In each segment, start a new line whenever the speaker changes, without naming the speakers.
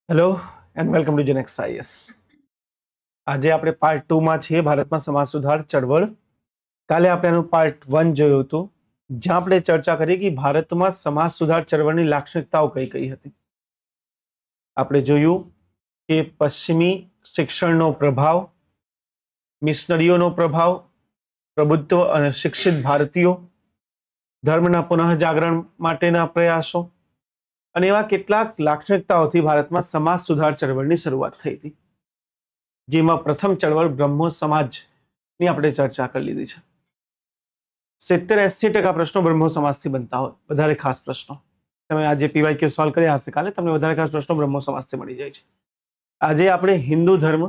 Hello and welcome to Genex IAS. આજે આપણે part 2 માં છીએ, ભારતમાં સમાજ સુધાર ચળવળ. કાલે આપણે એનું પાર્ટ 1 જોયું હતું, જ્યાં આપણે ચર્ચા કરી કે ભારતમાં સમાજ સુધાર ચળવળની લાક્ષણિકતાઓ કઈ કઈ હતી. આપણે જોયું કે પશ્ચિમી શિક્ષણનો પ્રભાવ, મિશનરીઓનો પ્રભાવ, પ્રબુદ્ધ અને શિક્ષિત ભારતીયો, ધર્મના પુનઃજાગરણ માટેના પ્રયાસો અને એવા કેટલાક લાક્ષણિકતાઓથી ભારતમાં સમાજ સુધાર ચળવળની શરૂઆત થઈ હતી, જેમાં પ્રથમ ચળવળ બ્રહ્મો સમાજની આપણે ચર્ચા કરી લીધી છે. 70-80% પ્રશ્નો બ્રહ્મો સમાજથી બનતા હોય, વધારે ખાસ પ્રશ્નો. તમે આજે પીવાયક્યુ સોલ્વ કર્યા હશે કાલે, તમને વધારે ખાસ પ્રશ્નો બ્રહ્મો સમાજથી મળી જાય છે. આજે આપણે હિન્દુ ધર્મ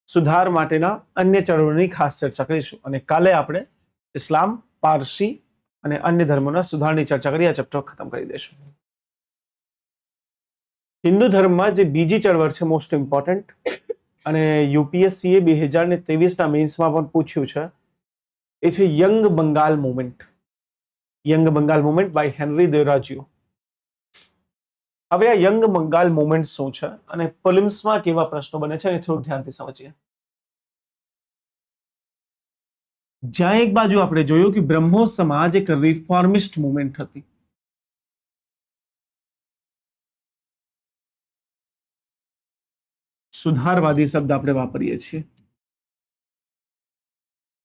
સુધાર માટેના અન્ય ચળવળની ખાસ ચર્ચા કરીશું, અને કાલે આપણે ઇસ્લામ, પારસી અને અન્ય ધર્મોના સુધારની ચર્ચા કરી આ ચેપ્ટર ખતમ કરી દઈશું. હિન્દુ ધર્મમાં જે બીજી ચળવળ છે, મોસ્ટ ઇમ્પોર્ટન્ટ, અને યુપીએસસીએ 2023ના મેન્સમાં પણ પૂછ્યું છે, એ છે Young Bengal movement. Young Bengal movement by Henry Derozio. હવે આ યંગ બંગાળ મુવમેન્ટ શું છે અને પ્રિલિમ્સમાં કેવા પ્રશ્નો બને છે એ થોડું ધ્યાનથી સમજીએ. જ્યાં એક બાજુ આપણે જોયું કે બ્રહ્મો સમાજ એક રિફોર્મિસ્ટ મુવમેન્ટ હતી. સુધારવાદી શબ્દ આપણે વાપરીએ છીએ.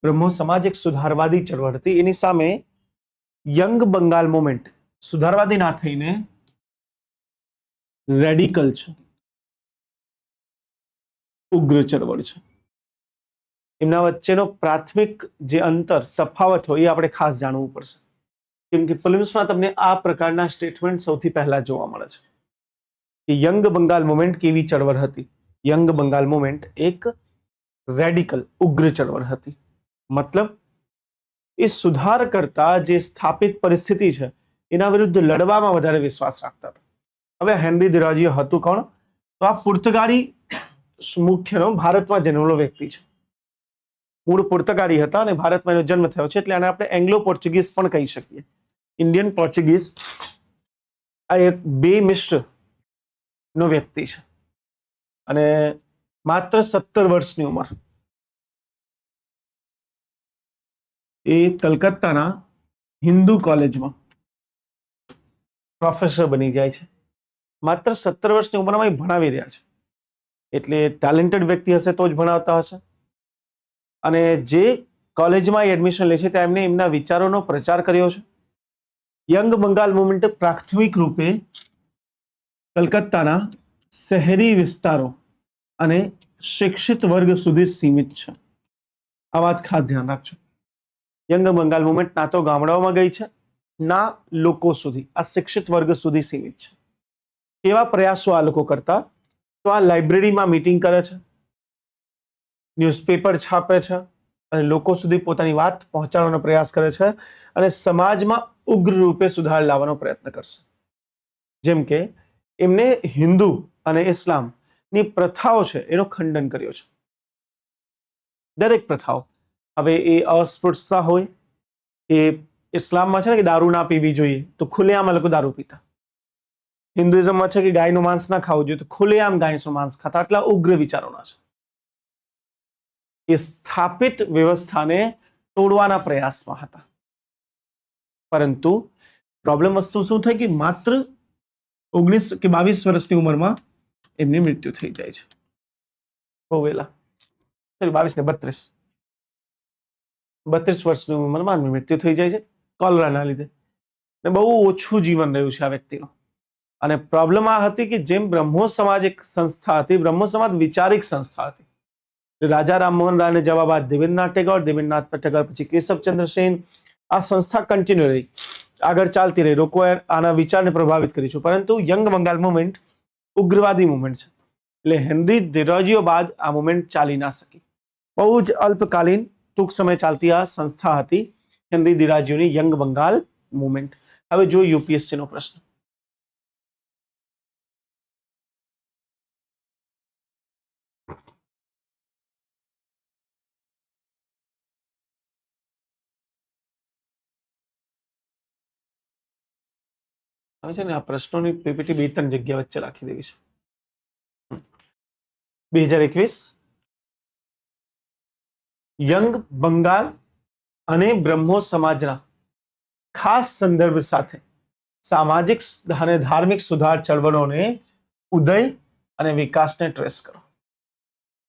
બ્રહ્મો સમાજ એક સુધારવાદી ચળવળ હતી. એની સામે યંગ બંગાળ મુવમેન્ટ સુધારવાદી ના થઈને રેડિકલ છે, ઉગ્ર ચળવળ છે. એમના વચ્ચેનો પ્રાથમિક જે અંતર, તફાવત હોય એ આપણે ખાસ જાણવું પડશે, કેમ કે પ્રિલિમ્સમાં તમને આ પ્રકારના સ્ટેટમેન્ટ સૌથી પહેલા જોવા મળે છે કે યંગ બંગાળ મુવમેન્ટ કેવી ચળવળ હતી. યંગ બંગાળ મુવમેન્ટ એક રેડિકલ, ઉગ્ર ચળવળ હતી. મતલબ એ સુધાર કરતા જે સ્થાપિત પરિસ્થિતિ છે એના વિરુદ્ધ લડવામાં વધારે વિશ્વાસ રાખતા હતા. હવે હેનરી દેવરાજીઓ હતું કોણ? તો આ પુર્તગાળી મુખ્યનો ભારતમાં જન્મેલો વ્યક્તિ છે. મૂળ પુર્તગાળી હતા અને ભારતમાં એનો જન્મ થયો છે, એટલે આને આપણે એંગ્લો પોર્ચુગીઝ પણ કહી શકીએ. ઇન્ડિયન પોર્ચુગીઝ આ એક બે મિશ્ર નો વ્યક્તિ છે, અને માત્ર 17 વર્ષની ઉંમર એ કલકત્તાના હિન્દુ કોલેજમાં પ્રોફેસર બની જાય છે. માત્ર 17 વર્ષની ઉંમરમાં એ ભણાવી રહ્યા છે, એટલે ટેલેન્ટેડ વ્યક્તિ હશે તો જ ભણાવતા હશે. અને જે કોલેજમાં એડમિશન લે છે ત્યાં એમને એમના વિચારોનો પ્રચાર કર્યો છે. યંગ બંગાળ મુવમેન્ટ પ્રાથમિક રૂપે કલકત્તાના શહેરી વિસ્તારો અને શિક્ષિત વર્ગ સુધી સીમિત છે. આ વાત ખાસ ધ્યાન રાખજો. યંગ બંગાળ મુવમેન્ટ ના તો ગામડાઓમાં ગઈ છે, ના લોકો સુધી, આ શિક્ષિત વર્ગ સુધી સીમિત છે. કેવા પ્રયાસો આ લોકો કરતા? તો આ લાઇબ્રેરીમાં મીટિંગ કરે છે, ન્યૂઝપેપર છાપે છે અને લોકો સુધી પોતાની વાત પહોંચાડવાનો પ્રયાસ કરે છે, અને સમાજમાં ઉગ્ર રૂપે સુધાર લાવવાનો પ્રયત્ન કરશે. જેમ કે એમને હિન્દુ અને ઇસ્લામની પ્રથાઓ છે એનો ખંડન કર્યો છે, દરેક પ્રથાઓ. હવે એ અસ્પૃશ્યતા હોય, એ ઇસ્લામમાં છે ને કે દારૂ ના પીવી જોઈએ, તો ખુલ્લેઆમ લોકો દારૂ પીતા. હિન્દુઇઝમમાં છે કે ગાયનું માંસ ના ખાવું જોઈએ, તો ખુલ્લેઆમ ગાયનું માંસ ખાતા. આટલા ઉગ્ર વિચારોના છે. એ સ્થાપિત વ્યવસ્થાને તોડવાના પ્રયાસમાં હતા. પરંતુ પ્રોબ્લેમ વસ્તુ શું થઈ કે માત્ર 19 કે 22 વર્ષની ઉંમરમાં એમની મૃત્યુ થઈ જાય છે. બહુ વહેલા, 22 ને 32 વર્ષની ઉંમરમાં મૃત્યુ થઈ જાય છે કોલેરાના લીધે. ને બહુ ઓછું જીવન રહ્યું છે આ વ્યક્તિનું. અને પ્રોબ્લેમ આ હતી કે જેમ બ્રહ્મો સમાજ એક સંસ્થા હતી, બ્રહ્મો સમાજ વિચારિક સંસ્થા હતી. રાજા રામમોહન રાયને જવાબ બાદ દેવેન્દ્રનાથ ટેગોર, દેવેન્દ્રનાથ ટેગોર પછી કેશવચંદ્ર સેન, આ સંસ્થા કન્ટિન્યુ રહી, આગળ ચાલતી રહી. લોકોએ આના વિચારને પ્રભાવિત કરી છે. પરંતુ યંગ બંગાળ મુવમેન્ટ ઉગ્રવાદી મુવમેન્ટ છે, એટલે હેનરી દેવરાજીઓ બાદ આ મુવમેન્ટ ચાલી ના શકી. બહુ જ અલ્પકાલીન, ટૂંક સમય ચાલતી આ સંસ્થા હતી હેનરી દેવરાજીઓની યંગ બંગાળ મુવમેન્ટ. હવે જો યુપીએસસી નો પ્રશ્ન. હવે છે ને આ પ્રશ્નોની પીપીટી 2-3 જગ્યા વચ્ચે રાખી દેવી છે. 2021 યંગ બંગાળ અને બ્રહ્મો સમાજના ખાસ સંદર્ભ સાથે સામાજિક અને ધાર્મિક સુધાર ચળવળોને ઉદય અને વિકાસને ટ્રેસ કરો.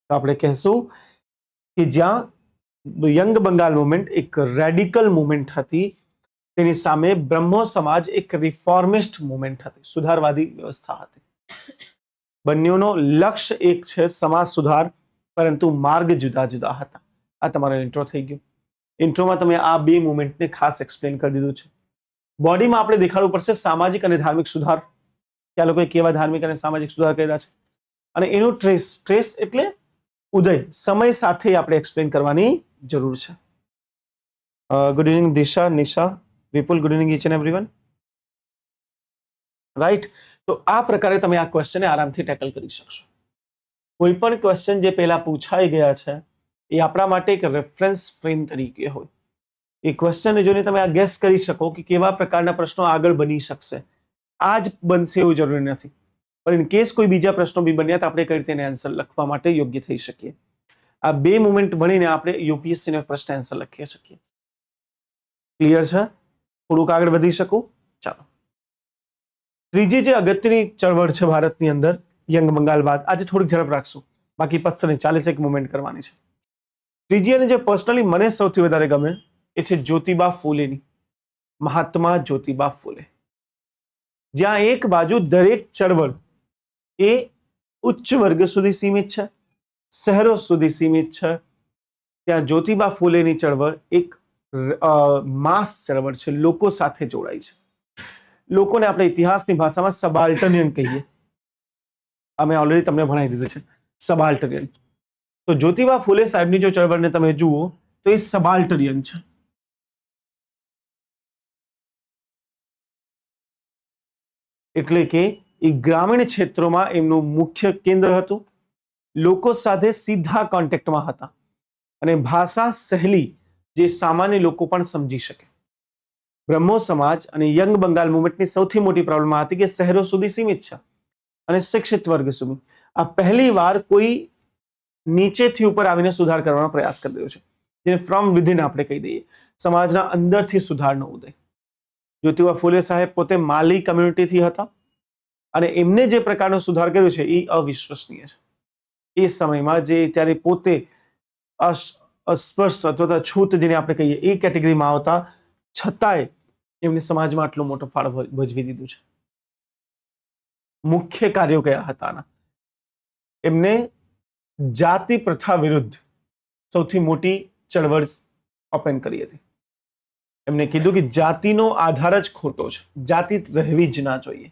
તો આપણે કહેશું કે જ્યાં યંગ બંગાળ મુવમેન્ટ એક રેડિકલ મુવમેન્ટ હતી, તેની સામે બ્રહ્મો સમાજ એક રિફોર્મિસ્ટ મુવમેન્ટ હતી, સુધારવાદી વ્યવસ્થા હતી. બંનેનો લક્ષ્ય એક છે, સમાજ સુધાર, પરંતુ માર્ગ જુદા જુદા હતા. આ તમારો ઇન્ટ્રો થઈ ગયો. ઇન્ટ્રોમાં તમે આ બે મુવમેન્ટને ખાસ એક્સપ્લેન કરી દીધું છે. બોડીમાં આપણે દેખાડવું પડશે સામાજિક અને ધાર્મિક સુધાર, કે આ લોકોએ કેવા ધાર્મિક અને સામાજિક સુધાર કર્યા છે, અને એનું ટ્રેસ એટલે ઉદય, સમય સાથે આપણે એક્સપ્લેન કરવાની જરૂર છે. Good evening Disha, Nisha, Vipul, good evening each and everyone. Right. તો આ પ્રકારે તમે આ ક્વેશ્ચનને આરામથી ટેકલ કરી શકશો. કોઈ પણ ક્વેશ્ચન જે પહેલા પૂછાઈ ગયા છે એ આપણા માટે એક રેફરન્સ ફ્રેમ તરીકે હોય. એ ક્વેશ્ચનને જોઈને તમે આ ગેસ કરી શકો કે કેવા પ્રકારના પ્રશ્નો આગળ બની શકશે. આ જ બનશે એવું જરૂરી નથી, પણ ઇન કેસ કોઈ બીજા પ્રશ્નો બી બન્યા તો આપણે કઈ રીતે આન્સર લખવા માટે યોગ્ય થઈ શકીએ. આ બે મુવમેન્ટ ભણીને આપણે યુપીએસસી નો પ્રશ્ન આન્સર લખી શકીએ. ક્લિયર છે? થોડુંક આગળ વધી શકું? ચાલો. ત્રીજી જે અગત્યની ચળવળ છે ભારતની અંદર યંગ બંગાળ બાદ, આજે થોડીક ઝડપ રાખશું, બાકી 40 મુવમેન્ટ કરવાની છે. ત્રીજી અને જે પર્સનલી મને સૌથી વધારે ગમે એ છે જ્યોતિબા ફૂલેની, મહાત્મા જ્યોતિબા ફૂલે. જ્યાં એક બાજુ દરેક ચળવળ એ ઉચ્ચ વર્ગ સુધી સીમિત છે, શહેરો સુધી સીમિત છે, ત્યાં જ્યોતિબા ફૂલેની ચળવળ એક માસ ચળવળ છે, લોકો સાથે જોડાઈ છે. લોકોને આપણે ઇતિહાસની ભાષામાં સબાલ્ટર્નિયન કહીએ. અમે ઓલરેડી તમને ભણાવી દીધું છે સબાલ્ટર્નિયન. તો જ્યોતિબા ફૂલે સાહેબની જો ચળવળને તમે જુઓ તો એ સબાલ્ટર્નિયન છે. એટલે કે એ ગ્રામીણ ક્ષેત્રોમાં એમનું મુખ્ય કેન્દ્ર હતું, લોકો સાથે સીધા કોન્ટેક્ટમાં હતા, અને ભાષા સહેલી જે સામાન્ય લોકો પણ સમજી શકે. બ્રહ્મો સમાજ અને યંગ બંગાળ મુવમેન્ટની સૌથી મોટી પ્રોબ્લેમ આ હતી કે શહેરો સુધી સીમિત છે અને શિક્ષિત વર્ગ સુધી. આ પહેલી વાર કોઈ નીચેથી ઉપર આવીને સુધાર કરવાનો પ્રયાસ કરી રહ્યો છે, જેને ફ્રોમ વિધિન આપણે કહી દઈએ, સમાજના અંદરથી સુધારનો ઉદય. જ્યોતિબા ફૂલે સાહેબ પોતે માલી કમ્યુનિટીથી હતા, અને એમને જે પ્રકારનો સુધાર કર્યો છે એ અવિશ્વસનીય છે. એ સમયમાં જે ત્યારે પોતે અસ્પૃશ્ય અથવા છૂત જેને આપણે કહીએ એ કેટેગરીમાં આવતા છતાંય એમને સમાજમાં આટલો મોટો ફાળો ભજવી દીધું છે. મુખ્ય કાર્યો કયા હતા? એમને જાતિ પ્રથા વિરુદ્ધ સૌથી મોટી ચળવળ ઓપન કરી હતી. એમને કીધું કે જાતિનો આધાર જ ખોટો છે, જાતિ રહેવી જ ના જોઈએ.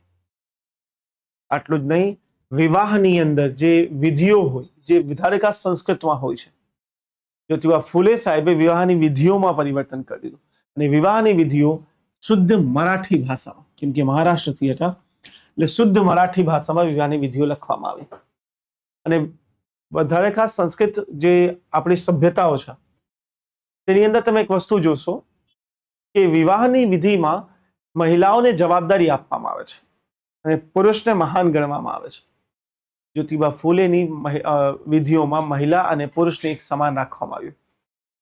આટલું જ નહીં, વિવાહની અંદર જે વિધિઓ હોય, જે વિધાયકા સંસ્કૃતમાં હોય છે, જ્યોતિબા ફૂલે સાહેબે વિવાહની વિધિઓમાં પરિવર્તન કરી દીધું, અને વિવાહની વિધિઓ શુદ્ધ મરાઠી ભાષામાં, કેમ કે મહારાષ્ટ્રથી હતા, એટલે શુદ્ધ મરાઠી ભાષામાં વિવાહની વિધિઓ લખવામાં આવી. અને વધારે ખાસ સંસ્કૃત જે આપણી સભ્યતાઓ છે તેની અંદર તમે એક વસ્તુ જોશો કે વિવાહની વિધિમાં મહિલાઓને જવાબદારી આપવામાં આવે છે અને પુરુષને મહાન ગણવામાં આવે છે. જ્યોતિબા ફૂલેની વિધિઓમાં મહિલા અને પુરુષને એક સમાન રાખવામાં આવ્યું.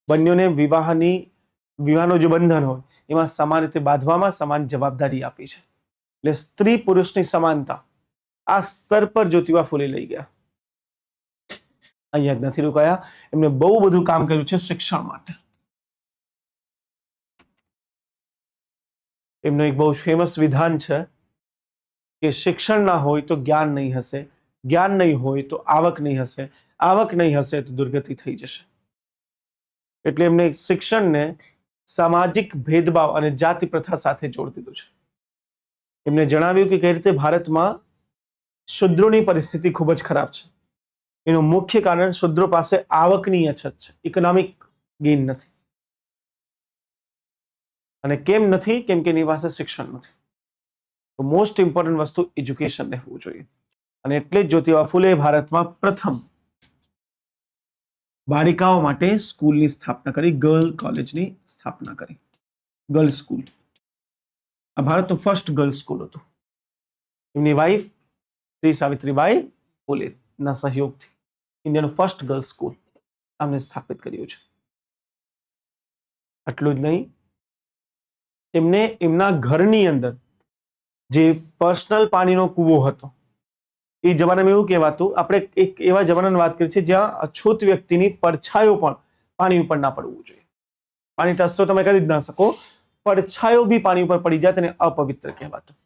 બંનેને વિવાહનો જે બંધન હોય એમાં સમાન રીતે બાંધવામાં સમાન જવાબદારી આપી છે. એટલે સ્ત્રી પુરુષની સમાનતા આ સ્તર પર જ્યોતિબા ફૂલે લઈ ગયા. અહીંયા જ નથી રોકાયા, એમને બહુ બધું કામ કર્યું છે શિક્ષણ માટે. એમનું એક બહુ ફેમસ વિધાન છે કે શિક્ષણ ના હોય તો જ્ઞાન નહીં હશે, જ્ઞાન નહીં હોય તો આવક નહીં હશે, આવક નહીં હશે તો દુર્ગતિ થઈ જશે. એટલે એમને શિક્ષણને સામાજિક ભેદભાવ અને જાતિ પ્રથા સાથે જોડી દીધું છે. એમને જણાવ્યું કે કઈ રીતે ભારતમાં શૂદ્રોની પરિસ્થિતિ ખૂબ જ ખરાબ છે. એનું મુખ્ય કારણ શૂદ્રો પાસે આવકની અછત છે, ઇકોનોમિક ગેઇન નથી. અને કેમ નથી? કેમ કે એની પાસે શિક્ષણ નથી. તો મોસ્ટ ઇમ્પોર્ટન્ટ વસ્તુ એજ્યુકેશન રહેવું જોઈએ. અને એટલે જ જ્યોતિબા ફૂલે ભારતમાં પ્રથમ બાળિકાઓ માટે સ્કૂલની સ્થાપના કરી, ગર્લ કોલેજની સ્થાપના કરી, ગર્લ સ્કૂલ. આ ભારતનું ફર્સ્ટ ગર્લ સ્કૂલ હતું. એમની વાઇફ શ્રી સાવિત્રીબાઈ ફૂલે ના સહયોગથી. ઇન્ડિયાનું ફર્સ્ટ ગર્લ્સ સ્કૂલ આમને સ્થાપિત કર્યું છે. આટલું જ નહીં, એમને એમના ઘરની અંદર જે પર્સનલ પાણીનો કૂવો હતો, એ જમાનામાં એવું કહેવાતું, આપણે એક એવા જમાનાની વાત કરી છે જ્યાં અછૂત વ્યક્તિની પડછાયો પણ પાણી ઉપર ના પડવું જોઈએ. પાણી ટચ તો તમે કરી જ ના શકો, પડછાયો બી પાણી ઉપર પડી જાય તેને અપવિત્ર કહેવાતું.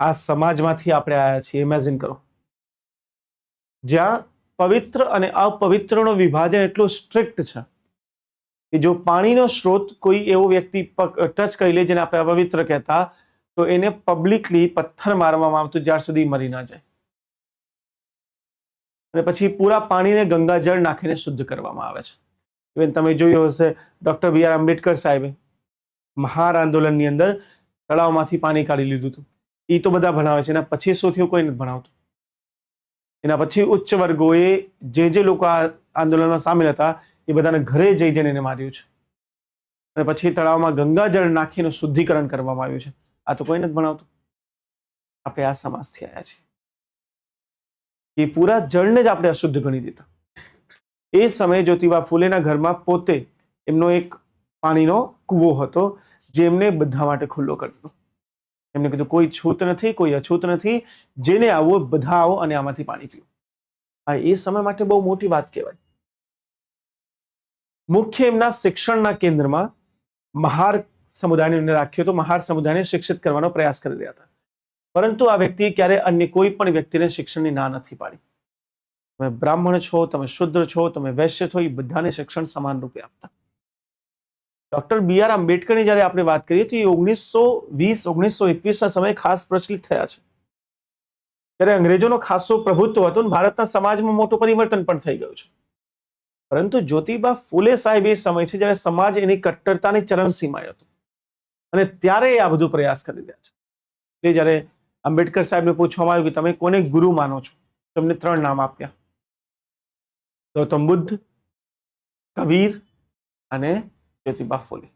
આ સમાજમાંથી આપણે આવ્યા છીએ, ઇમેજિન કરો, જ્યાં પવિત્ર અને અપવિત્રનો વિભાજન એટલું સ્ટ્રિક્ટ છે કે જો પાણીનો સ્ત્રોત કોઈ એવો વ્યક્તિ ટચ કરી લે જેને આપણે અપવિત્ર કહેતા, તો એને પબ્લિકલી પથ્થર મારવામાં આવતું જ્યાં સુધી મરી ના જાય. અને પછી પૂરા પાણીને ગંગાજળ નાખીને શુદ્ધ કરવામાં આવે છે. ઇવન તમે જોયું હશે, ડોક્ટર બી આર આંબેડકર સાહેબે મહાર આંદોલનની અંદર તળાવમાંથી પાણી કાઢી લીધું હતું. એ તો બધા ભણાવે છે, એના પછી શું થયું કોઈ નથી ભણાવતું. એના પછી ઉચ્ચ વર્ગોએ જે લોકો આ આંદોલનમાં સામેલ હતા એ બધાને ઘરે જઈ જઈને એને માર્યું છે. અને પછી તળાવમાં ગંગાજળ નાખીને શુદ્ધિકરણ કરવામાં આવ્યું છે. આ તો કોઈ નથી ભણાવતું. આપણે આ સમાજથી આવ્યા છીએ. એ પૂરા જળને જ આપણે અશુદ્ધ ગણી દીધા. એ સમયે જ્યોતિબા ફૂલેના ઘરમાં પોતે એમનો એક પાણીનો કૂવો હતો જે એમને બધા માટે ખુલ્લો કરી દીધો. એમને કીધું કોઈ છૂત નથી, કોઈ અછૂત નથી, જેને આવો બધા આવો અને આમાંથી પાણી પીવો. આ એ સમય માટે બહુ મોટી વાત કહેવાય. મુખ્ય એમના શિક્ષણના કેન્દ્રમાં મહાર સમુદાયને રાખ્યો તો મહાર સમુદાયને શિક્ષિત કરવાનો પ્રયાસ કરી રહ્યા હતા. પરંતુ આ વ્યક્તિએ ક્યારે અન્ય કોઈ પણ વ્યક્તિને શિક્ષણની ના નથી પાડી. તમે બ્રાહ્મણ છો, તમે શુદ્ર છો, તમે વૈશ્ય છો, એ બધાને શિક્ષણ સમાન રૂપે આપતા. ડોક્ટર બી આર આંબેડકરની જ્યારે આપણે વાત કરીએ તો એ 1920-1921ના સમયે ખાસ પ્રચલિત થયા છે. ત્યારે અંગ્રેજોનો ખાસો પ્રભુત્વ હતો અને ભારતના સમાજમાં મોટું પરિવર્તન પણ થઈ ગયું છે. પરંતુ જ્યોતિબા ફૂલે સાહેબ એ સમય છે જ્યારે સમાજ એની કટ્ટરતાની ચરમસીમાએ હતો અને ત્યારે આ બધું પ્રયાસ કરી રહ્યા છે. એટલે જ્યારે આંબેડકર સાહેબને પૂછવામાં આવ્યું કે તમે કોને ગુરુ માનો છો, તમને 3 નામ આપ્યા, ગૌતમ બુદ્ધ, કબીર અને જ્યોતિબા ફૂલે.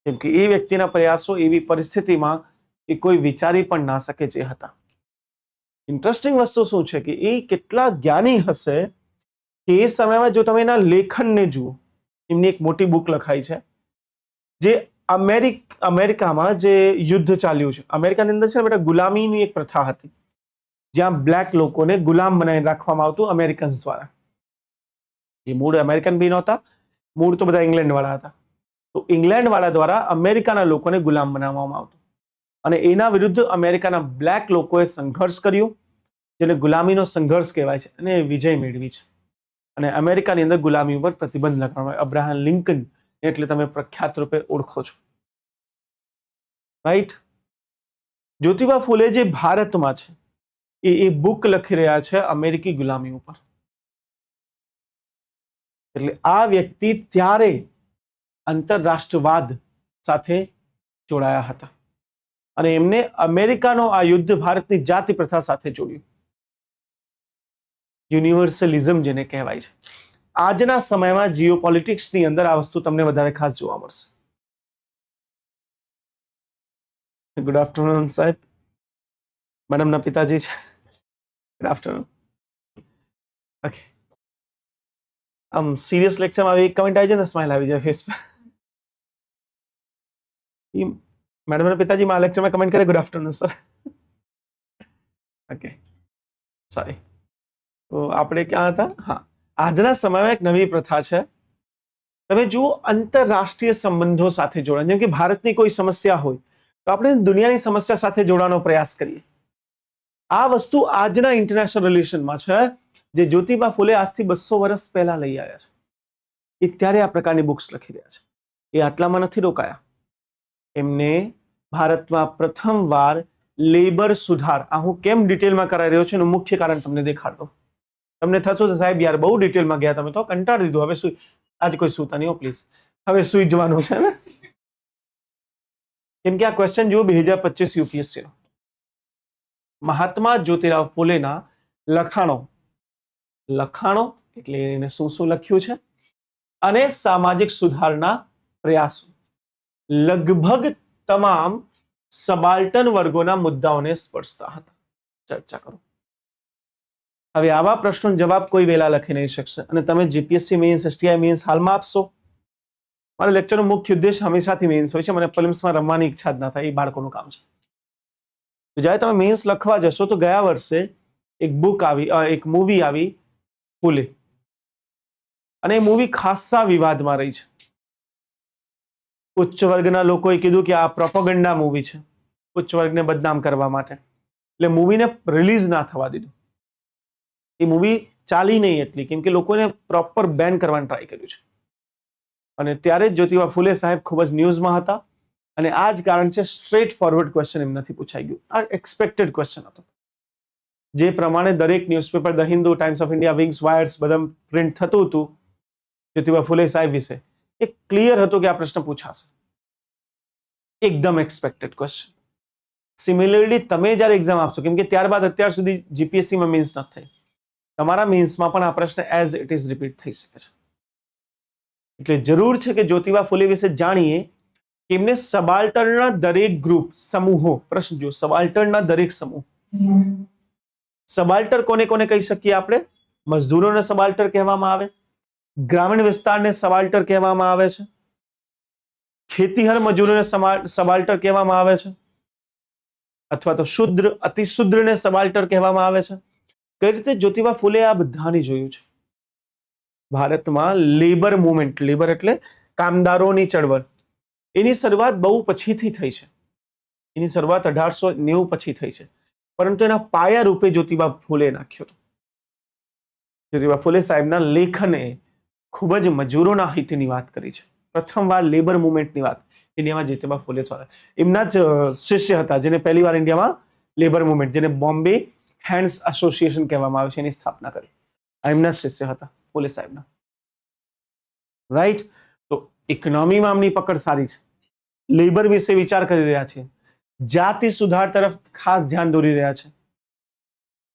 કેમ કે એ વ્યક્તિના પ્રયાસો એવી પરિસ્થિતિમાં એ કોઈ વિચારી પણ ના શકે જે હતા. ઇન્ટરેસ્ટિંગ વસ્તુ શું છે કે એ કેટલા જ્ઞાની હશે કે એ સમયમાં જો તમે એના લેખનને જુઓ, એમની એક મોટી બુક લખાઈ છે જે અમેરિકામાં જે યુદ્ધ ચાલ્યું છે, અમેરિકાની અંદર છે બેટા ગુલામીની એક પ્રથા હતી જ્યાં બ્લેક લોકોને ગુલામ બનાવીને રાખવામાં આવતું અમેરિકન્સ દ્વારા. એ મૂળ અમેરિકન બી નહોતા, મૂળ તો બધા ઇંગ્લેન્ડ વાળા હતા. તો ઇંગ્લેન્ડ વાળા દ્વારા અમેરિકાના લોકોને ગુલામ બનાવવામાં આવતું અને એના વિરુદ્ધ અમેરિકાના બ્લેક લોકોએ સંઘર્ષ કર્યો, જેને ગુલામીનો સંઘર્ષ કહેવાય છે, અને વિજય મેળવી છે. અને અમેરિકાની અંદર ગુલામી ઉપર પ્રતિબંધ લગાવવામાં આવ્યો. અબ્રાહમ લિંકન એટલે તમે પ્રખ્યાત રૂપે ઓળખો છો, રાઈટ? જ્યોતિબા ફૂલે જે ભારતમાં છે એ બુક લખી રહ્યા છે અમેરિકી ગુલામી ઉપર. એટલે આ વ્યક્તિ ત્યારે આંતરરાષ્ટ્રવાદ સાથે જોડાયા હતા અને એમને અમેરિકાનો આ યુદ્ધ ભારતની જાતિ પ્રથા સાથે જોડ્યું. યુનિવર્સલિઝમ જેને કહેવાય છે. આજના સમયમાં જીઓપોલિટિક્સની અંદર આ વસ્તુ તમને વધારે ખાસ જોવા મળશે. ગુડ આફ્ટરનૂન સાહેબ, મેડમના પિતાજી છે. Good afternoon. ઓકે, આમ સિરિયસ લેક્ચરમાં એક કમેન્ટ આવી જાય ને સ્માઇલ આવી જાય ફેસ પર. મેડમના પિતાજી મારા લેક્ચરમાં કમેન્ટ કરે good afternoon sir. Okay, sorry. તો આપણે ક્યાં હતા? હા, આજના સમયમાં એક નવી પ્રથા છે. તમે જુઓ, આંતરરાષ્ટ્રીય સંબંધો સાથે જોડાણ. જેમ કે ભારતની કોઈ સમસ્યા હોય તો આપણે દુનિયાની સમસ્યા સાથે જોડવાનો પ્રયાસ કરીએ. આ વસ્તુ આજના ઇન્ટરનેશનલ રિલેશનમાં છે જે જ્યોતિબા ફૂલે આજથી 200 વર્ષ પહેલા લઈ આવ્યા છે. એ ત્યારે આ પ્રકારની બુક્સ લખી રહ્યા છે. એ આટલામાં નથી રોકાયા. એમને ભારતમાં પ્રથમવાર લેબર સુધાર, આ હું કેમ ડિટેલમાં કરાવી રહ્યો છું એનું મુખ્ય કારણ તમને દેખાડતો. તમને થશો સાહેબ યાર બહુ ડિટેલમાં ગયા, તમે તો કંટાળી દીધું, હવે સુઈ, આજે કોઈ સૂતા નહીં હો પ્લીઝ, હવે સુઈ જવાનું છે ને. કેમ કે આ ક્વેશ્ચન જુઓ 2025 યુપીએસસી નો. મહાત્મા જ્યોતિરાવ ફૂલેના લખાણો એટલે એને શું શું લખ્યું છે અને સામાજિક સુધારના પ્રયાસો, લગભગ તમામ સબાલ્ટન વર્ગોના મુદ્દાઓને સ્પર્શતા હતા. ચર્ચા કરો. હવે આવા પ્રશ્નો જવાબ કોઈ વહેલા લખી નહીં શકશે અને તમે જીપીએસસી મેન્સ એસટીઆઈ મેન્સ હાલમાં આપશો. મારા લેક્ચરનો મુખ્ય ઉદ્દેશ હંમેશાથી મેન્સ હોય છે. મને પ્રિલિમ્સમાં રમવાની ઈચ્છા જ ના થાય, એ બાળકોનું કામ છે. તો જ્યારે તમે મેન્સ લખવા જશો તો ગયા વર્ષે એક મૂવી આવી ફૂલે, અને એ મૂવી ખાસ્સા વિવાદમાં રહી છે. ઉચ્ચ વર્ગના લોકોએ કીધું કે આ પ્રોપેગેન્ડા મૂવી છે, ઉચ્ચ વર્ગને બદનામ કરવા માટે, એટલે મૂવીને રિલીઝ ના થવા દીધું. એ મૂવી ચાલી નહીં એટલી, કેમ કે લોકોને પ્રોપર બેન કરવાનું ટ્રાય કર્યું છે. અને ત્યારે જ જ્યોતિબા ફૂલે સાહેબ ખૂબ જ ન્યૂઝમાં હતા, અને આ જ કારણ છે સ્ટ્રેટ ફોરવર્ડ ક્વેશ્ચન એમનાથી પૂછાઈ ગયું. આ એક્સપેક્ટેડ ક્વેશ્ચન હતો. જે પ્રમાણે દરેક newspaper, the Hindu, times of India, wings, wires બધા પ્રિન્ટ થતું હતું જ્યોતિબા ફૂલે સાહેબ વિશે, એ ક્લિયર હતું કે આ પ્રશ્ન પૂછાશે. એકદમ એક્સપેક્ટેડ ક્વેશ્ચન. સિમિલરલી તમે જ્યારે એક્ઝામ આપશો, કેમ કે ત્યારબાદ અત્યાર સુધી જીપીએસસીમાં મીન્સ નથી થઈ, તમારા મીન્સમાં પણ આ પ્રશ્ન એઝ ઇટ ઇઝ રિપીટ થઈ શકે છે. એટલે જરૂર છે કે જ્યોતિબા ફૂલે વિશે જાણીએ કે એમને સબાલ્ટર્નના દરેક ગ્રુપ, સમૂહો, પ્રશ્ન જો સબાલ્ટર્નના દરેક સમૂહ, સબાલ્ટર કોને કોને કહી શકીએ આપણે? મજદૂરોને સબાલ્ટર કહેવામાં આવે, ગ્રામીણ વિસ્તારને સબાલ્ટર કહેવામાં આવે છે, ખેતીહર મજૂરોને સબાલ્ટર કહેવામાં આવે છે, અથવા તો શુદ્ર, અતિશુદ્રને સબાલ્ટર કહેવામાં આવે છે. કઈ રીતે જ્યોતિબા ફૂલે આ બધાની જોયું છે. ભારતમાં લેબર મુવમેન્ટ, લેબર એટલે કામદારોની ચળવળ, એની શરૂઆત બહુ પછીથી થઈ છે. એની શરૂઆત 1890 પછી થઈ છે, પરંતુ એના પાયા રૂપે જ્યોતિબા ફૂલે નાખ્યો હતો. જ્યોતિબા ફૂલે સાહેબના લેખને ખૂબ જ મજૂરોના હિતની વાત કરી છે. પ્રથમવાર લેબર મુવમેન્ટની વાત ઇન્ડિયામાં જ્યોતિબા ફૂલે દ્વારા, એમના જ શિષ્ય હતા જેને પહેલી વાર ઇન્ડિયામાં લેબર મુવમેન્ટ, જેને બોમ્બે હેન્ડ્સ એસોસિએશન કહેવામાં આવે છે, એની સ્થાપના કરી. આ એમના શિષ્ય હતા ફૂલે સાહેબના. રાઈટ. તો ઇકોનોમીમાં આમની પકડ સારી છે, લેબર વિશે વિચાર કરી રહ્યા છે, જાતિ સુધાર તરફ ખાસ ધ્યાન દોરી રહ્યા છે,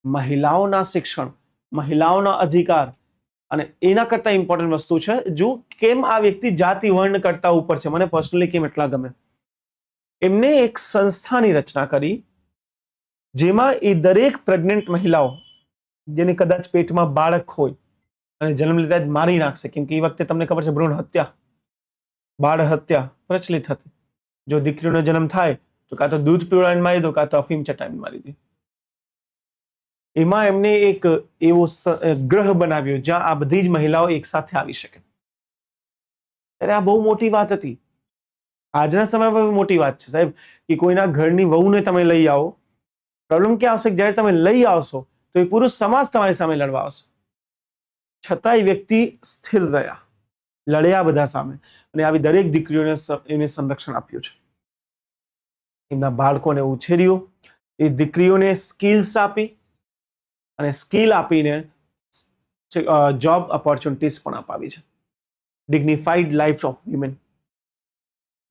મહિલાઓના શિક્ષણ, મહિલાઓના અધિકાર, અને એના કરતા ઇમ્પોર્ટન્ટ વસ્તુ છે, જો કેમ આ વ્યક્તિ જાતિ વર્ણ કરતા ઉપર છે, મને પર્સનલી કેમ એટલા ગમે. એમને એક સંસ્થાની રચના કરી જેમાં એ દરેક પ્રેગ્નન્ટ મહિલાઓ જેને કદાચ પેટમાં બાળક હોય અને જન્મ લેતા જ મારી નાખશે, કેમ કે એ વખતે તમને ખબર છે ભ્રૂણ હત્યા, બાળ હત્યા પ્રચલિત હતી. જો દીકરીનો જન્મ થાય તો કાં તો દૂધ પીવડાવીને મારી દો, કાં તો અફીમ ચટાવીને મારી દો. એમાં એમને એક એવો ગ્રહ બનાવ્યો જ્યાં આ બધી જ મહિલાઓ એક સાથે આવી શકે. ત્યારે આ બહુ મોટી વાત હતી. આજના સમયમાં મોટી વાત છે સાહેબ, કે કોઈના ઘરની વહુને તમે લઈ આવો. પ્રોબ્લેમ ક્યાં આવશે? જ્યારે તમે લઈ આવશો તો એ પૂરો સમાજ તમારી સામે લડવા આવશે. છતાંય વ્યક્તિ સ્થિર રહ્યા, લડ્યા બધા સામે, અને આવી દરેક દીકરીઓને એને સંરક્ષણ આપ્યું છે. એમના બાળકોને ઉછેર્યું, એ દીકરીઓને સ્કિલ્સ આપી, અને સ્કિલ આપીને જોબ ઓપોર્ચ્યુનિટીઝ પણ અપાવી છે. ડિગ્નિફાઈડ લાઈફ ઓફ વિમેન.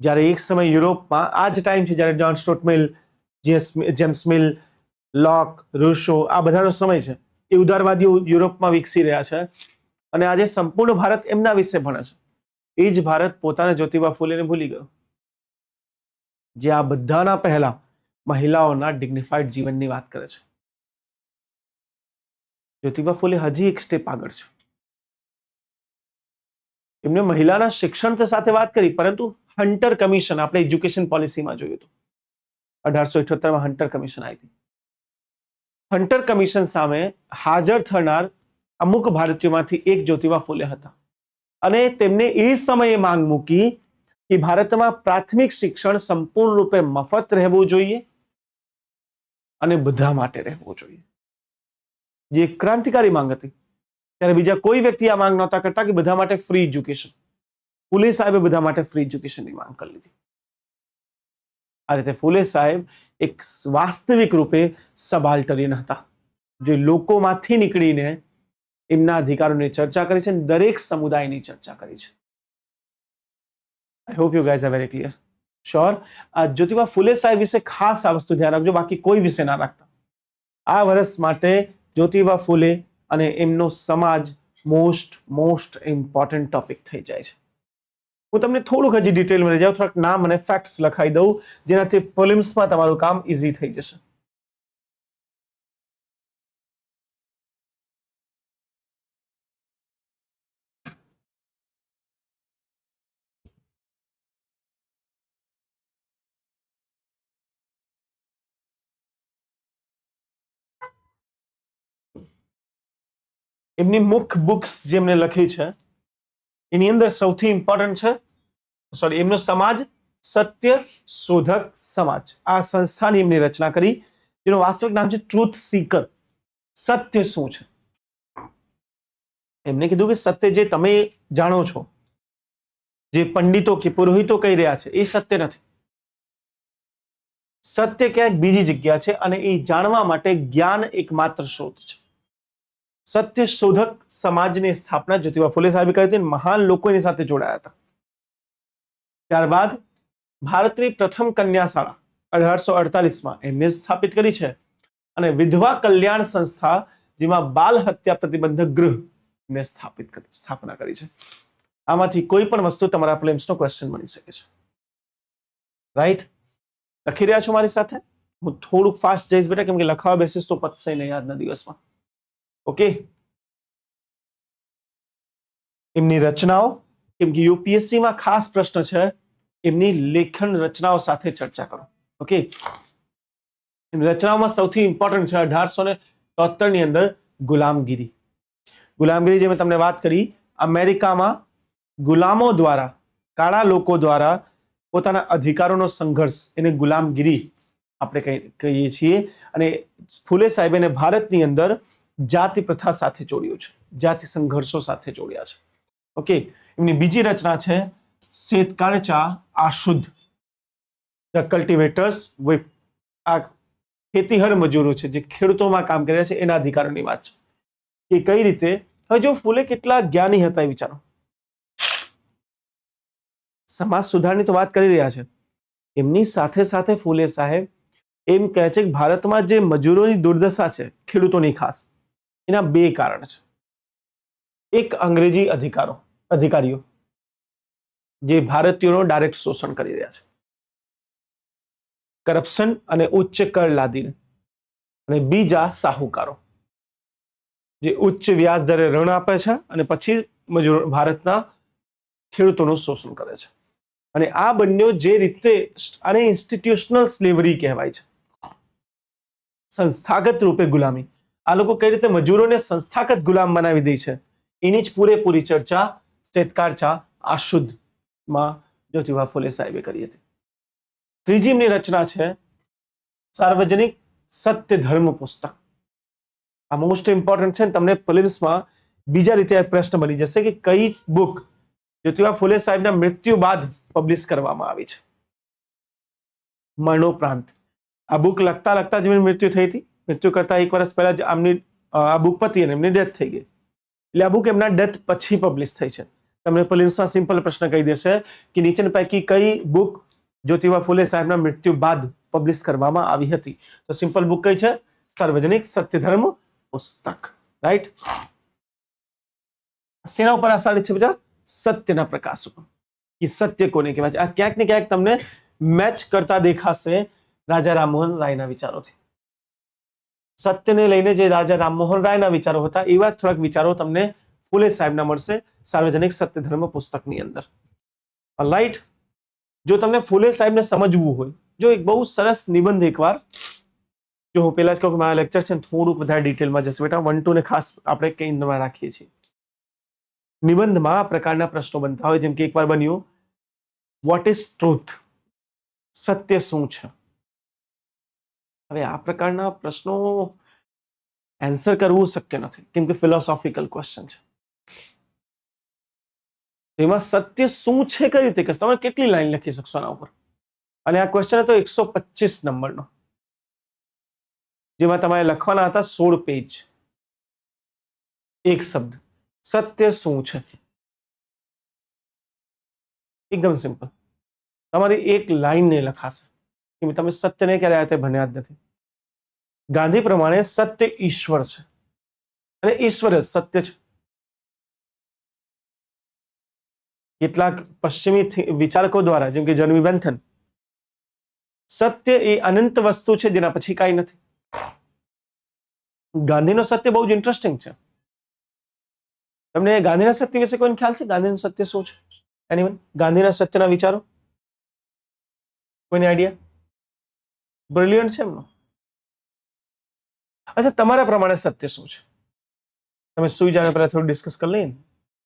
જ્યારે એક સમય યુરોપમાં આ જ ટાઈમ છે જ્યારે જ્હોન સ્ટુઅર્ટ મિલ, જેમ્સ મિલ, લોક, રૂસો, આ બધાનો સમય છે. એ ઉદારવાદીઓ યુરોપમાં વિકસી રહ્યા છે, અને આજે સંપૂર્ણ ભારત એમના વિશે ભણે છે. એ જ ભારત પોતાના જ્યોતિબા ફૂલેને ભૂલી ગયો, જે આ બધાના પહેલા મહિલાઓના ડિગ્નિફાઈડ જીવનની વાત કરે છે. જ્યોતિબા ફૂલે હજી એક સ્ટેપ આગળ છે. એમને મહિલાના શિક્ષણ સાથે વાત કરી, પરંતુ હન્ટર કમિશન આપણે એજ્યુકેશન પોલિસીમાં જોયું હતું. 1878માં હન્ટર કમિશન આવી હતી. હન્ટર કમિશન સામે હાજર થનાર અમુક ભારતીયોમાંથી એક જ્યોતિબા ફૂલે હતા, અને તેમને એ સમયે માંગ મૂકી કે ભારતમાં પ્રાથમિક શિક્ષણ સંપૂર્ણ રૂપે મફત રહેવું જોઈએ અને બધા માટે રહેવું જોઈએ, જે ક્રાંતિકારી માંગ હતી. ત્યારે બીજા કોઈ વ્યક્તિ આ માંગ નહોતા કરતા કે બધા માટે ફ્રી એજ્યુકેશન. ફૂલે સાહેબે બધા માટે ફ્રી એજ્યુકેશનની માંગ કરી લીધી. આ રીતે ફૂલે સાહેબ એક વાસ્તવિક રૂપે સબાલ્ટરિયન હતા, જે લોકોમાંથી નીકળીને એમના અધિકારોની ચર્ચા કરી છે, દરેક સમુદાયની ચર્ચા કરી છે. I hope you guys are very clear. Sure. આ જ્યોતિબા ફૂલે સાહેબ વિશે ખાસ આ વસ્તુ ધ્યાન રાખજો, બાકી કોઈ વિશે ના રાખતા. આ વર્ષ માટે જ્યોતિબા ફૂલે અને એમનો સમાજ મોસ્ટ ઇમ્પોર્ટન્ટ ટોપિક થઈ જાય છે. હું તમને થોડુંક હજી ડિટેલમાં લઈ જાઉં, થોડાક નામ અને ફેક્ટ્સ લખાઈ દઉં, જેનાથી પ્રિલિમ્સમાં તમારું કામ ઇઝી થઈ જશે. એમની મુખ્ય બુક્સ જે એમને લખી છે એની અંદર સૌથી ઇમ્પોર્ટન્ટ છે, સોરી, એમનો સમાજ સત્ય શોધક સમાજ. આ સંસ્થાની એમની રચના કરી, જેનું વાસ્તવિક નામ છે ટ્રુથ સીકર. સત્ય શું છે? એમને કીધું કે સત્ય જે તમે જાણો છો, જે પંડિતો કે પુરોહિતો કહી રહ્યા છે, એ સત્ય નથી. સત્ય ક્યાંક બીજી જગ્યા છે અને એ જાણવા માટે જ્ઞાન એકમાત્ર સ્ત્રોત છે. સત્ય શોધક સમાજની સ્થાપના જ્યોતિબા ફુલે સાહેબે કરી હતી. મહાન લોકો એની સાથે જોડાયા હતા. ત્યારબાદ ભારતની પ્રથમ કન્યા શાળા 1848માં એમને સ્થાપિત કરી છે અને વિધવા કલ્યાણ સંસ્થા, જેમાં બાલ હત્યા પ્રતિબંધક ગૃહ ને સ્થાપના કરી છે. આમાંથી કોઈ પણ વસ્તુ તમારા પ્રિલિમ્સનો ક્વેશ્ચન બની શકે છે. રાઈટ? લખી રહ્યા છો મારી સાથે? હું થોડુંક ફાસ્ટ જઈશ બેટા, કેમ કે લખાવા બેસીશ તો પતશે નહીં આજના દિવસમાં. ઓકે, એમની રચનાઓ, કેમ કે યુપીએસસીમાં ખાસ પ્રશ્ન છે, એમની લેખન રચનાઓ સાથે ચર્ચા કરો. ઓકે, રચનાઓમાં સૌથી ઇમ્પોર્ટન્ટ છે 1873 ની અંદર ગુલામગીરી. ગુલામગીરી જે મેં તમને વાત કરી, અમેરિકામાં ગુલામો દ્વારા, કાળા લોકો દ્વારા પોતાના અધિકારોનો સંઘર્ષ, એને ગુલામગીરી આપણે કહીએ છીએ. અને ફુલે સાહેબ એને ભારતની અંદર જાતિ પ્રથા સાથે જોડ્યું છે, જાતિ સંઘર્ષો સાથે જોડ્યા છે. ઓકે, એમની બીજી રચના છે શેતકાળચા આશુદ્ધ, ધ કલ્ટિવેટર્સ વિપ. આ ખેતીહર મજૂરો છે, જે ખેડૂતોમાં કામ કરી રહ્યા છે, એના અધિકારોની વાત છે કે કઈ રીતે. હવે જો ફુલે કેટલા જ્ઞાની હતા એ વિચારો. સમાજ સુધારની તો વાત કરી રહ્યા છે, એમની સાથે સાથે ફુલે સાહેબ એમ કહે છે કે ભારતમાં જે મજૂરોની દુર્દશા છે, ખેડૂતોની ખાસ, એના બે કારણ છે. એક, અંગ્રેજી અધિકારીઓ જે ભારતીયોનું ડાયરેક્ટ શોષણ કરી રહ્યા છે, કરપ્શન અને ઉચ્ચ કર લાદીને. અને બીજા, સાહુકારો જે ઉચ્ચ વ્યાજ દરે ઋણ આપે છે અને પછી ભારતના ખેડૂતોનું શોષણ કરે છે. અને આ બંને જે રીતે, આને ઇન્સ્ટિટ્યુશનલ સ્લેવરી કહેવાય છે, સંસ્થાગત રૂપે ગુલામી. આ લોકો કઈ રીતે મજૂરોને સંસ્થાગત ગુલામ બનાવી દે છે, એની જ પૂરેપૂરી ચર્ચા શેતકાળચા આશુદ્ધમાં જ્યોતિબા ફુલે સાહેબે કરી હતી. ત્રીજી એમની રચના છે સાર્વજનિક સત્ય ધર્મ પુસ્તક. આ મોસ્ટ ઇમ્પોર્ટન્ટ છે. તમને પ્રિલિમ્સમાં બીજા રીતે પ્રશ્ન બની જશે કે કઈ બુક જ્યોતિબા ફુલે સાહેબના મૃત્યુ બાદ પબ્લિશ કરવામાં આવી છે. મરણોપરાંત. આ બુક લખતા લખતા જ એમની મૃત્યુ થઈ હતી. મૃત્યુ કરતા એક વર્ષ પહેલા જ આમની આ બુક પતી અને એમની ડેથ થઈ ગઈ. એટલે આ બુક એમના ડેથ પછી પબ્લિશ થઈ છે. તમને પ્રિલિમ્સમાં સિમ્પલ પ્રશ્ન કહી દેશે કે નીચેની પૈકી કઈ બુક જ્યોતિબા ફુલે સાહેબના મૃત્યુ બાદ પબ્લિશ કરવામાં આવી હતી? તો સિમ્પલ બુક કઈ છે? સાર્વજનિક સત્યધર્મ પુસ્તક. રાઈટ? સેના ઉપર આધારિત છે બેટા? સત્યના પ્રકાશ ઉપર. કે સત્ય કોને કહેવાય છે? આ ક્યાંક ને ક્યાંક તમને મેચ કરતા દેખાશે રાજા રામમોહન રાયના વિચારોથી. સત્યને લઈને જે રાજા રામમોહન રાયના વિચારો હતા, એવા થોડાક વિચારો તમને ફુલે સાહેબના મળશે સાર્વજનિક સત્યધર્મ પુસ્તકની અંદર. રાઈટ? જો તમને ફુલે સાહેબને સમજવું હોય, જો એક બહુ સરસ નિબંધ, એકવાર જો હું પહેલા જ કહું કે મારા લેક્ચર છે થોડુંક વધારે ડિટેલમાં જશે બેટા, 1 2 ને ખાસ આપણે કેન્દ્રમાં રાખીએ છીએ. નિબંધમાં આ પ્રકારના પ્રશ્નો બનતા હોય, જેમ કે એકવાર બન્યું, વોટ ઇઝ ટ્રુથ? સત્ય શું છે? હવે આ પ્રકારના પ્રશ્નો આન્સર કરવું શક્ય નથી, કેમ કે ફિલોસોફિકલ ક્વેશ્ચન છે. એમાં સત્ય શું છે કઈ રીતે કરશો? તમે કેટલી લાઈન લખી શકશો આના ઉપર? અને આ ક્વેશ્ચન હતો 125 નંબરનો, જેમાં તમારે લખવાના હતા 16 પેજ. એક શબ્દ, સત્ય શું છે? એકદમ સિમ્પલ. તમારી એક લાઈન ને લખાશે કે તમે સત્યને ક્યારે આ રીતે ભણ્યા જ નથી. ગાંધી પ્રમાણે સત્ય ઈશ્વર છે અને ઈશ્વર જ સત્ય છે. કેટલાક પશ્ચિમી વિચારકો દ્વારા, જેમ કે જર્મી બેન્થન, સત્ય એ અનંત વસ્તુ છે જેના પછી કાંઈ નથી. ગાંધીનો સત્ય બહુ જ ઇન્ટરેસ્ટિંગ છે. તમને ગાંધીના સત્ય વિશે કોઈને ખ્યાલ છે? ગાંધીનું સત્ય શું છે? એનીવન? ગાંધીના સત્યના વિચારો કોઈને આઈડિયા? બ્રિલિયન્ટ છે એમનો. અચ્છા, તમારા પ્રમાણે સત્ય શું છે? તમે સુઈ જાવ પહેલા થોડું ડિસ્કસ કરી લઈએ ને,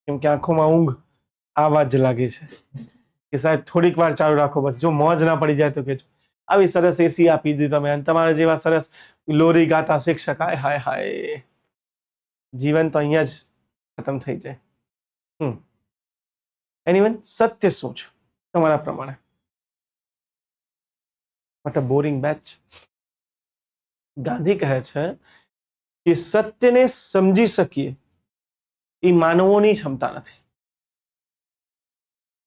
કેમ કે આંખોમાં ઊંઘ આવા જ લાગે છે કે સાહેબ થોડીક વાર ચાલુ રાખો, બસ જો મોજ ના પડી જાય તો કહેજો. આવી સરસ એસી આપી દીધી તમે, અને તમારા જેવા સરસ લોરી ગાતા શિક્ષક, હાય હાય હાય, જીવન તો અહીંયા જ ખતમ થઈ જાય. એનીવન, સત્ય શું છે તમારા પ્રમાણે? What a boring batch. Gandhi કહે છે કે સત્યને સમજી શકીએ એ માનવોની ક્ષમતા નથી,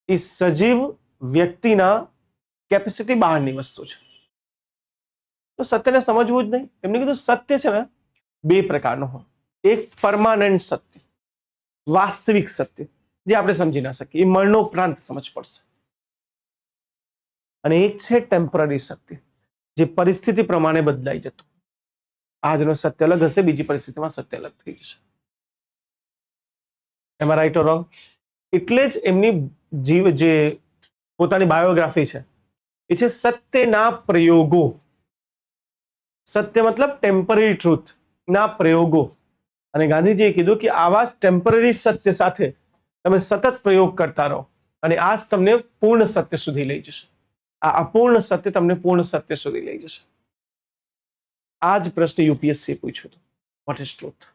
એ સજીવ વ્યક્તિના કેપેસિટી બહારની વસ્તુ છે. તો સત્યને સમજવું જ નહીં. એમને કીધું સત્ય છે ને બે પ્રકારનો હોય. એક પરમાનન્ટ સત્ય, વાસ્તવિક સત્ય, જે આપણે સમજી ના શકીએ, એ મરણો ઉપરાંત સમજ પડશે. અને એક છે ટેમ્પરરી સત્ય, જે પરિસ્થિતિ પ્રમાણે બદલાઈ જતું. આજનો સત્ય અલગ હશે, બીજી પરિસ્થિતિમાં સત્ય અલગ થઈ જશે. એમાં રાઈટ ઓર રોંગ? એટલે જ એમની જે પોતાની બાયોગ્રાફી છે એ છે સત્યના પ્રયોગો. સત્ય મતલબ ટેમ્પરરી ટ્રુથ ના પ્રયોગો. અને ગાંધીજીએ કીધું કે આવા ટેમ્પરરી સત્ય સાથે તમે સતત પ્રયોગ કરતા રહો, અને આ જ તમને પૂર્ણ સત્ય સુધી લઈ જશે. આ અપૂર્ણ સત્ય તમને પૂર્ણ સત્ય સુધી લઈ જશે. આ જ પ્રશ્ન યુપીએસસી પૂછ્યું હતું, વોટ ઇઝ ટ્રુથ?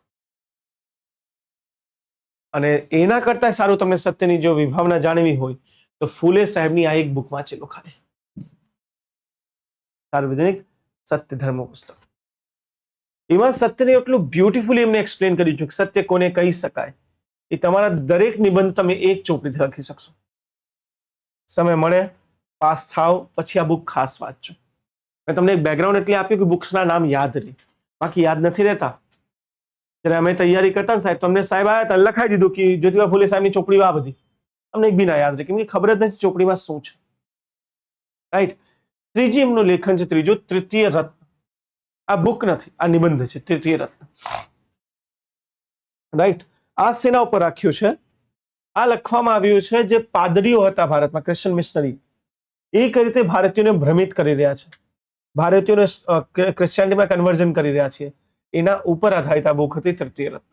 અને એના કરતા સારું તમને સત્યની જો વિભાવના જાણવી હોય તો ફૂલે સાહેબની આ એક બુક વાંચેલો ખાલી, સાર્વજનિક સત્ય ધર્મ પુસ્તક. એમાં સત્યને એટલું બ્યુટીફુલી એમને એક્સપ્લેન કર્યું છે કે સત્ય કોને કહી શકાય એ તમારા દરેક નિબંધ તમે એક ચોપડીથી લખી શકશો. સમય મળે, પાસ થાવ, પછી આ બુક ખાસ વાંચજો. મેં તમને એક બેકગ્રાઉન્ડ એટલે આપ્યું કે બુક્સના નામ યાદ રહે, બાકી યાદ નથી રહેતા. જ્યારે અમે તૈયારી કરતા ને સાહેબ, તમને સાહેબ આવ્યા હતા લખાઈ દીધું કે જ્યોતિબા ફૂલે સાહેબની ચોપડી આ બધી, અમને એક બી ના યાદ રહે, કેમ કે ખબર જ નથી ચોપડીમાં શું છે. રાઈટ. ત્રીજી એમનું લેખન છે, ત્રીજું તૃતીય રત્ન. આ બુક નથી, આ નિબંધ છે, તૃતીય રત્ન. રાઈટ. આ સેના ઉપર રાખ્યું છે. આ લખવામાં આવ્યું છે જે પાદરીઓ હતા ભારતમાં, ક્રિશ્ચિયન મિશનરી, એ કઈ રીતે ભારતીયોને ભ્રમિત કરી રહ્યા છે, ભારતીયોને ક્રિશ્ચિયાનિટીમાં કન્વર્ઝન કરી રહ્યા છે, એના ઉપર આધારિત આ બુક હતી તૃતીય રત્ન.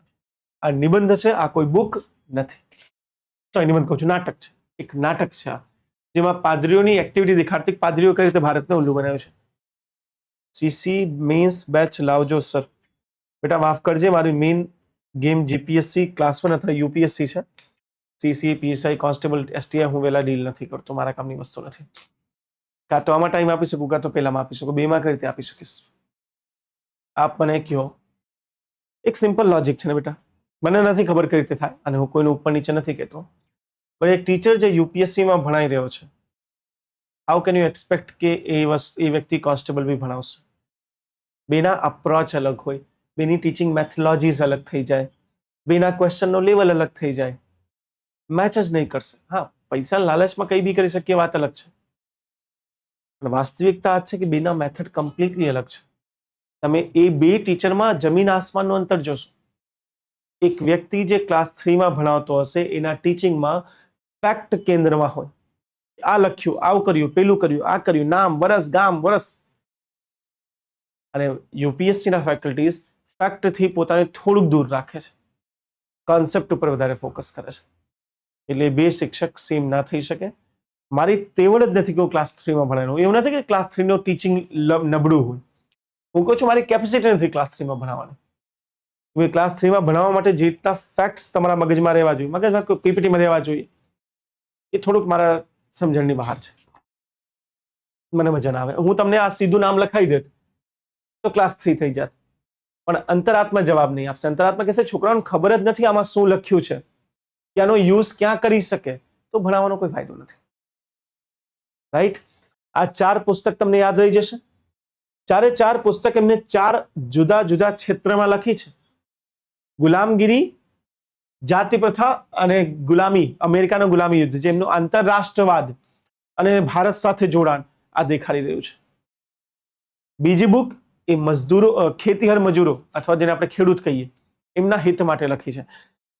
આ નિબંધ છે, આ કોઈ બુક નથી. સોરી, નિબંધ કહું છું, નાટક છે. એક નાટક છે આ, જેમાં પાદરીઓની એક્ટિવિટી દેખાડતી, પાદરીઓ કઈ રીતે ભારતને ઉલ્લુ બનાવ્યું છે. સીસી મેન્સ બેચ લાવજો સર. બેટા માફ કરજે, મારી મેઇન ગેમ જીપીએસસી ક્લાસ 1 અથવા યુપીએસસી છે. સીસી, પીએસઆઈ, કોન્સ્ટેબલ, એસટીઆઈ હું વેલા ડીલ નથી કરતો, મારા કામની વસ્તુ નથી. કાં તો આમાં ટાઈમ આપી શકું, કાં તો પેલામાં આપી શકું, બેમાં કઈ રીતે આપી શકીશ? આપ મને કહો. એક સિમ્પલ લોજિક છે ને બેટા, મને નથી ખબર કઈ રીતે થાય, અને હું કોઈનું ઉપર નીચે નથી કહેતો, પણ એક ટીચર જે યુપીએસસીમાં ભણાઈ રહ્યો છે, હાઉ કેન યુ એક્સપેક્ટ કે એ વ્યક્તિ કોન્સ્ટેબલ બી ભણાવશે? બેના અપ્રોચ અલગ હોય, બેની ટીચિંગ મેથોલોજીસ અલગ થઈ જાય, બેના ક્વેશ્ચનનો લેવલ અલગ થઈ જાય, મેચ જ નહીં કરશે. હા, પૈસા લાલચમાં કઈ બી કરી શકીએ, વાત અલગ છે, પણ વાસ્તવિકતા આ છે કે બેના મેથડ કમ્પ્લીટલી અલગ છે. તમે એ બે ટીચરમાં જમીન આસમાનનું અંતર જોશો. એક વ્યક્તિ જે ક્લાસ 3માં ભણાવતો હશે, એના ટીચિંગમાં ફેક્ટ કેન્દ્રમાં હોય. આ લખ્યું, આવું કર્યું, પેલું કર્યું, આ કર્યું, નામ, વરસ, ગામ, વરસ. અને યુપીએસસીના ફેકલ્ટીઝ ફેક્ટથી પોતાને થોડુંક દૂર રાખે છે, કોન્સેપ્ટ ઉપર વધારે ફોકસ કરે છે. એટલે બે શિક્ષક સેમ ના થઈ શકે. મારી તેવડ જ નથી કે હું ક્લાસ 3માં ભણાવેલું. એવું નથી કે ક્લાસ 3નું ટીચિંગ નબળું હોય. હું કહું છું મારી કેપેસિટી નથી ક્લાસ 3માં ભણાવવાની. ક્લાસ 3માં ભણાવવા માટે જે રીતના ફેક્ટ્સ તમારા મગજમાં રહેવા જોઈએ, મગજમાં કોઈ પીપીટીમાં રહેવા જોઈએ, એ થોડુંક મારા સમજણની બહાર છે. મને મજા ના આવે. હું તમને આ સીધું નામ લખાઈ દેત તો ક્લાસ 3 થઈ જાત, પણ અંતરાત્મા જવાબ નહીં આપશે. અંતરાત્મા કહેશે છોકરાઓને ખબર જ નથી આમાં શું લખ્યું છે, ત્યાંનો યુઝ ક્યાં કરી શકે, તો ભણાવવાનો કોઈ ફાયદો નથી. રાઈટ. આ 4 પુસ્તક તમને યાદ રહી જશે. 4 પુસ્તક એમને 4 જુદા જુદા ક્ષેત્રમાં લખી છે. ગુલામગીરી, જાતિ પ્રથા અને ગુલામી, અમેરિકાનો ગુલામી યુદ્ધ, જેમનું આંતરરાષ્ટ્રવાદ અને ભારત સાથે જોડાણ આ દેખાડી રહ્યું છે. બીજી બુક એ મજદૂરો, ખેતીહર મજૂરો અથવા જેને આપણે ખેડૂત કહીએ, એમના હિત માટે લખી છે.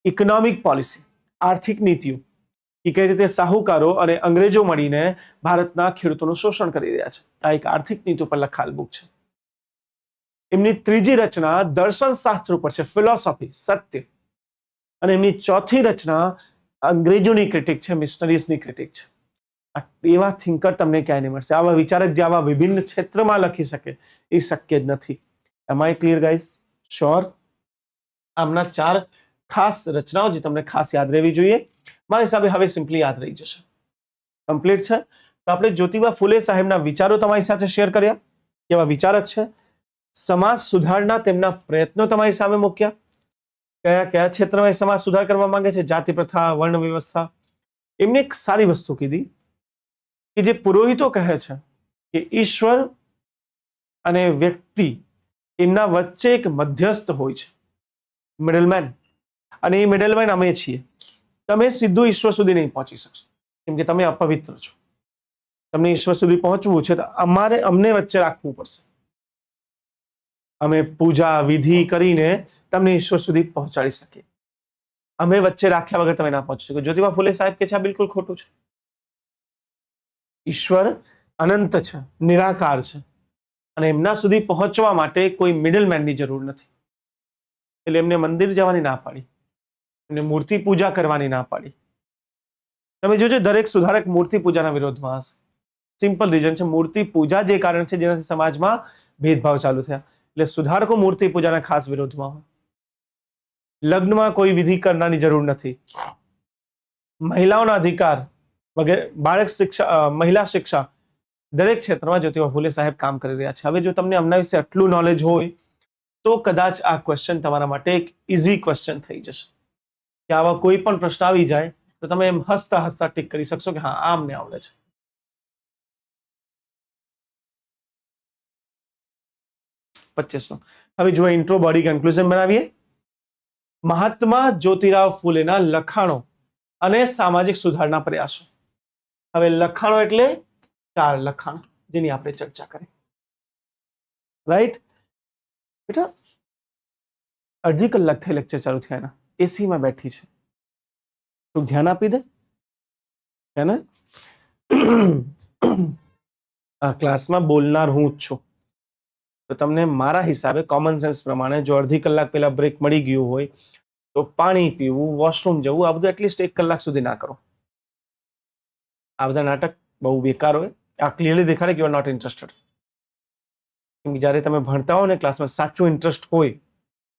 ઇકોનોમિક પોલિસી, આર્થિક નીતિઓ, કે કઈ રીતે સાહુકારો અને અંગ્રેજો મળીને ભારતના ખેડૂતોનું શોષણ કરી રહ્યા છે. આ એક આર્થિક નીતિ પર લખાયેલ બુક છે. એમની ત્રીજી રચના દર્શન શાસ્ત્ર ઉપર છે, ફિલોસોફી, સત્ય. અને એમની ચોથી રચના અંગ્રેજોની ક્રિટિક છે, મિશનરીઝની ક્રિટિક છે. એવા થિંકર તમને ક્યાંય નહીં મળશે. આવા વિચારક જે આવા વિભિન્ન ક્ષેત્રમાં લખી શકે એ શક્ય જ નથી. એમ આઈ ક્લિયર ગાઈઝ? શ્યોર? આમના 4 ખાસ રચનાઓ જે તમને ખાસ યાદ રહેવી જોઈએ. મારા હિસાબે હવે સિમ્પલી યાદ રહી જશે. કમ્પ્લીટ છે. તો આપણે જ્યોતિબા ફૂલે સાહેબના વિચારો તમારી સાથે શેર કર્યા, કેવા વિચારક છે, સમાજ સુધારના તેમના પ્રયત્નો તમારી સામે મૂક્યા, કયા કયા ક્ષેત્રમાં સમાજ સુધાર કરવા માંગે છે, જાતિ પ્રથા, વર્ણ વ્યવસ્થા. એમને એક સારી વસ્તુ કીધી કે જે પુરોહિતો કહે છે કે ઈશ્વર અને વ્યક્તિ એમના વચ્ચે એક મધ્યસ્થ હોય છે, મિડલમેન, અને એ મિડલમેન અમે છીએ. તમે સીધું ઈશ્વર સુધી નહીં પહોંચી શકશો કેમ કે તમે અપવિત્ર છો. તમને ઈશ્વર સુધી પહોંચવું છે તો અમને વચ્ચે રાખવું પડશે. અમે પૂજા વિધિ કરીને તમને ઈશ્વર સુધી પહોંચાડી શકીએ. અમે વચ્ચે રાખ્યા વગર તમે ના પહોંચી શકો. જ્યોતિબા ફૂલે સાહેબ કે છે આ બિલકુલ ખોટું છે. ઈશ્વર અનંત છે, નિરાકાર છે, અને એમના સુધી પહોંચવા માટે કોઈ મિડલમેનની જરૂર નથી. એટલે એમને મંદિર જવાની ના પાડી, એમને મૂર્તિ પૂજા કરવાની ના પાડી. તમે જોજો દરેક સુધારક મૂર્તિ પૂજાના વિરોધમાં હશે. સિમ્પલ રીઝન છે, મૂર્તિ પૂજા જે કારણ છે જેનાથી સમાજમાં ભેદભાવ ચાલુ થયા. એટલે સુધારકો મૂર્તિ પૂજાના ખાસ વિરોધમાં હોય. લગ્નમાં કોઈ વિધિ કરવાની જરૂર નથી. મહિલાઓના અધિકાર વગેરે, બાળક શિક્ષા, મહિલા શિક્ષા, દરેક ક્ષેત્રમાં જ્યોતિબા ફૂલે સાહેબ કામ કરી રહ્યા છે. હવે જો તમને આમના વિશે આટલું નોલેજ હોય તો કદાચ આ ક્વેશ્ચન તમારા માટે એક ઇઝી ક્વેશ્ચન થઈ જશે કે આવા કોઈ પણ પ્રશ્ન આવી જાય તો તમે એમ હસતા હસતા ટીક કરી શકશો કે હા આ અમને આવડે છે. 25 હવે જો ઇન્ટ્રો બોડી કન્ક્લુઝન બનાવીએ. મહાત્મા જ્યોતિરાવ ફૂલેના લખાણો અને સામાજિક સુધારના પ્રયાસો. હવે લખાણો એટલે 4 લખાણ જેની આપણે ચર્ચા કરી. રાઈટ બેટા, અડધી કલાક થઈ લેક્ચર ચાલુ થયા એના, એસી માં બેઠી છે, તું ધ્યાન આપી દે. આ ક્લાસમાં બોલનાર હું જ છું, તો તમને મારા હિસાબે કોમન સેન્સ પ્રમાણે જો અડધી કલાક પહેલા બ્રેક મળી ગયું હોય તો પાણી પીવું, વોશરૂમ જવું, આ બધું એટલીસ્ટ 1 કલાક સુધી ના કરો. આ બધા નાટક બહુ બેકાર હોય. આ ક્લિયરલી દેખાડે કે યુ આર નોટ ઇન્ટરેસ્ટેડ. કેમ કે જ્યારે તમે ભણતા હો ને ક્લાસમાં સાચું ઇન્ટરેસ્ટ હોય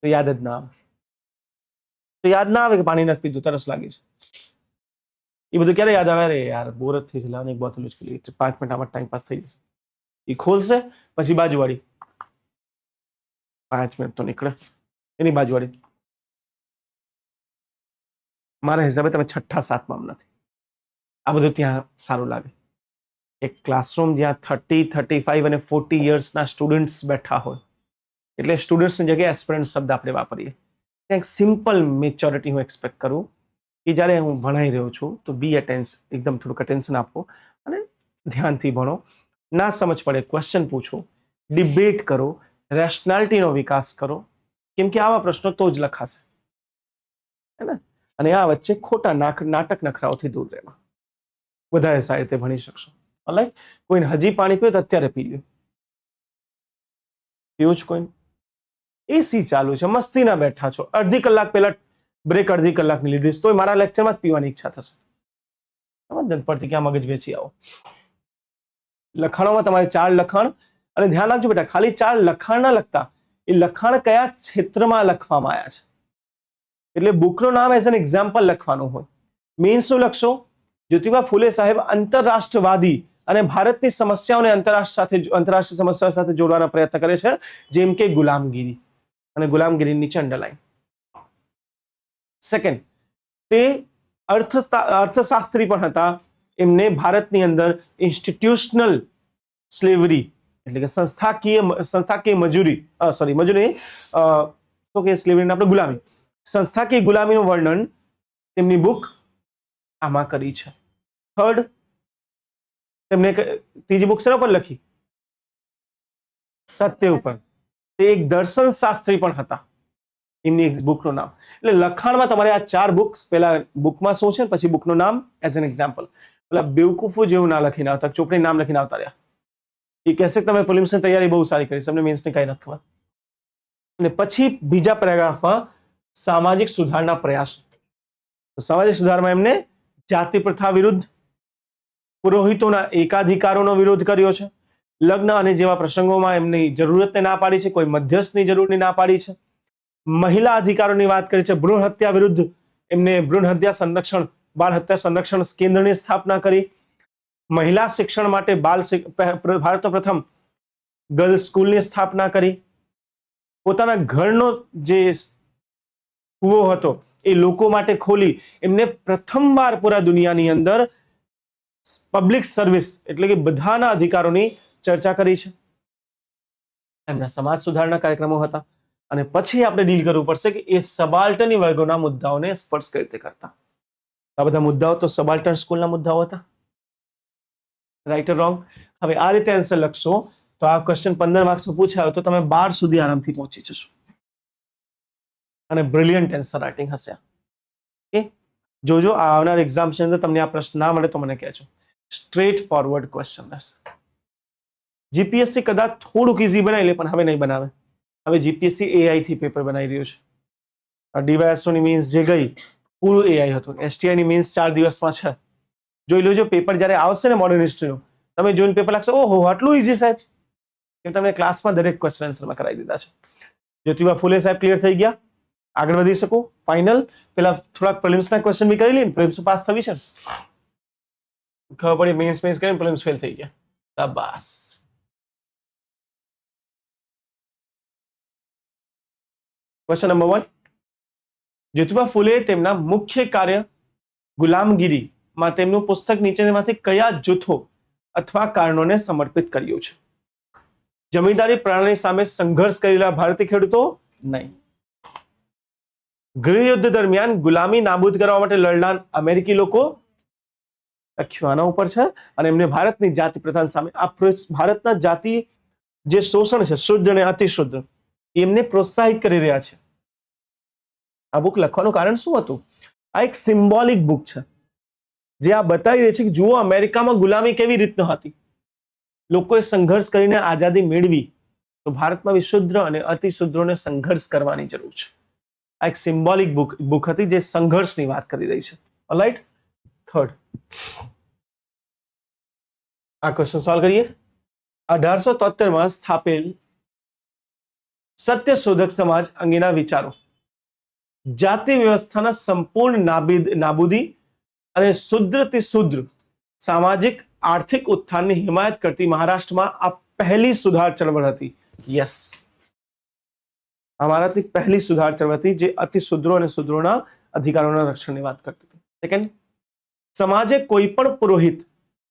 તો યાદ જ ના આવે. તો યાદ ના આવે કે પાણી નથી પીધું, તરસ લાગી છે. એ બધું ક્યારે યાદ આવે? અરે યાર બોર જ થઈ છે, એક બોતલ જ પી 5 મિનિટ આમાં ટાઈમ પાસ થઈ જશે. એ ખોલશે પછી બાજુવાળી 5 મિનિટ તો નીકળે એની બાજુવાળી. મારા હિસાબે તમે 6ઠા 7માં નથી. આ બધું ત્યાં સારું લાગે. એક ક્લાસરૂમ જ્યાં 30, 35 અને 40 યર્સના સ્ટુડન્ટ્સ બેઠા હોય, એટલે સ્ટુડન્ટ્સની જગ્યાએ એસ્પિરન્ટ શબ્દ આપણે વાપરીએ. ત્યાં એક સિમ્પલ મેચ્યોરિટી હું એક્સપેક્ટ કરું કે જ્યારે હું ભણાઈ રહ્યો છું તો બી અટેન્સ, એકદમ થોડુંક અટેન્શન આપો અને ધ્યાનથી ભણો. ના સમજ પડે ક્વેશ્ચન પૂછો, ડિબેટ કરો, રેશનાલિટીનો વિકાસ કરો, કેમ કે આવા પ્રશ્નો તો જ લખાશે, હે ને? અને આ વચ્ચે ખોટા નાટક નખરાઓથી દૂર રહેવા, વધારે સારી રીતે ભણી શકશો. ઓલરાઈટ, કોઈને હજી પાણી પીવું તો અત્યારે પી લ્યો. પીવું જ કોઈને? એસી ચાલુ છે, મસ્તીના બેઠા છો, અડધી કલાક પહેલા બ્રેક અડધી કલાકની લીધી તો મારા લેક્ચરમાં જ પીવાની ઈચ્છા થશે. સમજ પડતી ક્યાં મગજ વેચી આવો. લખાણોમાં તમારે 4 લખાણ, અને ધ્યાન રાખજો બેટા, ખાલી 4 લખાણ ના લખતા, એ લખાણ કયા ક્ષેત્રમાં લખવામાં આવ્યા છે. એટલે બુકનું નામ એઝ એન એક્ઝામ્પલ લખવાનું હોય. મેઇન શું લખશો? જ્યોતિબા ફૂલે સાહેબ આંતરરાષ્ટ્રવાદી અને ભારતની સમસ્યાઓને આંતરરાષ્ટ્રીય સમસ્યાઓ સાથે જોડવાનો પ્રયત્ન કરે છે, જેમ કે ગુલામગીરી, અને ગુલામગીરી નીચે અંડરલાઈન. સેકન્ડ, તે અર્થશાસ્ત્રી પણ હતા. એમને ભારતની અંદર ઇન્સ્ટિટ્યુશનલ સ્લેવરી એટલે કે સંસ્થાકીય મજૂરી, મજૂરી તો કે સ્લેવરીને આપણે ગુલામી, સંસ્થાકીય ગુલામીનું વર્ણન તેમની બુક આમાં કરી છે. થર્ડ, તેમને ત્રીજી બુક શેના પર લખી? સત્ય ઉપર. તે એક દર્શન શાસ્ત્રી પણ હતા. એમની એક બુકનું નામ. એટલે લખાણમાં તમારે આ 4 બુક્સ, પહેલા બુકમાં શું છે પછી બુકનું નામ એઝ એન એક્ઝામ્પલ. પેલા બેવકૂફો જેવું ના લખીને આવતા, ચોપડી નામ લખીને આવતા રહ્યા. એ કહેશે કે તમે પ્રિલિમ્સની તૈયારી બહુ સારી કરી, તમને મેન્સની કઈ નથી ખબર. અને પછી બીજા પેરેગ્રાફમાં સામાજિક સુધારના પ્રયાસો. તો સામાજિક સુધારમાં એમને જાતિ પ્રથા વિરુદ્ધ, પુરોહિતોના એકાધિકારોનો વિરોધ કર્યો છે, લગ્ન અને જેવા પ્રસંગોમાં એમની જરૂરતને ના પાડી છે, કોઈ મધ્યસ્થની જરૂરની ના પાડી છે, મહિલા અધિકારોની વાત કરી છે, ભ્રૂણ હત્યા વિરુદ્ધ એમને ભ્રૂણ હત્યા સંરક્ષણ, બાળ હત્યા સંરક્ષણ કેન્દ્રની સ્થાપના કરી, મહિલા શિક્ષણ માટે ભારતનો પ્રથમ ગર્લ્સ સ્કૂલની સ્થાપના કરી, પોતાના ઘરનો જે કૂવો હતો એ લોકો માટે ખોલી એમને પ્રથમવાર પૂરા દુનિયાની અંદર પબ્લિક સર્વિસ એટલે કે બધાના અધિકારોની ચર્ચા કરી છે. એમના સમાજ સુધારણા કાર્યક્રમો હતા. અને પછી આપણે ડીલ કરવું પડશે કે એ સબાલ્ટર્ન વર્ગોના મુદ્દાઓને સ્પર્શ કઈ રીતે કરતા. આ બધા મુદ્દાઓ તો સબાલ્ટર્ન સ્કૂલના મુદ્દાઓ હતા. Right or wrong? હવે આ રીતે આન્સર લખશો તો આ ક્વેશ્ચન 15 માર્ક્સમાં પૂછાયો તો તમે 12 સુધી આરામથી પહોંચી જશો અને બ્રિલિયન્ટ આન્સર રાઇટિંગ હશે. ઓકે, જોજો આવનાર એક્ઝામ્સની અંદર તમને આ પ્રશ્ન ના મળે તો મને કહેજો. સ્ટ્રેટ ફોરવર્ડ ક્વેશ્ચન હશે. જીપીએસસી કદાચ થોડુંક ઈઝી બનાવી લે પણ હવે નહીં બનાવે. હવે જીપીએસસી એઆઈ થી પેપર બનાવી રહ્યું છે. ડીવાયએસઓ ની મીન્સ જે ગઈ પૂરું એઆઈ હતું. એસટીઆઈ ની મીન્સ 4 દિવસમાં છે. જોઈ લેજો પેપર જ્યારે આવશે ને મોડર્ન હિસ્ટ્રીનું તમે જોઈને પેપર લાગશે ઓહો આટલું ઈઝી સાહેબ, કેમ તમને ક્લાસમાં દરેક ક્વેશ્ચન આન્સરમાં કરાવી દીધા છે. જ્યોતિબા ફૂલે સાહેબ ક્લિયર થઈ ગયા, આગળ વધી શકો ફાઇનલ. પેલા થોડાક પ્રિલિમ્સના ક્વેશ્ચન બી કરી લઈને પ્રિલિમ્સ પાસ થવી છે, ખબર પડી મેન્સ કરીને પ્રિલિમ્સ ફેલ થઈ ગયા. શાબાશ. ક્વેશ્ચન નંબર 1, જ્યોતિબા ફૂલે તેમના મુખ્ય કાર્ય ગુલામગીરીમાં તેમનું પુસ્તક નીચેનામાંથી કયા જૂથો અથવા કારણોને સમર્પિત કર્યું છે? જમીનદારી પ્રણાલી સામે સંઘર્ષ કરેલા ભારતીય ખેડૂતો? નહીં. ગૃહયુદ્ધ દરમિયાન ગુલામી નાબૂદ કરવા માટે લડનાર અમેરિકી લોકો? લખ્યું આના ઉપર છે. અને એમને ભારતની જાતિ પ્રથા સામે આ ભારતના જાતિ જે શોષણ છે શુદ્ધ અને અતિશુદ્ધ એમને પ્રોત્સાહિત કરી રહ્યા છે. આ બુક લખવાનું કારણ શું હતું? આ એક સિમ્બોલિક બુક છે જે આ બતાવી રહી છે કે જુઓ અમેરિકામાં ગુલામી કેવી રીતના હતી, લોકોએ સંઘર્ષ કરીને આઝાદી મેળવી, તો ભારતમાં વિશુદ્ધ અને અતિશુદ્ધોને સંઘર્ષ કરવાની જરૂર છે. આ એક સિમ્બોલિક બુક હતી જે સંઘર્ષની વાત કરી રહી છે. ઓલરાઈટ, થર્ડ આ ક્વેશ્ચન સોલ્વ કરીએ. 1873માં સ્થાપેલ સત્યશોધક સમાજ અંગેના વિચારો જાતિ વ્યવસ્થાના સંપૂર્ણ નાબૂદી અને શુદ્રથી શુદ્ર સામાજિક આર્થિક ઉત્થાનની હિમાયત કરતી મહારાષ્ટ્રમાં આ પહેલી સુધાર ચળવળ હતી. યસ, અમારાથી પહેલી સુધાર ચળવળ હતી જે અતિ શુદ્રો અને શુદ્રોના અધિકારોના રક્ષણની વાત કરતી હતી. સેકન્ડ, સમાજે કોઈ પણ પુરોહિત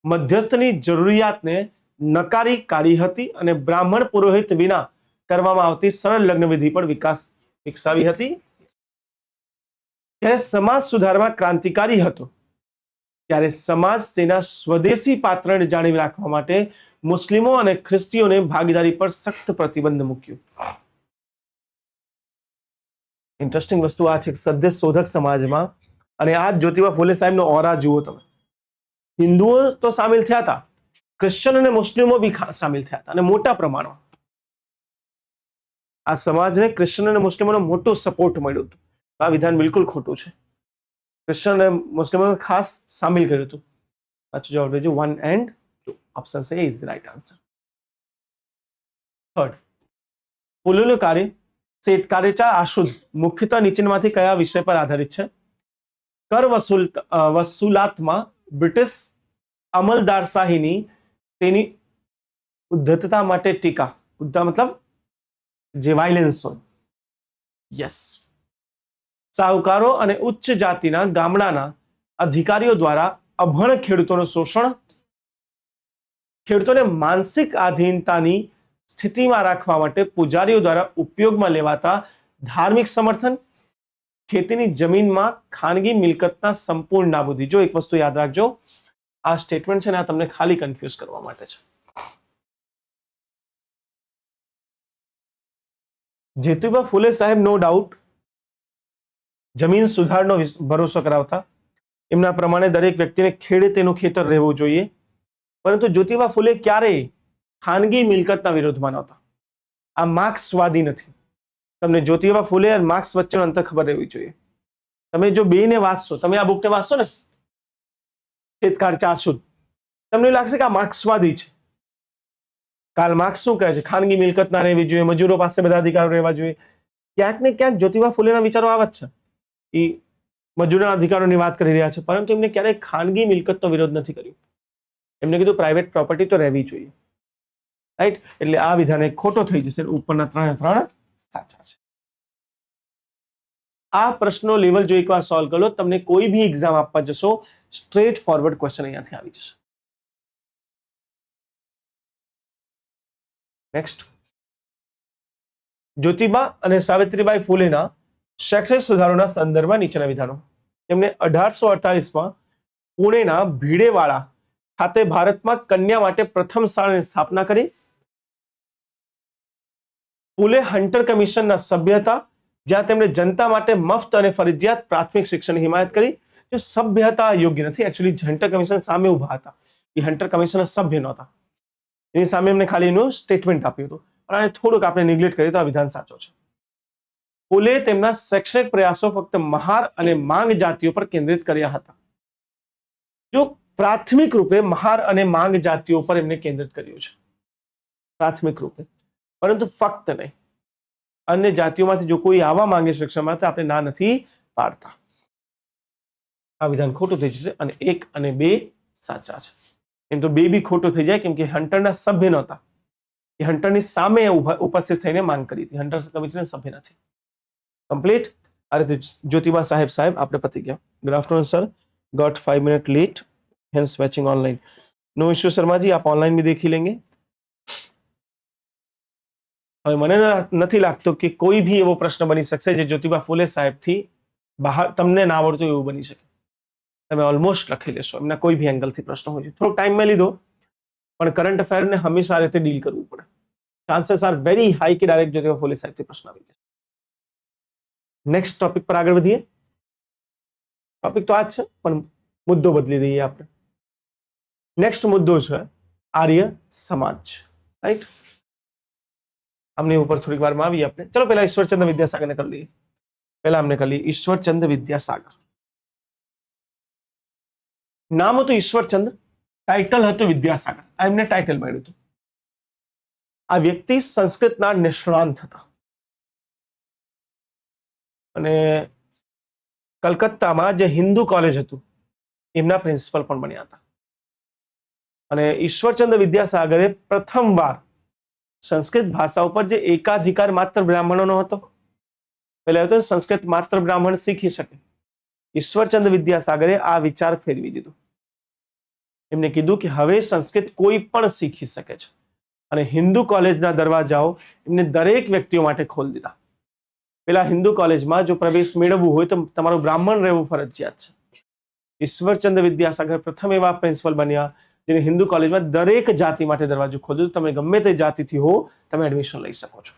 મધ્યસ્થની જરૂરિયાતને નકારી કાઢી હતી અને બ્રાહ્મણ પુરોહિત વિના કરવામાં આવતી સરળ લગ્ન વિધિ પણ વિકસાવી હતી. ત્યારે સમાજ સુધારમાં ક્રાંતિકારી હતો ત્યારે સમાજ તેના સ્વદેશી પાત્રને જાળવી રાખવા માટે મુસ્લિમો અને ખ્રિસ્તીઓને ભાગીદારી પર સખ્ત પ્રતિબંધ મૂક્યો. ઇન્ટરેસ્ટિંગ વસ્તુ આ છે સદ્ય શોધક સમાજમાં, અને આ જ્યોતિબા ફૂલે સાહેબનો ઓરા જુઓ તમે. હિન્દુઓ તો સામેલ થયા હતા, ક્રિશ્ચન અને મુસ્લિમો બી સામેલ થયા હતા અને મોટા પ્રમાણમાં. આ સમાજને ક્રિશ્ચન અને મુસ્લિમોનો મોટો સપોર્ટ મળ્યો હતો. આ વિધાન બિલકુલ ખોટું છે. ક્રિશ્ચન અને મુસ્લિમોને ખાસ સામેલ કર્યું હતું. સાચો જવાબ દેજો 1 and 2. Option A is right answer. Third, ફૂલેનું કાર્ય કાર્યચા આશુદ્ધ મુખ્યતઃ નીચેનામાંથી કયા વિષય પર આધારિત છે? કર વસૂલાતમાં બ્રિટિશ અમલદારશાહીની તેની ઉદ્ધતતા માટે ટીકા. ઉદ્ધત મતલબ જે વાયલેન્સ હોય. યસ. સાહુકારો અને ઉચ્ચ જાતિના ગામડાના અધિકારીઓ દ્વારા અભણ ખેડૂતોનું શોષણ, ખેડૂતોને માનસિક આધીનતાની સ્થિતિમાં રાખવા માટે પૂજારીઓ દ્વારા ઉપયોગમાં લેવાતા ધાર્મિક સમર્થન, ખેતીની જમીનમાં ખાનગી મિલકતના સંપૂર્ણ નાબૂદી. જો એક વસ્તુ યાદ રાખજો, આ સ્ટેટમેન્ટ છે ને આ તમને ખાલી કન્ફ્યુઝ કરવા માટે છે. જ્યોતિબા ફૂલે સાહેબ નો ડાઉટ જમીન સુધારનો ભરોસો કરાવતા. એમના પ્રમાણે દરેક વ્યક્તિને ખેડે તેનું ખેતર રહેવું જોઈએ, પરંતુ જ્યોતિબા ફૂલે ક્યારેય ખાનગી મિલકતના વિરોધમાં નહોતા. આ માર્ક્સવાદી નથી. તમને જ્યોતિબા ફૂલે અને માર્ક્સ વચ્ચેનો અંતર ખબર રહેવી જોઈએ. તમે જો બેને વાંચશો, તમે આ બુકને વાંચશો ને ચેતકાર ચાસુદ, તમને એવું લાગશે કે આ માર્ક્સવાદી છે. કાર્લ માર્ક્સ શું કહે છે? ખાનગી મિલકત ના રહેવી જોઈએ, મજૂરો પાસે બધા અધિકારો રહેવા જોઈએ. ક્યાંક ને ક્યાંક જ્યોતિબા ફૂલેના વિચારો આવા જ છે. એ મજૂરોના અધિકારોની વાત કરી રહ્યા છે, પરંતુ એમને ક્યારેય ખાનગી મિલકતનો વિરોધ નથી કર્યો. એમને કીધું પ્રાઇવેટ પ્રોપર્ટી તો રહેવી જોઈએ. રાઈટ? એટલે આ વિધાન એક ખોટો થઈ જશે. ઉપરના 3 સાચા છે. આ પ્રશ્નો લેવલ જો એકવાર સોલ્વ કરો, તમને કોઈ બી એક્ઝામ આપવા જશો, સ્ટ્રેટ ફોરવર્ડ ક્વેશ્ચન અહીંયાથી આવી જશે. નેક્સ્ટ, જ્યોતિબા અને સાવિત્રીબાઈ ફૂલેના શૈક્ષણિક સુધારોના સંદર્ભમાં નીચેના વિધાનો. તેમણે 1848માં પુણેના ભીડેવાડા ખાતે ભારતમાં કન્યા માટે પ્રથમ શાળાની સ્થાપના કરી. ફૂલે હન્ટર કમિશનના સભ્ય હતા, જ્યાં તેમણે જનતા માટે મફત અને ફરજિયાત પ્રાથમિક શિક્ષણની હિમાયત કરી. જો સભ્ય હતા યોગ્ય નથી, એકચ્યુઅલી હન્ટર કમિશન સામે ઉભા હતા. એ હન્ટર કમિશનના સભ્ય નહોતા. એની સામે એમને ખાલી એનું સ્ટેટમેન્ટ આપ્યું હતું. પણ આને થોડુંક આપણે નિગ્લેક્ટ કરીએ તો આ વિધાન સાચો છે. ફૂલે તેમના શૈક્ષણિક પ્રયાસો ફક્ત મહાર અને માંગ જાતિઓ પર કેન્દ્રિત કર્યા હતા. જો પ્રાથમિક રૂપે મહાર અને માંગ જાતિઓ પર એમને કેન્દ્રિત કર્યું છે, પ્રાથમિક રૂપે, પરંતુ ફક્ત નહીં. અન્ય જાતિઓમાંથી જો કોઈ આવવા માંગે શિક્ષણમાં તો આપણે ના નથી પાડતા. આ વિધાન ખોટું થઈ જશે અને 1 અને 2 સાચા છે. એમ તો 2 બી ખોટું થઈ જાય, કેમ કે હન્ટરના સભ્ય નહોતા. એ હન્ટરની સામે ઉપસ્થિત થઈને માંગ કરી હતી. હન્ટર કમિટીના સભ્ય નથી. કમ્પ્લીટ. આ રીતે જ્યોતિબા સાહેબ આપણે પતી ગયા. Good afternoon sir, got 5 minute late, hence watching online. No issue Sharma ji, आप ऑनलाइन भी देख ही लेंगे. હવે મને નથી લાગતું કે કોઈ બી એવો પ્રશ્ન બની શકશે જે જ્યોતિબા ફૂલે સાહેબથી બહાર તમને ના આવડતું એવું બની શકે. તમે ઓલમોસ્ટ લખી લેશો, એમના કોઈ બી એંગલથી પ્રશ્ન હોય છે. થોડો ટાઈમ મેં લીધો, પણ કરંટ અફેરને હંમેશા આ રીતે ડીલ કરવું પડે. ચાન્सेस આર વેરી હાઈ કે ડાયરેક્ટ જ્યોતિબા ફૂલે સાહેબથી પ્રશ્ન આવી જાય. નેક્સ્ટ ટોપિક પર આગળ વધીએ. ટોપિક તો આ જ છે, પણ મુદ્દો બદલી દઈએ આપણે. નેક્સ્ટ મુદ્દો છે આર્ય સમાજ. રાઈટ? हमने ऊपर थोड़ी बार में आवी आपने. चलो पहला ईश्वरचंद्र विद्यासागर ने कर लिए. पहला हमने कर ली ईश्वरचंद्र विद्यासागर. नाम હતું ઈશ્વરચંદ્ર, ટાઇટલ હતું વિદ્યાસાગર. આ એમને ટાઇટલ મળ્યું હતું. આ વ્યક્તિ સંસ્કૃતના નિષ્ણાંત હતા અને કલકત્તામાં જે હિન્દુ કોલેજ હતું એમના પ્રિન્સિપલ પણ બન્યા હતા. અને ઈશ્વરચંદ્ર વિદ્યાસાગરે પ્રથમવાર સંસ્કૃત ભાષા ઉપર જે એકાધિકાર માત્ર બ્રાહ્મણોનો હતો, પહેલા હતો સંસ્કૃત માત્ર બ્રાહ્મણ શીખી શકે, ઈશ્વરચંદ્ર વિદ્યાસાગરે આ વિચાર ફેરવી દીધો. એમને કીધું કે હવે સંસ્કૃત કોઈ પણ શીખી શકે છે અને હિન્દુ કોલેજના દરવાજાઓ એમને દરેક વ્યક્તિઓ માટે ખોલી દીધા. પેલા હિન્દુ કોલેજમાં જો પ્રવેશ મેળવવું હોય તો તમારું બ્રાહ્મણ રહેવું ફરજિયાત છે. ઈશ્વરચંદ્ર વિદ્યાસાગર પ્રથમ એવા પ્રિન્સિપલ બન્યા જેને હિન્દુ કોલેજમાં દરેક જાતિ માટે દરવાજો ખોલ્યો. તમે ગમે તે જાતિથી હો, તમે એડમિશન લઈ શકો છો.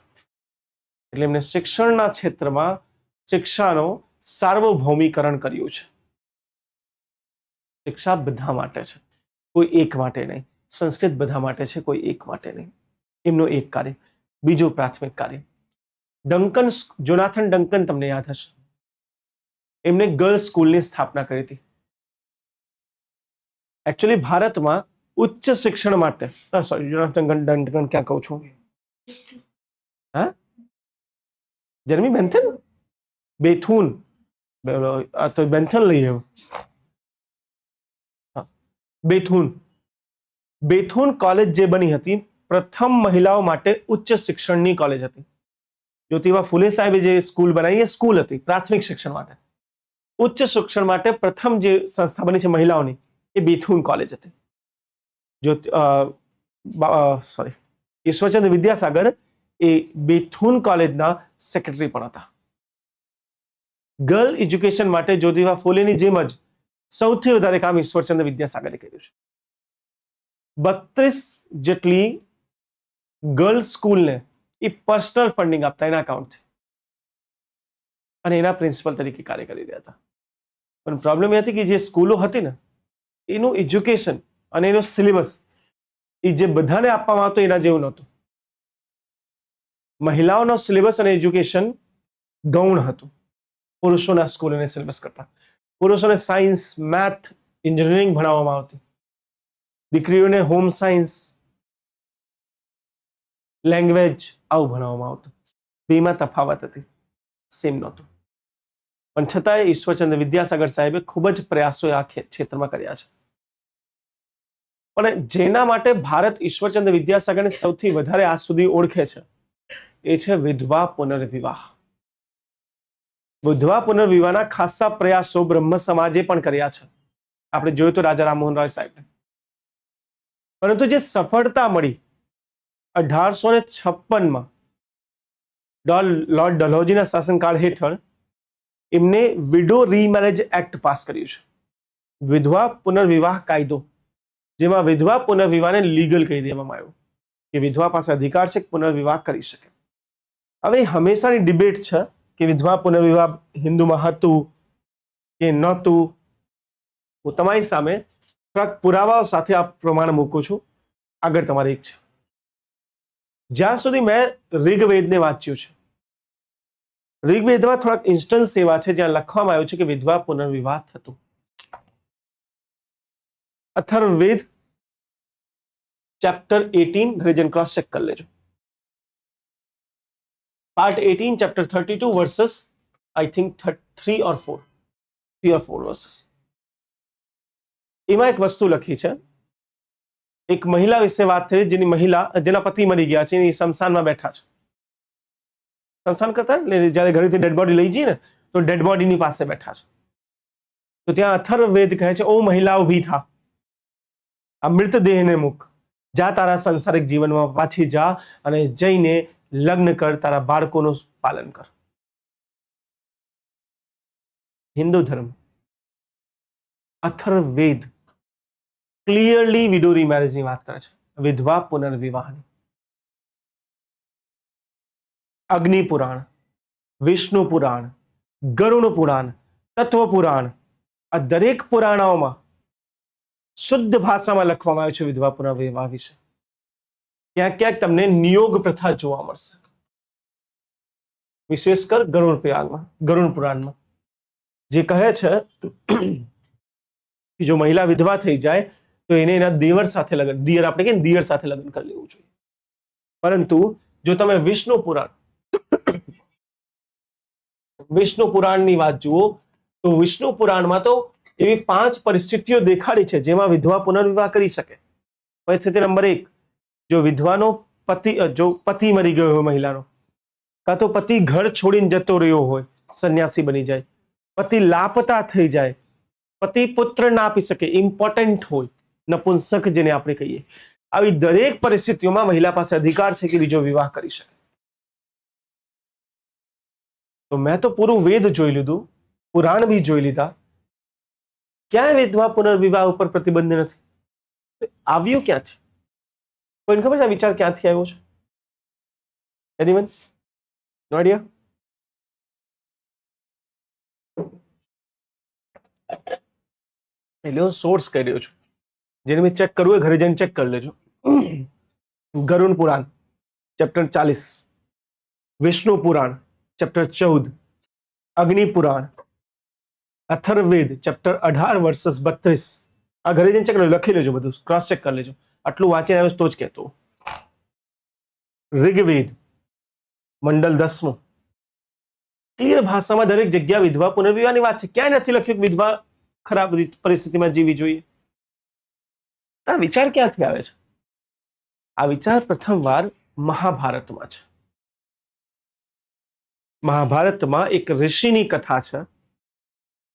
એટલે એમને શિક્ષણના ક્ષેત્રમાં શિક્ષાનો સાર્વભૌમિકરણ કર્યું છે. શિક્ષા બધા માટે છે, કોઈ એક માટે નહીં. સંસ્કૃત બધા માટે છે, કોઈ એક માટે નહીં. એમનું એક કાર્ય. બીજું પ્રાથમિક કાર્ય, જોનાથન ડંકન તમને યાદ હશે, એમને ગર્લ્સ સ્કૂલની સ્થાપના કરી હતી. एक्चुअली भारत में उच्च शिक्षण माटे, सॉरी जोनाथन डंकन क्या कहूं छू, हाँ जर्मी बेंथन बेथून, तो बेंथन लई बेथून बेथून कॉलेज जे बनी हती प्रथम महिलाओं माटे उच्च शिक्षणनी कॉलेज हती. ज्योतिबा फूले साहेबे जे स्कूल बनाई ए स्कूल हती प्राथमिक शिक्षण माटे. उच्च शिक्षण माटे प्रथम जे संस्था बनी छे महिलाओनी એ બેથુન કોલેજ હતી. જો સોરી ઈશ્વરચંદ્ર વિદ્યાસાગર એ બેથુન કોલેજના સેક્રેટરી પણ હતા. ગર્લ એજ્યુકેશન માટે જ્યોતિબા ફૂલેની જેમ જ સૌથી વધારે કામ ઈશ્વરચંદ્ર વિદ્યાસાગરે કર્યું છે. 32 જેટલી ગર્લ સ્કૂલને એ પર્સનલ ફંડિંગ આપતા એના અકાઉન્ટથી અને એના પ્રિન્સિપલ તરીકે કાર્ય કરી રહ્યા હતા. પણ પ્રોબ્લેમ એ હતી કે જે સ્કૂલો હતી ને એનું એજ્યુકેશન અને એનો સિલેબસ એ જે બધાને આપવામાં આવતો એના જેવું નહોતું. મહિલાઓનો સિલેબસ અને એજ્યુકેશન ગૌણ હતું. પુરુષોના સ્કૂલ અને સિલેબસ કરતા. પુરુષોને સાયન્સ, મેથ, એન્જિનિયરિંગ ભણાવવામાં આવતી, દીકરીઓને હોમ સાયન્સ, લેંગ્વેજ આવું ભણાવવામાં આવતું. બેમાં તફાવત હતી, સેમ નહોતું. પણ છતાંય ઈશ્વરચંદ્ર વિદ્યાસાગર સાહેબે ખૂબ જ પ્રયાસો આ ક્ષેત્રમાં કર્યા છે. પણ જેના માટે ભારત ઈશ્વરચંદ્ર વિદ્યાસાગરને સૌથી વધારે આજ સુધી ઓળખે છે એ છે વિધવા પુનર્વિવાહ. વિધવા પુનર્વિવાહના ખાસા પ્રયાસો બ્રહ્મ સમાજે પણ કર્યા છે. આપણે જોયું તો રાજા રામમોહન રાય સાહેબને. પરંતુ જે સફળતા મળી 1856માં લોર્ડ ડલહૌજીના શાસનકાળ હેઠળ એમને વિડો રીમેરેજ એક્ટ પાસ કર્યું છે, વિધવા પુનર્વિવાહ કાયદો, જેમાં વિધવા પુનર્વિવાહને લીગલ કહી દેવામાં આવ્યું કે વિધવા પાસે અધિકાર છે પુનર્વિવાહ કરી શકે. હવે હંમેશાની ડિબેટ છે કે વિધવા પુનર્વિવાહ હિન્દુમાં હતું કે નહોતું. હું તમારી સામે પુરાવાઓ સાથે આ પ્રમાણ મૂકું છું. આગળ તમારે એક છે, જ્યાં સુધી મેં ઋગ્વેદને વાંચ્યું છે, ઋગ્વેદમાં થોડાક ઇન્સ્ટન્સ એવા છે જ્યાં લખવામાં આવ્યું છે કે વિધવા પુનર્વિવાહ થતું. અથર્વવેદ ચેપ્ટર 18 ઘરે જઈને ક્રોસ ચેક કરી લેજો. Part 18 chapter 32 verses I think 3 or 4 verses. એમાં એક વસ્તુ લખી છે, એક મહિલા વિશે વાત થઈ જેના પતિ મરી ગયા છે, એ સ્મશાનમાં બેઠા છે. સ્મશાન કરતા જયારે ઘરેથી ડેડ બોડી લઈ જઈએ ને તો ડેડ બોડીની પાસે બેઠા છે. તો ત્યાં અથર્વવેદ કહે છે, ઓ મહિલા ઊભી થા, આ મૃતદેહને મૂક, જા તારા સંસારિક જીવનમાં પાછી જા અને જઈને લગ્ન કર, તારા બાળકોનું પાલન કર. હિન્દુ ધર્મ અથર્વવેદ ક્લિયરલી વિડો રીમેરેજની વાત કરે છે, વિધવા પુનર્વિવાહની. અગ્નિ પુરાણ, વિષ્ણુ પુરાણ, ગરુડ પુરાણ, તત્વ પુરાણ, આ દરેક પુરાણોમાં શુદ્ધ ભાષામાં લખવામાં આવ્યું છે વિધવા પુનર્વિવાહ વિશે. ક્યાંક ક્યાંક તમને નિયોગ પ્રથા જોવા મળશે, વિશેષ કર ગરુડ પુરાણમાં, જે કહે છે કે જો મહિલા વિધવા થઈ જાય તો એને એના દેવર સાથે લગ્ન, દિયર આપણે કહીએ દિયર સાથે લગ્ન કરી લેવું જોઈએ. પરંતુ જો તમે વિષ્ણુ પુરાણની વાત જુઓ તો વિષ્ણુ પુરાણમાં તો એવી 5 પરિસ્થિતિઓ દેખાડી છે જેમાં વિધવા પુનર્વિવાહ કરી શકે. પરિસ્થિતિ નંબર 1, જો વિધવાનો પતિ મરી ગયો હોય મહિલાનો, કાં તો પતિ ઘર છોડીને જતો રહ્યો હોય, સંન્યાસી બની જાય, પતિ લાપતા થઈ જાય, પતિ પુત્ર ના આપી શકે, ઇમ્પોર્ટન્ટ હોય, નપુંસક જેને આપણે કહીએ. આવી દરેક પરિસ્થિતિઓમાં મહિલા પાસે અધિકાર છે કે બીજો વિવાહ કરી શકે. તો મેં તો પૂરું વેદ જોઈ લીધું, પુરાણ બી જોઈ લીધા, ક્યાંય વિધવા પુનર્વિવાહ ઉપર પ્રતિબંધ નથી. આવ્યું ક્યાંથી? કોઈને ખબર છે આ વિચાર ક્યાંથી આવ્યો છે? એનીવન? નો આઈડિયા? એટલે હું સોર્સ કહી રહ્યો છું, જેને મેં ચેક કરવું હોય ઘરે જઈને ચેક કરી લેજો. ગરુડ પુરાણ ચેપ્ટર 40, વિષ્ણુ પુરાણ ચેપ્ટર 14, અગ્નિ પુરાણ, અથર્વવેદ ચેપ્ટર 18 વર્सेस 32. આ ઘરે જઈને ચેક લખી લેજો, બધું ક્રોસ ચેક કરી લેજો. આટલું વાંચીને આવ્યો તો જ કહેતો. ઋગ્વેદ મંડળ 10, ક્લિયર ભાષામાં દરેક જગ્યા વિધવા પુનર્વિવાહની વાત છે. ક્યાંય નથી લખ્યું કે વિધવા ખરાબ પરિસ્થિતિમાં જીવી જોઈએ. આ વિચાર ક્યાંથી આવે છે? આ વિચાર પ્રથમવાર મહાભારતમાં છે. મહાભારતમાં એક ઋષિની કથા છે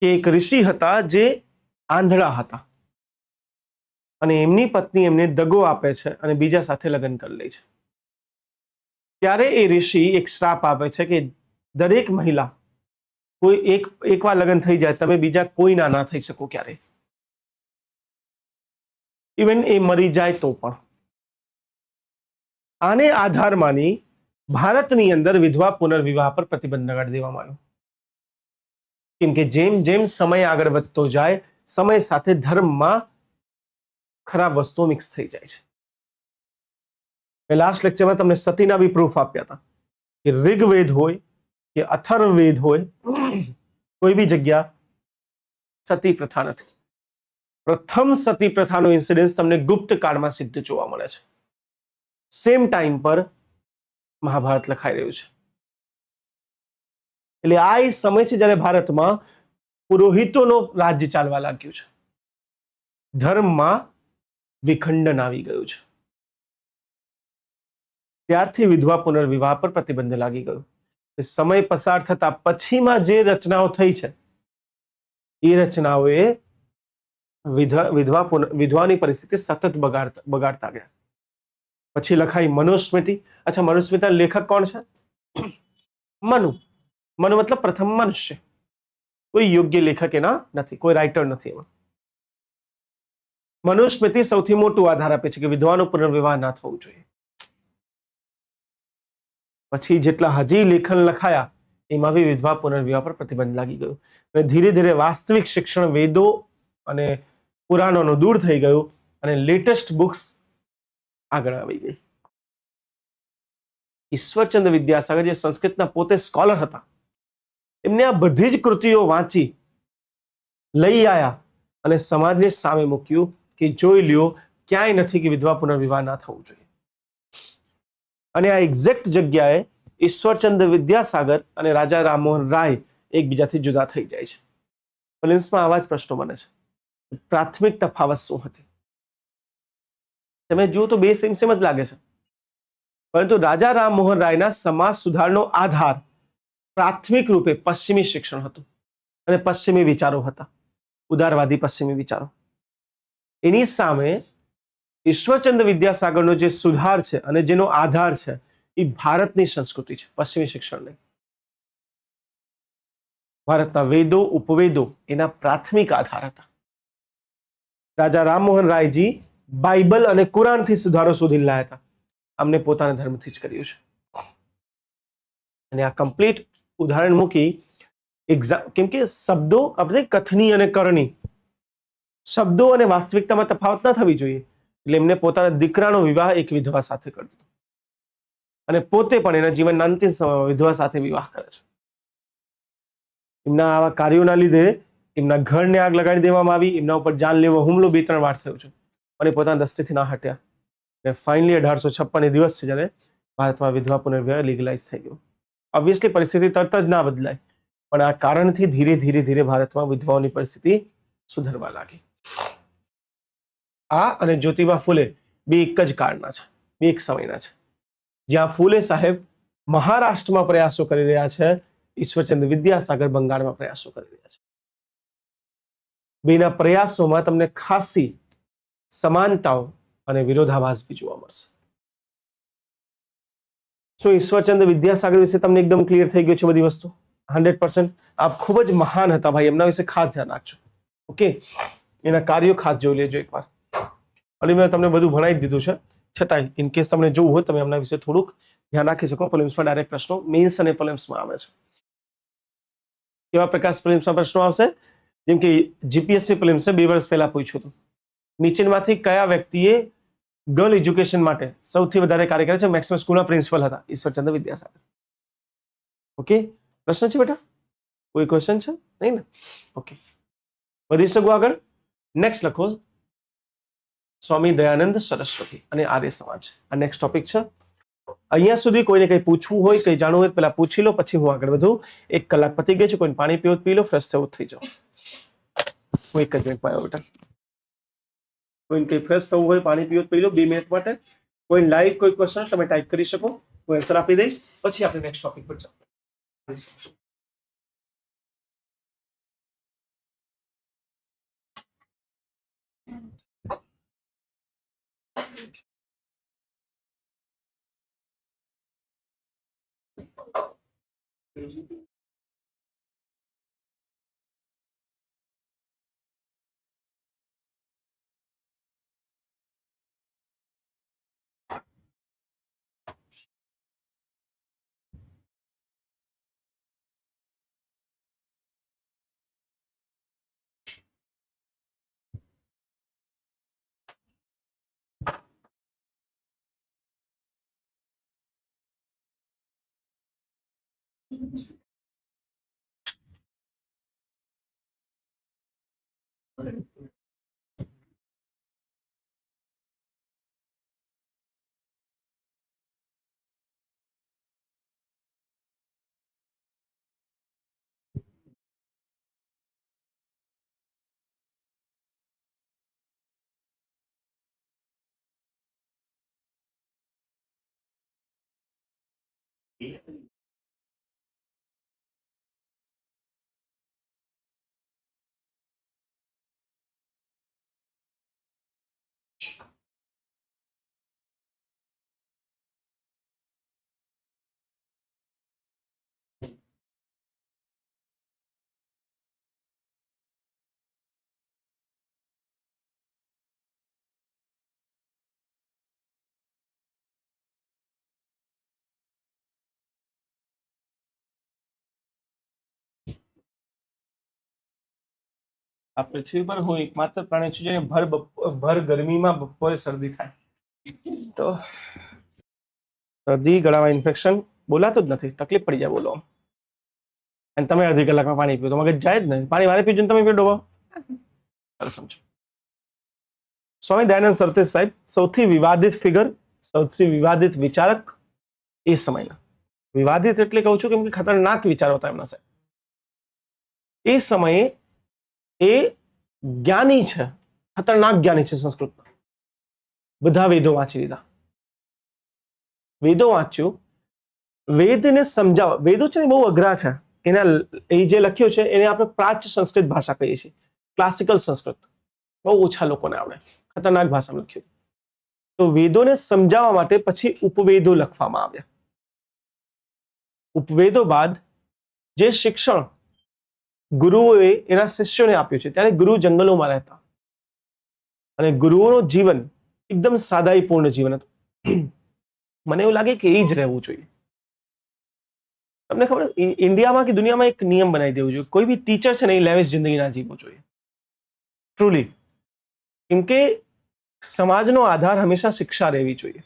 કે એક ઋષિ હતા જે આંધળા હતા અને એમની પત્ની એમને દગો આપે છે અને બીજા સાથે લગ્ન કરી લે છે. ત્યારે એ ઋષિ એક શ્રાપ આપે છે કે દરેક મહિલા કોઈ એકવાર લગ્ન થઈ જાય, તમે બીજા કોઈના ના થઈ શકો ક્યારે, ઇવન એ મરી જાય તો પણ. આને આધાર માની ભારતની અંદર વિધવા પુનર્વિવાહ પર પ્રતિબંધ લગાડી દેવામાં આવ્યો. કેમ કે જેમ જેમ સમય આગળ વધતો જાય, સમય સાથે ધર્મમાં ખરાબ વસ્તુઓ મિક્સ થઈ જાય છે. મેં લાસ્ટ લેક્ચરમાં તમને સતીના બી પ્રૂફ આપ્યા હતા કે ઋગ્વેદ હોય કે અથર્વવેદ હોય, કોઈ બી જગ્યા સતી પ્રથા નથી. પ્રથમ સતી પ્રથાનો ઇન્સિડન્સ તમને ગુપ્ત કાળમાં સિદ્ધ જોવા મળે છે. સેમ ટાઈમ પર મહાભારત લખાઈ રહ્યું છે. એટલે આ એ સમય છે જ્યારે ભારતમાં પુરોહિતોનો રાજ્ય ચાલવા લાગ્યું છે. ધર્મમાં વિખંડન આવી ગયું છે. ત્યારથી વિધવા પુનર્વિવાહ પર પ્રતિબંધ લાગી ગયો. સમય પસાર થતા પછીમાં જે રચનાઓ થઈ છે એ રચનાઓએ વિધવાની પરિસ્થિતિ સતત બગાડતા ગયા. પછી લખાઈ મનુસ્મૃતિ. અચ્છા, મનુસ્મૃતિના લેખક કોણ છે? મનુ. મનુ મતલબ પ્રથમ મનુષ્ય. કોઈ યોગ્ય લેખક એના નથી, કોઈ રાઇટર નથી એમાં. મનુસ્મૃતિ સૌથી મોટું આધાર આપે છે કે વિધવાનો પુનર્વિવાહ ના થવું જોઈએ. પછી જેટલા હજી લેખન લખાયા એમાં બી વિધવા પુનર્વિવાહ પર પ્રતિબંધ લાગી ગયો. અને ધીરે ધીરે વાસ્તવિક શિક્ષણ વેદો અને પુરાણોનું દૂર થઈ ગયું અને લેટેસ્ટ બુક્સ આગળ આવી ગઈ. ઈશ્વરચંદ્ર વિદ્યાસાગર જે સંસ્કૃતના પોતે સ્કોલર હતા, એમને આ બધી જ કૃતિઓ વાંચી લઈ આયા અને સમાજને સામે મૂક્યું કે જોઈ લ્યો, ક્યાંય નથી કે વિધવા પુનર્વિવાહ ના થવું જોઈએ. અને આ એક્ઝેક્ટ જગ્યાએ ઈશ્વરચંદ્ર વિદ્યાસાગર અને રાજા રામમોહન રાય એકબીજાથી જુદા થઈ જાય છે. ફિલ્મ્સમાં આવા જ પ્રશ્નો બને છે. પ્રાથમિક તફાવત શું હતી? તમે જુઓ તો બે સેમ સેમ જ લાગે છે, પરંતુ રાજા રામમોહન રાયના સમાજ સુધારનો આધાર પ્રાથમિક રૂપે પશ્ચિમી શિક્ષણ હતું અને પશ્ચિમી વિચારો હતા, ઉદારવાદી પશ્ચિમી વિચારો. એની સામે ઈશ્વરચંદ્ર વિદ્યાસાગરનો જે સુધાર છે અને જેનો આધાર છે એ ભારતની સંસ્કૃતિ છે, પશ્ચિમી શિક્ષણ નહીં. ભારતના વેદો ઉપવેદો એના પ્રાથમિક આધાર હતા. રાજા રામમોહન રાયજી બાઇબલ અને કુરાનથી સુધારો શોધીને લાયા હતા. અમને પોતાના ધર્મથી જ કર્યું છે. અને આ કમ્પ્લીટ ઉદાહરણ મૂકી કેમ કે શબ્દો આપણે કથની અને કરણી, શબ્દો અને વાસ્તવિકતામાં તફાવત ન થવી જોઈએ. એટલે એમને પોતાના દીકરાનો વિવાહ એક વિધવા સાથે કરી દીધો અને પોતે પણ એના જીવનના અંતિમ સમયમાં વિધવા સાથે વિવાહ કરે છે. એમના આવા કાર્યોના લીધે એમના ઘરને આગ લગાડી દેવામાં આવી, એમના ઉપર જાનલેવો હુમલો 2-3 વાર થયો છે અને પોતાના દસ્તેથી ના હટ્યા. અને ફાઇનલી 1856 દિવસ છે જ્યારે ભારતમાં વિધવા પુનર્વિવાહ લીગલાઇઝ થઈ ગયો. ઓબ્વિયસલી પરિસ્થિતિ તરત જ ના બદલાય, પણ આ કારણથી ધીરે ધીરે ધીરે ભારતમાં વિધવાઓની પરિસ્થિતિ સુધરવા લાગી. આ અને જ્યોતિબા ફૂલે બે એક જ કાળના છે, બે એક સમયના છે. જ્યાં ફૂલે સાહેબ મહારાષ્ટ્રમાં પ્રયાસો કરી રહ્યા છે, ઈશ્વરચંદ્ર વિદ્યાસાગર બંગાળમાં પ્રયાસો કરી રહ્યા છે. બેના પ્રયાસોમાં તમને ખાસી સમાનતાઓ અને વિરોધાભાસ બી જોવા મળશે. શું ઈશ્વરચંદ્ર વિદ્યાસાગર વિશે તમને એકદમ ક્લિયર થઈ ગયું છે બધી વસ્તુ? 100%. આપ ખૂબ જ મહાન હતા ભાઈ, એમના વિશે ખાસ ધ્યાન રાખજો. ઓકે, એના કાર્યો ખાસ જોઈ લેજો એકવાર. અને મેં તમને બધું ભણાવી દીધું છે, છતાંય ઇન કેસ તમને જોવું હોય તમે એમના વિશે થોડુંક ધ્યાન રાખી શકો. પ્રિલિમ્સમાં ડાયરેક્ટ પ્રશ્નો મેઇન્સ અને પ્રિલિમ્સમાં આવે છે. કેવા પ્રકાર પ્રિલિમ્સમાં પ્રશ્નો આવશે? જેમ કે જીપીએસસી પ્રિલિમ્સે 2 વર્ષ પહેલા પૂછ્યું હતું, નીચેમાંથી કયા વ્યક્તિએ ગર્લ એજ્યુકેશન માટે સૌથી વધારે કાર્ય કરે છે? મેક્સિમમ સ્કૂલના પ્રિન્સિપલ હતા ઈશ્વરચંદ્ર વિદ્યાસાગર. ઓકે, પ્રશ્ન છે બેટા? કોઈ ક્વેશ્ચન છે? નહીં ને? ઓકે, વધી શકું આગળ? નેક્સ્ટ લખો સ્વામી દયાનંદ સરસ્વતી અને આર્ય સમાજ. આ નેક્સ્ટ ટોપિક છે. અહીંયા સુધી કોઈને કંઈ પૂછવું હોય, કંઈ જાણવું હોય પહેલા પૂછી લો, પછી હું આગળ વધું. 1 કલાક પતી ગઈ છે. કોઈને પાણી પીવું પી લો, ફ્રેશ થવું થઈ જાઓ. હું એક જ મિનિટમાં આવ્યો બેટા. કોઈને કંઈ ફ્રેશ થવું હોય, પાણી પીવું પી લો 2 મિનિટ માટે. કોઈ લાઈવ કોઈ ક્વેશ્ચન તમે ટાઈપ કરી શકો, હું આન્સર આપી દઈશ, પછી આપણે નેક્સ્ટ ટોપિક પર જઈએ. આ પૃથ્વી પર હું એકમાત્ર પ્રાણી છું જેને ભર ગરમીમાં બપોરે શરદી થાય. તો શરદી, ગળામાં ઇન્ફેક્શન, બોલાતું જ નથી, તકલીફ પડી જાય બોલો. અને તમે અડધી કલાકમાં પાણી પીઓ તો મગજ જાય જ નહીં. પાણી મારે પીજો તમે પીઓ ડોબો. સમજો. સ્વામી દયાનંદ સરસ્વતી સાહેબ સૌથી વિવાદિત ફિગર, સૌથી વિવાદિત વિચારક એ સમયના. વિવાદિત એટલે કહું છું કેમ કે ખતરનાક વિચારો હતા એમના સાહેબ. એ સમયે એ જ્ઞાની છે, ખતરનાક જ્ઞાની છે સંસ્કૃતમાં. બધા વેદો વાંચી લીધા. વેદો વાંચ્યું, વેદને સમજાવ. વેદો છે ને બહુ અઘરા છે. એના એ જે લખ્યું છે એને આપણે પ્રાચ્ય સંસ્કૃત ભાષા કહીએ છીએ, ક્લાસિકલ સંસ્કૃત. બહુ ઓછા લોકોને આવડે. ખતરનાક ભાષામાં લખ્યું. તો વેદોને સમજાવવા માટે પછી ઉપવેદો લખવામાં આવ્યા. ઉપવેદો બાદ જે શિક્ષણ ગુરુઓએ એના શિષ્યોને આપ્યું છે, ત્યારે ગુરુ જંગલોમાં રહેતા અને ગુરુઓનું જીવન એકદમ સાદાઈપૂર્ણ જીવન હતું. મને એવું લાગે કે એ જ રહેવું જોઈએ. તમને ખબર ઇન્ડિયામાં કે દુનિયામાં એક નિયમ બનાવી દેવું જોઈએ, કોઈ બી ટીચર છે ને એ લેવિશ જિંદગી ના જીવવું જોઈએ ટ્રુલી. કેમ કે સમાજનો આધાર હંમેશા શિક્ષા રહેવી જોઈએ.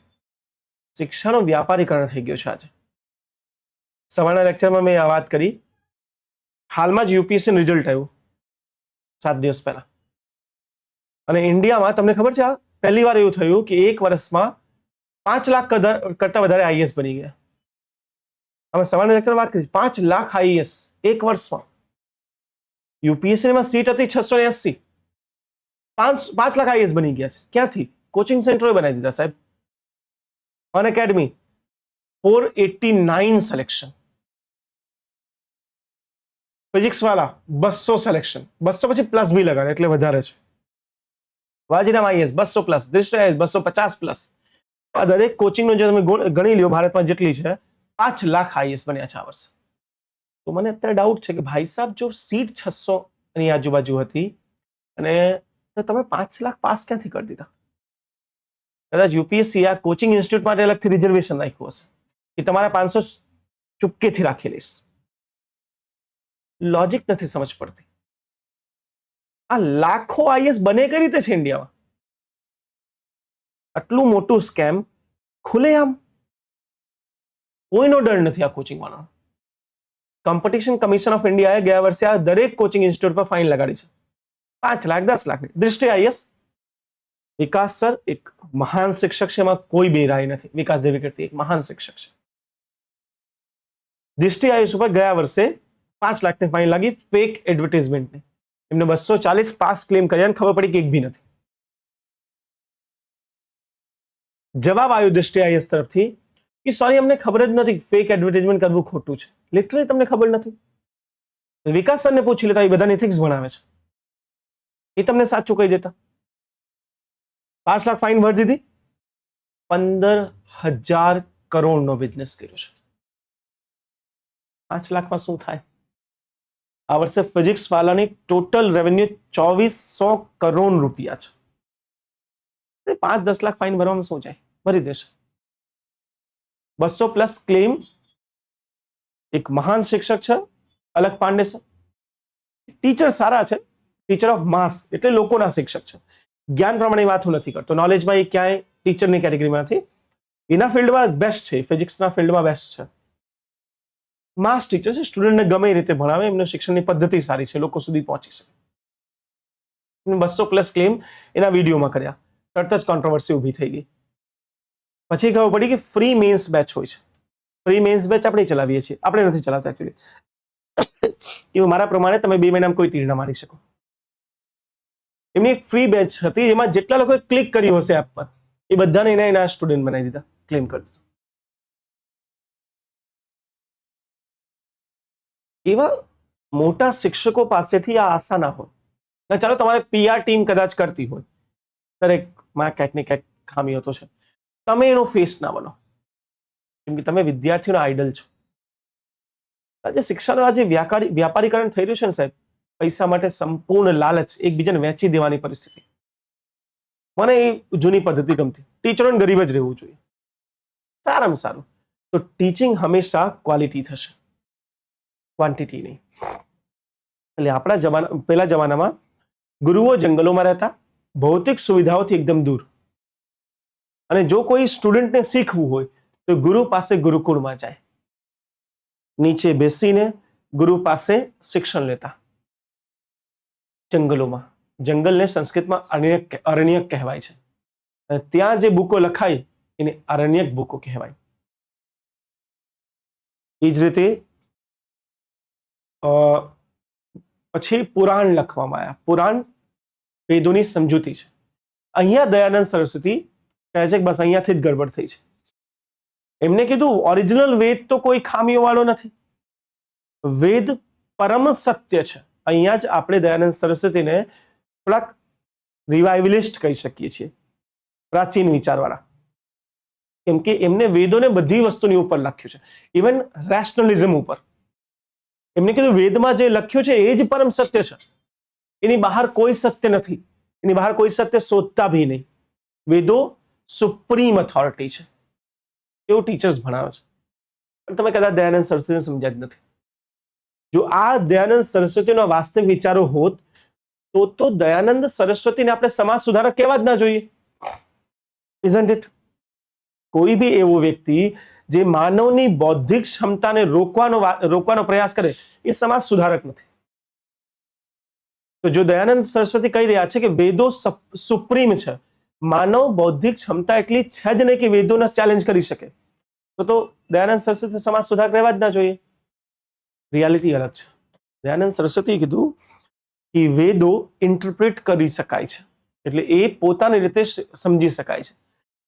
શિક્ષાનો વ્યાપારીકરણ થઈ ગયો છે આજે. સવારના લેક્ચરમાં મેં આ વાત કરી. હાલમાં જ યુપીએસસી રિઝલ્ટ આવ્યું 7 દિવસ પહેલા, અને ઇન્ડિયામાં તમને ખબર છે આ પહેલી વાર એવું થયું કે એક વર્ષમાં 5 લાખ કરતા વધારે આઈએએસ બની ગયા. અમે સવારના લેક્ચરમાં વાત કરી 5 લાખ આઈએએસ એક વર્ષમાં. યુપીએસસી માં સીટ હતી 680, 5 લાખ આઈએએસ બની ગયા છે. ક્યાંથી? કોચિંગ સેન્ટરોએ બનાવી દીધા સાહેબ. અન એકેડમી 489 સિલેક્શન. ફિઝિક્સ વાળા 200 સિલેક્શન. 200 પછી પ્લસ બી લગાડે એટલે વધારે છે. વાજીરામ આઈએસ 200 પ્લસ, દૃષ્ટિ આઈએસ 250 પ્લસ. આ દરેક કોચિંગનો જે તમે ગણી લ્યો ભારતમાં જેટલી છે, 5 લાખ આઈએસ બન્યા છે આ વર્ષે. તો મને અત્યારે ડાઉટ છે કે ભાઈ સાહેબ જો સીટ 600 ની આજુબાજુ હતી અને તમે 5 લાખ પાસ ક્યાંથી કરી દીધા? કદાચ યુપીએસસી આ કોચિંગ ઇન્સ્ટિટ્યૂટ માટે અલગથી રિઝર્વેશન રાખ્યું હશે કે તમારા 500 ચૂપકેથી રાખી લઈશ. લોજિક નથી સમજ પડતી. આ લાખો આઈએસ બને કઈ રીતે છે ઇન્ડિયામાં? આટલું મોટું સ્કેમ ખુલ્લેઆમ. કોઈનો ડર નથી આ કોચિંગ વાળાનો. કોમ્પિટિશન કમિશન ઓફ ઇન્ડિયાએ ગયા વર્ષે આ દરેક કોચિંગ ઇન્સ્ટિટ્યૂટ પર ફાઇન લગાડી છે 5 લાખ 10 લાખ. દૃષ્ટિ આઈએસ વિકાસ સર એક મહાન શિક્ષક છે, એમાં કોઈ બેરાય નથી. વિકાસ દેવીકીર્તિ એક મહાન શિક્ષક છે. દૃષ્ટિ આઈએસ ઉપર ગયા વર્ષે 5 લાખની ફાઇન લાગી ફેક એડવર્ટાઇઝમેન્ટની. એમને 240 પાસ ક્લેમ કર્યા અને ખબર પડી કે એક બી નથી. જવાબ આવ્યો દૃષ્ટિ આઈએસ તરફથી કે સોરી અમને ખબર જ નથી ફેક એડવર્ટાઇઝમેન્ટ કરવું ખોટું છે. લિટરલી તમને ખબર નથી. વિકાસ સરને પૂછી લેતા, એ બધાને ઇથિક્સ ભણાવે છે, એ તમને સાચું કહી દેતા. 5 લાખ ફાઇન ભરી દીધી, 15,000 કરોડનો બિઝનેસ કર્યો છે. 5 લાખમાં શું થાય? આ વર્ષે ફિઝિક્સ વાળાની ટોટલ રેવન્યુ 2400 કરોડ રૂપિયા છે. 5-10 લાખ ફાઇન ભરવામાં શું જાય? ભરી દેશે. 200 પ્લસ ક્લેમ. એક મહાન શિક્ષક છે અલક પાંડે સર. ટીચર સારા છે, ટીચર ઓફ માસ એટલે લોકોના શિક્ષક છે. જ્ઞાન પ્રમાણે વાત હું નથી કરતો, નોલેજમાં એ ક્યાંય ટીચરની કેટેગરીમાં નથી. એના ફિલ્ડમાં બેસ્ટ છે, ફિઝિક્સના ફિલ્ડમાં બેસ્ટ છે. માસ ટીચર છે, સ્ટુડન્ટને ગમે એ રીતે ભણાવે, એમનું શિક્ષણની પદ્ધતિ સારી છે, લોકો સુધી પહોંચી શકે. 200 પ્લસ ક્લેમ એના વિડીયોમાં કર્યા, તરત જ કોન્ટ્રોવર્સી ઊભી થઈ ગઈ. પછી ખબર પડી કે ફ્રી મેન્સ બેચ હોય છે. ફ્રી મેન્સ બેચ આપણે ચલાવીએ છીએ, આપણે નથી ચલાવતા એકચ્યુઅલી. એવું મારા પ્રમાણે તમે 2 મહિનામાં કોઈ તીર ના મારી શકો. એમની એક ફ્રી બેચ હતી જેમાં જેટલા લોકોએ ક્લિક કર્યું હશે એપ પર એ બધાને એના સ્ટુડન્ટ બનાવી દીધા, ક્લેમ કરી દીધું. એવા મોટા શિક્ષકો પાસેથી આ આશા ના હોય. ચાલો તમારે પીઆર ટીમ કદાચ કરતી હોય, દરેકમાં ક્યાંક ને ક્યાંક ખામીઓ તો છે, તમે એનો ફેસ ના બનો, કેમ કે તમે વિદ્યાર્થીઓનો આઈડલ છો. આજે શિક્ષાનું આજે વ્યાપારીકરણ થઈ રહ્યું છે ને સાહેબ, પૈસા માટે સંપૂર્ણ લાલચ, એકબીજાને વેચી દેવાની પરિસ્થિતિ. મને એ જૂની પદ્ધતિ ગમતી, ટીચરોને ગરીબ જ રહેવું જોઈએ, સારામાં સારું. તો ટીચિંગ હંમેશા ક્વોલિટી થશે, ક્વોન્ટિટી નહીં. એટલે આપણા પહેલા જમાનામાં ગુરુઓ જંગલોમાં રહેતા, ભૌતિક સુવિધાઓથી એકદમ દૂર, અને જો કોઈ સ્ટુડન્ટને શીખવું હોય તો ગુરુ પાસે ગુરુકુળમાં જાય, નીચે બેસીને ગુરુ પાસે શિક્ષણ લેતા. જંગલોમાં, જંગલને સંસ્કૃતમાં અરણ્યક કહેવાય છે, અને ત્યાં જે બુકો લખાય એને અરણ્યક બુકો કહેવાય. એ જ રીતે પછી પુરાણ લખવામાં આવ્યા. પુરાણ વેદોની સમજૂતી છે. અહીંયા દયાનંદ સરસ્વતી કહે છે કે બસ અહીંયાથી જ ગડબડ થઈ છે. એમને કીધું ઓરિજિનલ વેદ તો કોઈ ખામીઓ વાળો નથી, વેદ પરમ સત્ય છે. અહીંયા જ આપણે દયાનંદ સરસ્વતીને થોડાક રિવાઇવલિસ્ટ કહી શકીએ છીએ, પ્રાચીન વિચારવાળા, કેમ કે એમને વેદોને બધી વસ્તુની ઉપર લખ્યું છે, ઇવન રેશનલિઝમ ઉપર. એમને કીધું વેદમાં જે લખ્યું છે એ જ પરમ સત્ય છે, એની બહાર કોઈ સત્ય નથી, એની બહાર કોઈ સત્ય શોધતા ભી નહીં. વેદો સુપ્રીમ ઓથોરિટી છે, એવું ટીચર્સ ભણાવે છે. પણ તમે કદાચ દયાનંદ સરસ્વતીને સમજ્યા જ નથી. જો આ દયાનંદ સરસ્વતીનો વાસ્તવિક વિચારો હોત તો દયાનંદ સરસ્વતીને આપણે સમાજ સુધારક કહેવા જ ના જોઈએ. Isn't it? કોઈ બી એવો વ્યક્તિ જે માનવની બૌદ્ધિક ક્ષમતાને રોકવાનો પ્રયાસ કરે એ સમાજ સુધારક નથી. તો જો દયાનંદ સરસ્વતી કહી રહ્યા છે કે વેદો સુપ્રીમ છે, માનવ બૌદ્ધિક ક્ષમતા એટલી છે જ નહીં કે વેદોને ચેલેન્જ કરી શકે, તો દયાનંદ સરસ્વતી સમાજ સુધારક રહેવા જ ના જોઈએ. રિયાલિટી અલગ છે. દયાનંદ સરસ્વતીએ કીધું કે વેદો ઇન્ટરપ્રિટ કરી શકાય છે, એટલે એ પોતાની રીતે સમજી શકાય છે.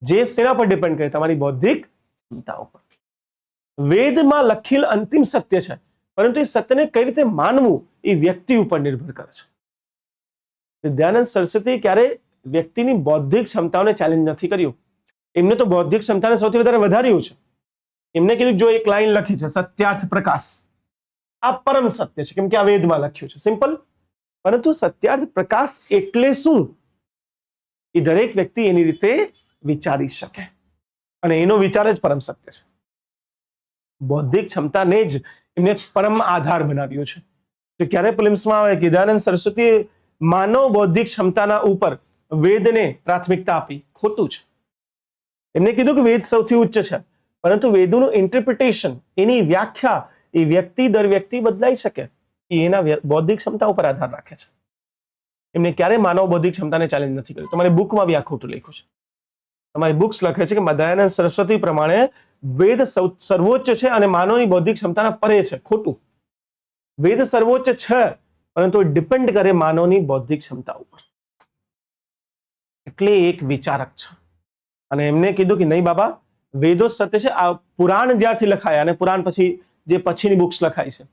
જે શેના પર ડિપેન્ડ કરે? તમારી બૌદ્ધિક ક્ષમતા ઉપર. વેદમાં લખેલ અંતિમ સત્ય છે, પરંતુ એ સત્યને કઈ રીતે માનવું એ વ્યક્તિ ઉપર નિર્ભર કરે છે. દયાનંદ સરસ્વતી ક્યારે વ્યક્તિની બૌદ્ધિક ક્ષમતાઓને ચેલેન્જ નથી કર્યું. એમને તો બૌદ્ધિક ક્ષમતાને સૌથી વધારે વધાર્યું છે. એમને કીધું જો એક લાઈન લખી છે સત્યાર્થ પ્રકાશ, આ પરમ સત્ય છે કેમ કે આ વેદમાં લખ્યું છે, સિમ્પલ. પરંતુ સત્યાર્થ પ્રકાશ એટલે શું એ દરેક વ્યક્તિ એની રીતે વિચારી શકે, અને એનો વિચાર જ પરમ સત્ય છે. બૌદ્ધિક ક્ષમતાને જ એમને પરમ આધાર બનાવ્યો છે. તો ક્યારે પ્રિલિમ્સમાં આવે કે દયાનંદ સરસ્વતીએ માનવ બૌદ્ધિક ક્ષમતાના ઉપર વેદને પ્રાથમિકતા આપી? ખોટું છે. એમને કીધું કે વેદ સૌથી ઉચ્ચ છે, પરંતુ વેદોનું ઇન્ટરપ્રિટેશન, એની વ્યાખ્યા એ વ્યક્તિ દર વ્યક્તિ બદલાઈ શકે, એ એના બૌદ્ધિક ક્ષમતા ઉપર આધાર રાખે છે. એમને ક્યારે માનવ બૌદ્ધિક ક્ષમતાને ચેલેન્જ નથી કર્યું. તમારી બુકમાં બી આ ખોટું લખ્યું છે. તમારી બુક્સ લખે છે કે દયાનંદ સરસ્વતી પ્રમાણે વેદ સર્વોચ્ચ છે અને માનવની બૌદ્ધિક ક્ષમતાના પરે છે. ખોટું. વેદ સર્વોચ્ચ છે, પરંતુ ડિપેન્ડ કરે માનવની બૌદ્ધિક ક્ષમતા ઉપર. એટલે એક વિચારક છે, અને એમને કીધું કે નહીં બાબા, વેદો સત્ય છે. આ પુરાણ જ્યારથી લખાયા અને પુરાણ પછી જે પછીની બુક્સ લખાઈ છે,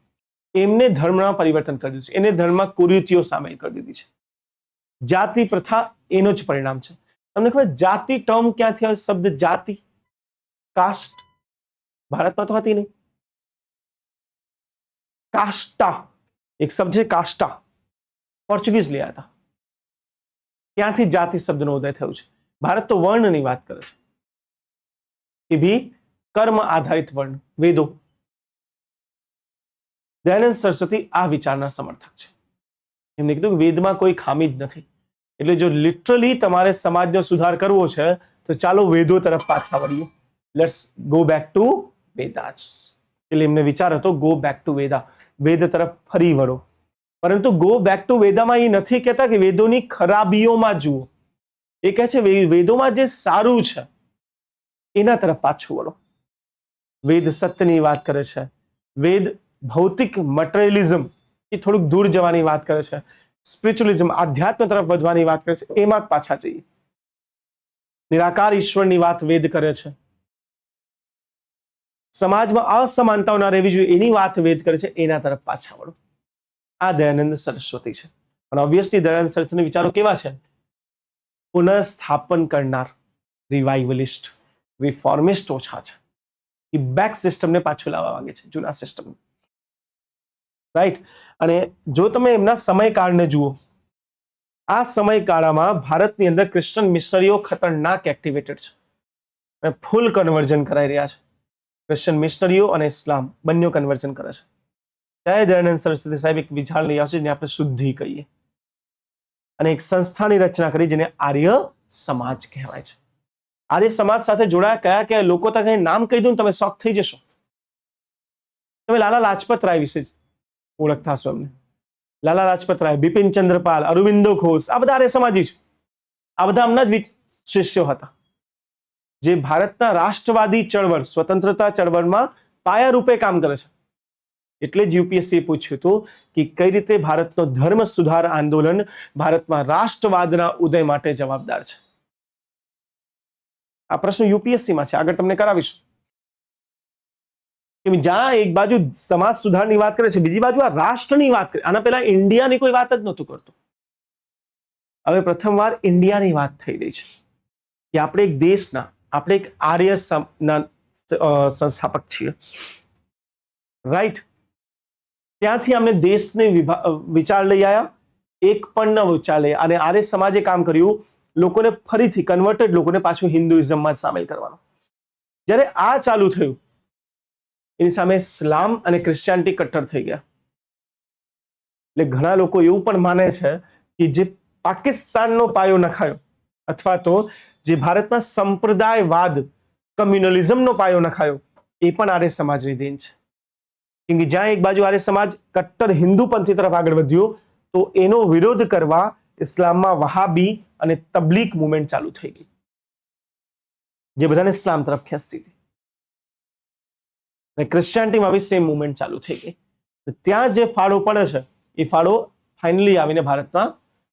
એમને ધર્મમાં પરિવર્તન કરી દીધું છે, એને ધર્મમાં કુરીતિઓ સામેલ કરી દીધી છે. જાતિ પ્રથા એનું જ પરિણામ છે. તમને ખબર જાતિ ટર્મ ક્યાંથી આવે? શબ્દ જાતિ, કાસ્ટ ભારતમાં તો હતી નહીં. કાસ્ટા એક શબ્દ છે, કાસ્ટા પોર્ચુગીઝ લઈ આવ્યા હતા, ત્યાંથી જાતિ શબ્દનો ઉદય થયો છે. ભારત તો વર્ણની વાત કરે છે કે ભી કર્મ આધારિત વર્ણ, વેદો. દયાનંદ સરસ્વતી આ વિચારના સમર્થક છે. એમને કીધું કે વેદમાં કોઈ ખામી જ નથી, એટલે જો લિટરલી તમારે સમાજનો સુધાર કરવો છે તો ચાલો વેદો તરફ પાછા વળીએ. Let's go back to Vedas. એટલે એમને વિચાર હતો ગો બેક ટુ વેદા, વેદ તરફ ફરી વળો. પરંતુ ગો બેક ટુ વેદામાં એ નથી કહેતા કે વેદોની ખરાબીઓમાં જુઓ, એ કહે છે વેદોમાં જે સારું છે એના તરફ પાછું વળો. વેદ સત્યની વાત કરે છે, વેદ ભૌતિક મટીરિયલિઝમ એ થોડુંક દૂર જવાની વાત કરે છે, સ્પિરિચ્યુઅલિઝમ આધ્યાત્મ તરફ વધવાની વાત કરે છે, એમાં પાછા જઈએ. નિરાકાર ઈશ્વરની વાત વેદ કરે છે. સમાજમાં અસમાનતાઓ ના રહેવી જોઈએ એની વાત વેદ કરે છે, એના તરફ પાછા વળો. આ દયાનંદ સરસ્વતી છે. અને ઓબ્વિયસલી દયાનંદ સરસ્વતીના વિચારો કેવા છે? પુનઃસ્થાપન કરનાર, રિવાઇવલિસ્ટ, રિફોર્મિસ્ટ ઓછા છે. એ બેક સિસ્ટમને પાછું લાવવા માંગે છે, જૂના સિસ્ટમ. રાઈટ. અને જો તમે એમના સમયકાળને જુઓ, આ સમયગાળામાં ભારતની અંદર ક્રિશ્ચન મિશનરીઓ ખતરનાક એક્ટિવેટેડ છે અને ફૂલ કન્વર્ઝન કરાઈ રહ્યા છે. ક્રિશ્ચન મિશનરીઓ અને ઇસ્લામ બંને કન્વર્ઝન કરે છે. ત્યારે દયાનંદ સરસ્વતી સાહેબ એક વિચાર લઈ આવશે જેને આપણે શુદ્ધિ કહીએ, અને એક સંસ્થાની રચના કરી જેને આર્ય સમાજ કહેવાય છે. આર્ય સમાજ સાથે જોડાયા કયા કયા લોકો, તમે નામ કહી દઉં તમે શોક થઈ જશો. તમે લાલા લાજપત રાય વિશે ઓળખતા હશો એમને. લાલા લાજપત રાય, બિપિન ચંદ્રપાલ, અરવિંદો ઘોષ, આ બધા આર્ય સમાજી છે. આ બધા એમના જ શિષ્યો હતા જે ભારતના રાષ્ટ્રવાદી ચળવળ, સ્વતંત્રતા ચળવળમાં પાયા રૂપે કામ કરે છે. એટલે જ યુપીએસસી પૂછ્યું હતું કે કઈ રીતે ભારતનો ધર્મ સુધાર આંદોલન ભારતમાં રાષ્ટ્રવાદના ઉદય માટે જવાબદાર છે. આ પ્રશ્ન યુપીએસસીમાં છે, આગળ તમને કરાવીશું. કે જ્યાં એક બાજુ સમાજ સુધારની વાત કરે છે, બીજી બાજુ આ રાષ્ટ્રની વાત કરે. આના પહેલા ઇન્ડિયાની કોઈ વાત જ નહોતું કરતું. હવે પ્રથમવાર ઇન્ડિયાની વાત થઈ રહી છે કે આપણે એક દેશના, આપણે એક આર્ય સંસ્થાપક છીએ. રાઈટ. ત્યાંથી અમને દેશને વિચાર લઈ આવ્યા, એક પણ ન વિચાર લઈ. અને આર્ય સમાજે કામ કર્યું લોકોને ફરીથી કન્વર્ટેડ લોકોને પાછું હિન્દુઇઝમમાં સામેલ કરવાનું. જ્યારે આ ચાલુ થયું એની સામે ઇસ્લામ અને ક્રિશ્ચિયાનિટી કટ્ટર થઈ ગયા. એટલે ઘણા લોકો એવું પણ માને છે કે જે પાકિસ્તાનનો પાયો નખાયો અથવા તો જે ભારતમાં સંપ્રદાયવાદ, કમ્યુનલિઝમનો પાયો નખાયો એ પણ આર્ય સમાજની દેન છે. કેમ કે જ્યાં એક બાજુ આર્ય સમાજ કટ્ટર હિન્દુપંથી તરફ આગળ વધ્યો તો એનો વિરોધ કરવા ઇસ્લામમાં વહાબી અને તબલીગ મુવમેન્ટ ચાલુ થઈ ગઈ, જે બધાને ઇસ્લામ તરફ ખેંચતી હતી. અને ક્રિશ્ચિયાનિટીમાં બી સેમ મુવમેન્ટ ચાલુ થઈ ગઈ. ત્યાં જે ફાળો પડે છે એ ફાળો ફાઇનલી આવીને ભારતમાં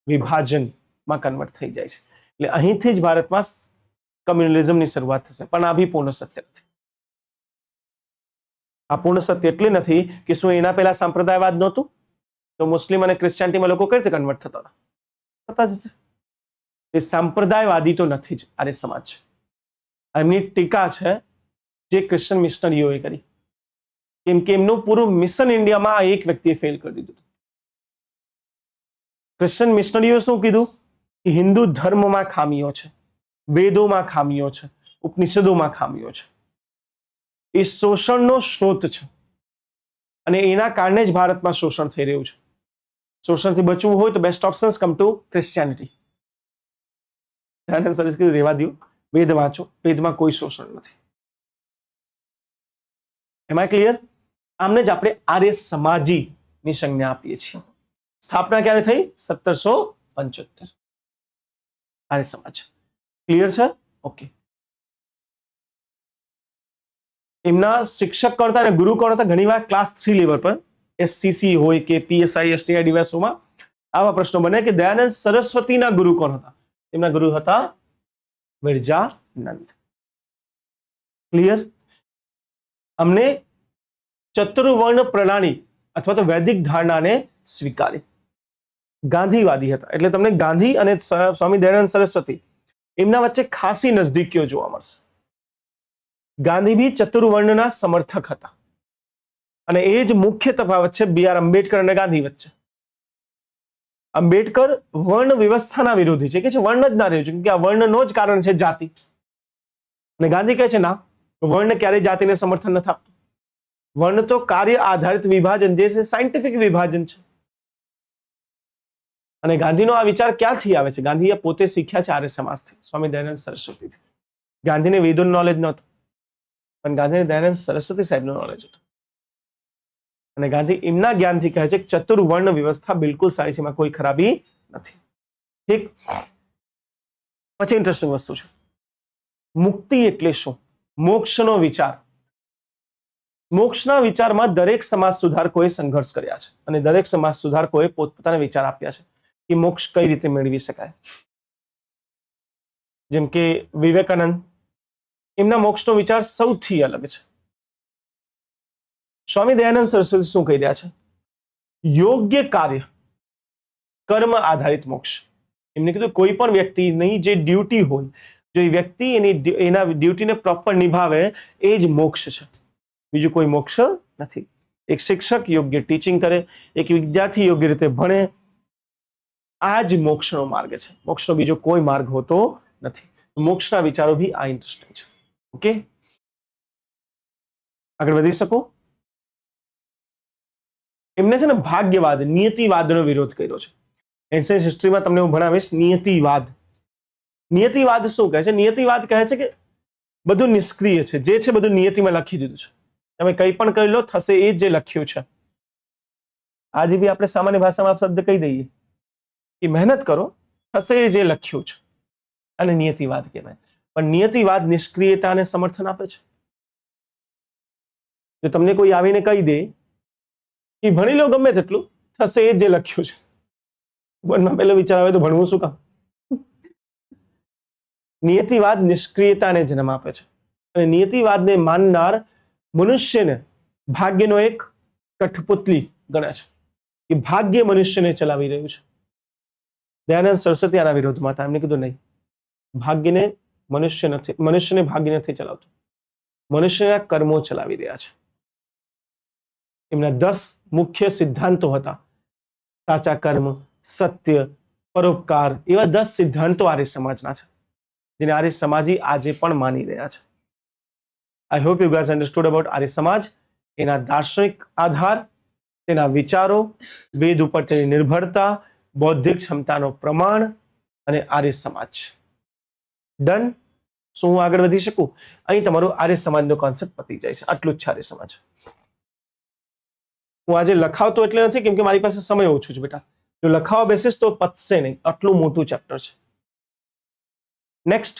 વિભાજનમાં કન્વર્ટ થઈ જાય છે. એટલે અહીંથી જ ભારતમાં કમ્યુનલિઝમની શરૂઆત થશે. પણ આ બી પૂર્ણ સત્ય નથી. આ પૂર્ણ સત્ય એટલે નથી કે શું એના પહેલા સંપ્રદાયવાદ નહોતું? તો મુસ્લિમ અને ક્રિશ્ચિયાનિટીમાં લોકો કઈ રીતે કન્વર્ટ થતા હતા? થતા જ છે. એ સંપ્રદાયવાદી તો નથી જ આર્ય સમાજ. એમની ટીકા છે જે ક્રિશ્ચન મિશનરીઓએ કરી, કેમ કે એમનું પૂરું મિશન ઇન્ડિયામાં આ એક વ્યક્તિએ ફેલ કરી દીધું. ક્રિશ્ચન મિશનરીઓ શું કીધું કે હિન્દુ ધર્મમાં ખામીઓ છે, વેદોમાં ખામીઓ છે, ઉપનિષદોમાં ખામીઓ છે. એ શોષણનો સ્ત્રોત છે અને એના કારણે જ ભારતમાં શોષણ થઈ રહ્યું છે. શોષણથી બચવું હોય તો best options come to Christianity. રહેવા દો, વેદ વાંચો, વેદમાં કોઈ શોષણ નથી. એમાં ક્લિયર? આમને જ આપણે આર્ય સમાજીની સંજ્ઞા આપીએ છીએ. સ્થાપના ક્યારે થઈ? 1775. આર્ય સમાજ. ક્લિયર છે? ઓકે. એમના શિક્ષક કોણ હતા અને ગુરુ કોણ હતા? ઘણીવાર ક્લાસ 3 લેવલ પર એસસીસી હોય કે પીએસઆઈ એસટીઆઈ ડિવાઇસોમાં આવા પ્રશ્નો બને કે દયાનંદ સરસ્વતીના ગુરુ કોણ હતા? એમના ગુરુ હતા મિર્જાનંદ. ક્લિયર? અમને ચતુર્વર્ણ પ્રણાલી અથવા તો વૈદિક ધારણાને સ્વીકારી. ગાંધીવાદી હતા. એટલે તમને ગાંધી અને સ્વામી દયાનંદ સરસ્વતી એમના વચ્ચે ખાસી નજદીકીઓ જોવા મળશે. ગાંધી બી ચતુર્વર્ણના સમર્થક હતા અને એ જ મુખ્ય તફાવત છે બી આર આંબેડકર અને ગાંધી વચ્ચે. આંબેડકર વર્ણ વ્યવસ્થાના વિરોધી છે, કે છે વર્ણ જ ના રહ્યો છે, કેમ કે આ વર્ણનો જ કારણ છે જાતિ. અને ગાંધી કહે છે ના, વર્ણ ક્યારેય જાતિને સમર્થન નથી આપતું. વર્ણ તો કાર્ય આધારિત વિભાજન જે છે સાયન્ટિફિક વિભાજન છે. અને ગાંધીનો આ વિચાર ક્યાંથી આવે છે? ગાંધીએ પોતે શીખ્યા છે આર્ય સમાજથી, સ્વામી દયાનંદ સરસ્વતીથી. ગાંધીને વેદોનું નોલેજ નહોતું, પણ ગાંધીને દયાનંદ સરસ્વતી સાહેબનું નોલેજ હતું. અને ગાંધી એમના જ્ઞાનથી કહે છે કે ચતુર્વર્ણ વ્યવસ્થા બિલકુલ સારી છે, એમાં કોઈ ખરાબી નથી. ઠીક. પછી ઇન્ટરેસ્ટિંગ વસ્તુ છે, મુક્તિ એટલે શું? મોક્ષનો વિચાર. મોક્ષના વિચારમાં દરેક સમાજ સુધારકોએ સંઘર્ષ કર્યા છે અને દરેક સમાજ સુધારકોએ પોતપોતાના વિચાર આપ્યા છે કે મોક્ષ કઈ રીતે મેળવી શકાય. જેમ કે વિવેકાનંદ, એમના મોક્ષનો વિચાર સૌથી અલગ છે. સ્વામી દયાનંદ સરસ્વતી શું કહી રહ્યા છે? યોગ્ય કાર્ય, કર્મ આધારિત મોક્ષ. એમને કીધું કોઈ પણ વ્યક્તિની જે ડ્યુટી હોય, જો એ વ્યક્તિ એના ડ્યુટીને પ્રોપર નિભાવે એ જ મોક્ષ છે, બીજું કોઈ મોક્ષ નથી. એક શિક્ષક યોગ્ય ટીચિંગ કરે, એક વિદ્યાર્થી યોગ્ય રીતે ભણે, આ જ મોક્ષનો માર્ગ છે. મોક્ષનો બીજો કોઈ માર્ગ હોતો નથી. મોક્ષના વિચારો બી આ ઇન્ટરેસ્ટિંગ છે. ઓકે, આગળ વધી શકો. એમને છે ને ભાગ્યવાદ, નિયતિવાદનો વિરોધ કર્યો છે. એન્શિયન્ટ હિસ્ટ્રીમાં તમને હું ભણાવીશ નિયતિવાદ. નિયતિવાદ શું કહે છે? નિયતિવાદ કહે છે કે બધું નિષ્ક્રિય છે, જે છે બધું નિયતિમાં લખી દીધું છે. તમે કંઈ પણ કરી લો, થશે એ જે લખ્યું છે. આજે બી આપણે સામાન્ય ભાષામાં શબ્દ કહી દઈએ કે મહેનત કરો, થશે એ જે લખ્યું છે, અને નિયતિવાદ કહેવાય. પણ નિયતિવાદ નિષ્ક્રિયતાને સમર્થન આપે છે. જો તમને કોઈ આવીને કહી દે કે ભણી લો ગમે તેટલું, થશે એ જે લખ્યું છે, મનમાં પહેલો વિચાર આવે તો ભણવું શું કામ? નિયતિવાદ નિષ્ક્રિયતાને જન્મ આપે છે, અને નિયતિવાદને માનનાર મનુષ્યને ભાગ્યનો એક કઠપુતલી ગણે છે, કે ભાગ્ય મનુષ્યને ચલાવી રહ્યું છે. દયાનંદ સરસ્વતી આના વિરોધમાં હતા. એમને કીધું નહીં, ભાગ્યને મનુષ્યને ભાગ્ય નથી ચલાવતું, મનુષ્યના કર્મો ચલાવી રહ્યા છે. એમના 10 મુખ્ય સિદ્ધાંતો હતા. સાચા કર્મ, સત્ય, પરોપકાર, એવા 10 સિદ્ધાંતો આર્ય સમાજના છે, જેને આર્ય સમાજી આજે પણ માની રહ્યા છે. I hope you guys understood about Arya Samaj, એના દાર્શનિક આધાર, તેના વિચારો, વેદ ઉપર તેની નિર્ભરતા, બૌદ્ધિક ક્ષમતાનો પ્રમાણ અને આર્ય સમાજ. ડન? શું હું આગળ વધી શકું? અહીં તમારો આર્ય સમાજનો કોન્સેપ્ટ પતી જાય છે. આટલું જ છે આર્ય સમાજ. હું આજે લખાવતો એટલે નથી કેમ કે મારી પાસે સમય ઓછો છે બેટા. જો લખાવા બેસીસ તો પતશે નહીં, આટલું મોટું ચેપ્ટર છે. Next,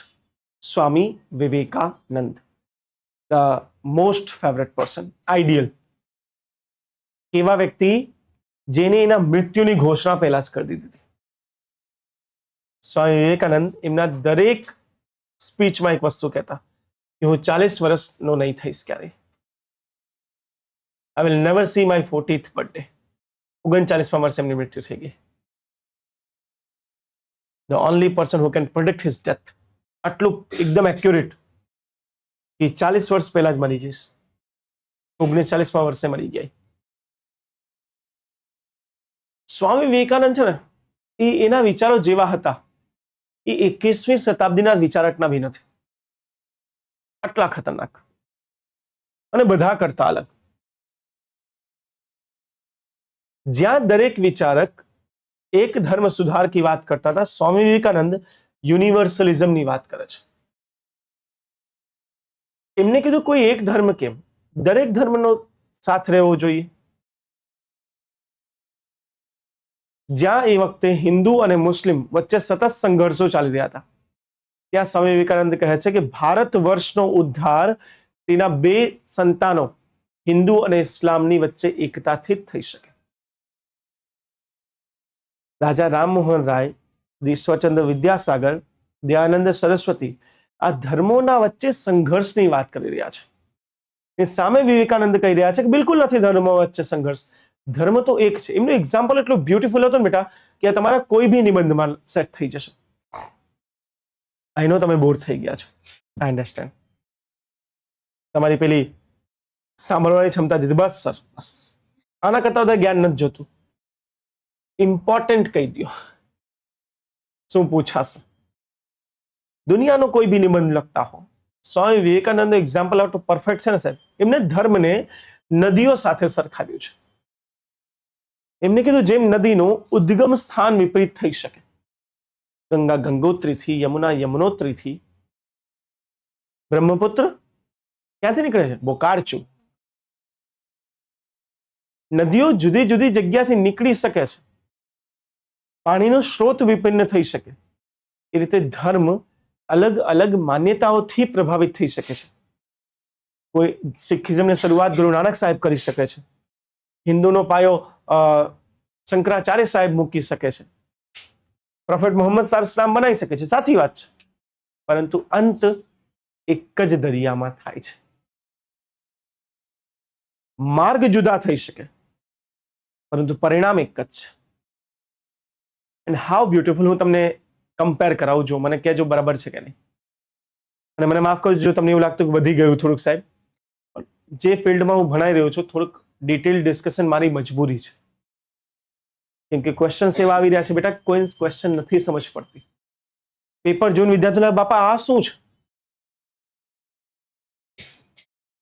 Swami Vivekananda, the most favourite person, ideal. એવા વ્યક્તિ જેને એના મૃત્યુની ઘોષણા પહેલા જ કરી દીધી હતી. સ્વામી વિવેકાનંદ એમના દરેક સ્પીચમાં એક વસ્તુ કહેતા કે હું 40 વર્ષનો નહીં થઈશ ક્યારેય. I will never see my 40th birthday. 39માં વર્ષે એમની મૃત્યુ થઈ ગઈ. The only person who can predict his death. આટલું એકદમ એક્યુરેટ કે 40 વર્ષ પહેલા જ મરી જઈશ. 39માં વર્ષે મરી ગયા. સ્વામી વિવેકાનંદ છે ને, એના વિચારો જેવા હતા એ 21મી શતાબ્દીના વિચારકના બી નથી. આટલા ખતરનાક અને બધા કરતા અલગ. જ્યાં દરેક વિચારક એક ધર્મ સુધાર की વાત કરતા હતા, સ્વામી વિવેકાનંદ યુનિવર્સલિઝમની વાત કરે છે. એમને કીધું કોઈ એક ધર્મ કેમ, દરેક ધર્મનો સાથ રહેવો જોઈએ. જ્યાં એ વખતે હિન્દુ અને મુસ્લિમ વચ્ચે સતત સંઘર્ષો ચાલી રહ્યા હતા, ત્યાં સ્વામી વિવેકાનંદ કહે છે કે ભારત વર્ષનો ઉદ્ધાર તેના 2 સંતાનો હિન્દુ અને ઇસ્લામની વચ્ચે એકતાથી જ થઈ શકે. રાજા રામમોહન રાય, ઈશ્વરચંદ્ર વિદ્યાસાગર, દયાનંદ સરસ્વતી આ ધર્મોના વચ્ચે સંઘર્ષની વાત કરી રહ્યા છે. એ સામે વિવેકાનંદ કહી રહ્યા છે કે બિલકુલ નથી ધર્મો વચ્ચે સંઘર્ષ, ધર્મ તો એક છે. એમનું એક્ઝામ્પલ એટલું બ્યુટીફુલ હતું ને બેટા કે આ તમારા કોઈ બી નિબંધમાં સેટ થઈ જશે. આઈ નો તમે બોર થઈ ગયા છો, આઈ અન્ડરસ્ટેન્ડ. તમારી પેલી સાંભળવાની ક્ષમતા દીધી, બસ સર બસ, આના કરતા વધારે જ્ઞાન નથી જોતું. ઇમ્પોર્ટન્ટ કહી દો, શું પૂછાશે. દુનિયાનો કોઈ બી નિબંધ લખતા હો, Swami Vivekananda example out perfect છે ને સાહેબ. એમને ધર્મને નદીઓ સાથે સરખાવ્યું છે. એમને કીધું જેમ નદીનું ઉદ્ગમ સ્થાન વિપરીત થઈ શકે, ગંગા ગંગોત્રીથી, યમુના યમુનોત્રીથી, બ્રહ્મપુત્ર ક્યાંથી નીકળે છે? બોકાળચુ. નદીઓ જુદી જુદી જગ્યાથી નીકળી શકે છે, પાણીનો સ્ત્રોત વિભિન્ન થઈ શકે. એ રીતે ધર્મ અલગ અલગ માન્યતાઓથી પ્રભાવિત થઈ શકે છે. કોઈ સિખિઝમની શરૂઆત ગુરુ નાનક સાહેબ કરી શકે છે, હિન્દુનો પાયો શંકરાચાર્ય સાહેબ મૂકી શકે છે, પ્રોફેટ મોહમ્મદ સાહેબ ઇસ્લામ બનાવી શકે છે, સાચી વાત છે. પરંતુ અંત એક જ દરિયામાં થાય છે. માર્ગ જુદા થઈ શકે પરંતુ પરિણામ એક જ છે. And how beautiful. હું તમને કમ્પેર કરાવું છું, મને કહેજો બરાબર છે કે નહીં. અને મને માફ કરજો જો તમને એવું લાગતું કે વધી ગયું થોડુંક સાહેબ. જે ફિલ્ડમાં હું ભણાઈ રહ્યો છું થોડુંક ડિટેલ ડિસ્કશન મારી મજબૂરી છે, કેમ કે ક્વેશ્ચન્સ એવા આવી રહ્યા છે બેટા, કોઈ ક્વેશ્ચન નથી સમજ પડતી. પેપર જોઈને વિદ્યાર્થીઓ બાપા આ શું છે,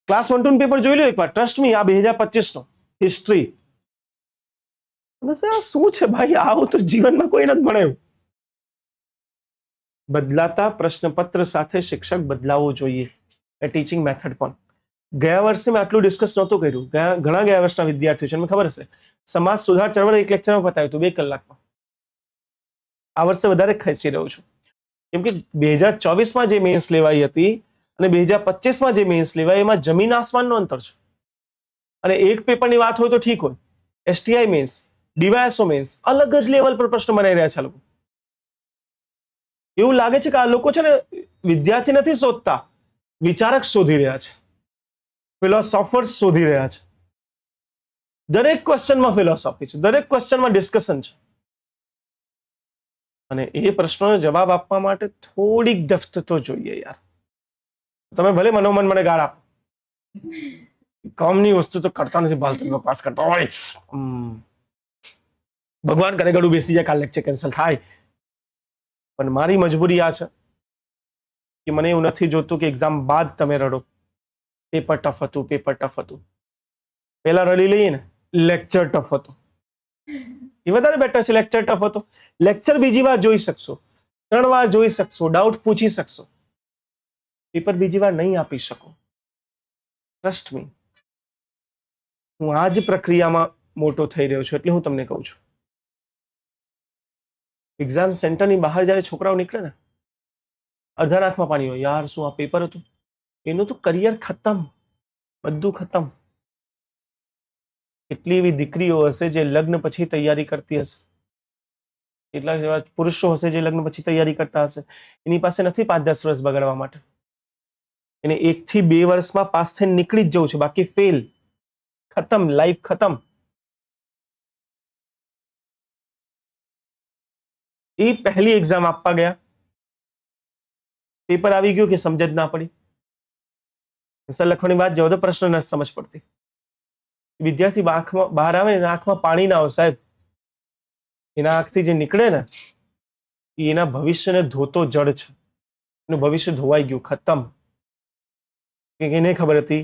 ક્લાસ 1 2 પેપર જોઈ લો એકવાર, ટ્રસ્ટ મી. આ 2025 નો હિસ્ટ્રી, આ શું છે ભાઈ, આવું તો જીવનમાં કોઈ નથી ભણાયું. બદલાતા પ્રશ્નપત્ર સાથે શિક્ષક બદલાવવો જોઈએ, એ ટીચિંગ મેથડ પણ. ગયા વર્ષે મેં આટલું ડિસ્કસ નહોતું કર્યું, ઘણા ગયા વર્ષના વિદ્યાર્થીઓ છે, મને ખબર હશે. સમાજ સુધાર ચળવળ એક લેક્ચરમાં પતાવ્યું હતું 2 કલાકમાં. આ વર્ષે વધારે ખેંચી રહ્યો છું, કેમ કે 2024માં જે મેન્સ લેવાઈ હતી અને 2025માં જે મેન્સ લેવાય એમાં જમીન આસમાનનો અંતર છે. અને એક પેપરની વાત હોય તો ઠીક હોય, એસટીઆઈ મેન્સ, ડીવાયએસઓ મેન્સ અલગ જ લેવલ પર પ્રશ્ન બનાવી રહ્યા છે. લોકો એવું લાગે છે કે આ લોકો છે ને વિદ્યાર્થી નથી શોધતા, વિચારક શોધી રહ્યા છે, ફિલોસોફર્સ શોધી રહ્યા છે. દરેક ક્વેશ્ચનમાં ફિલોસોફી છે, દરેક ક્વેશ્ચનમાં ડિસ્કશન છે. અને એ પ્રશ્નોનો જવાબ આપવા માટે થોડીક ડેપ્થ તો જોઈએ યાર. તમે ભલે મનોમન મને ગાળ આપો, કામની વસ્તુ તો કરતા નથી, ભાલતું પાસ કરતા હોય. ભગવાન કરે ગળું બેસી જાય, કાલ લેક્ચર કેન્સલ થાય. પણ મારી મજબૂરી આ છે કે મને એવું નથી જોતું કે એક્ઝામ બાદ તમે રડો, પેપર ટફ હતું, પેપર ટફ હતું. પહેલા રડી લઈએ ને, લેક્ચર ટફ હતું એ વધારે બેટર છે. લેક્ચર ટફ હતો, લેક્ચર બીજી વાર જોઈ શકશો, 3 વાર જોઈ શકશો, ડાઉટ પૂછી શકશો. પેપર બીજી વાર નહીં આપી શકો. ટ્રસ્ટ મી, હું આ જ પ્રક્રિયામાં મોટો થઈ રહ્યો છું, એટલે હું તમને કહું છું. એક્ઝામ સેન્ટરની બહાર જ્યારે છોકરાઓ નીકળે ને, અડધા આંખમાં પાણી હોય, યાર શું આ પેપર હતું, એનું તો કરિયર ખતમ, બધું ખતમ. કેટલી એવી દીકરીઓ હશે જે લગ્ન પછી તૈયારી કરતી હશે, કેટલાક એવા પુરુષો હશે જે લગ્ન પછી તૈયારી કરતા હશે. એની પાસે નથી 5-10 વર્ષ બગાડવા માટે, એને 1 થી 2 વર્ષમાં પાસ થઈને નીકળી જ જવું છે, બાકી ફેલ, ખતમ, લાઈફ ખતમ. એ પહેલી એક્ઝામ આપવા ગયા, પેપર આવી ગયું કે સમજ જ ના પડી. આન્સર લખવાની વાત જવા દો, પ્રશ્ન નથી સમજ પડતી. વિદ્યાર્થી બહાર આવે ને આંખમાં પાણી ના આવે સાહેબ, એના આંખથી જે નીકળે ને એ એના ભવિષ્યને ધોતો જડ છે. એનું ભવિષ્ય ધોવાઈ ગયું, ખતમ. એને ખબર હતી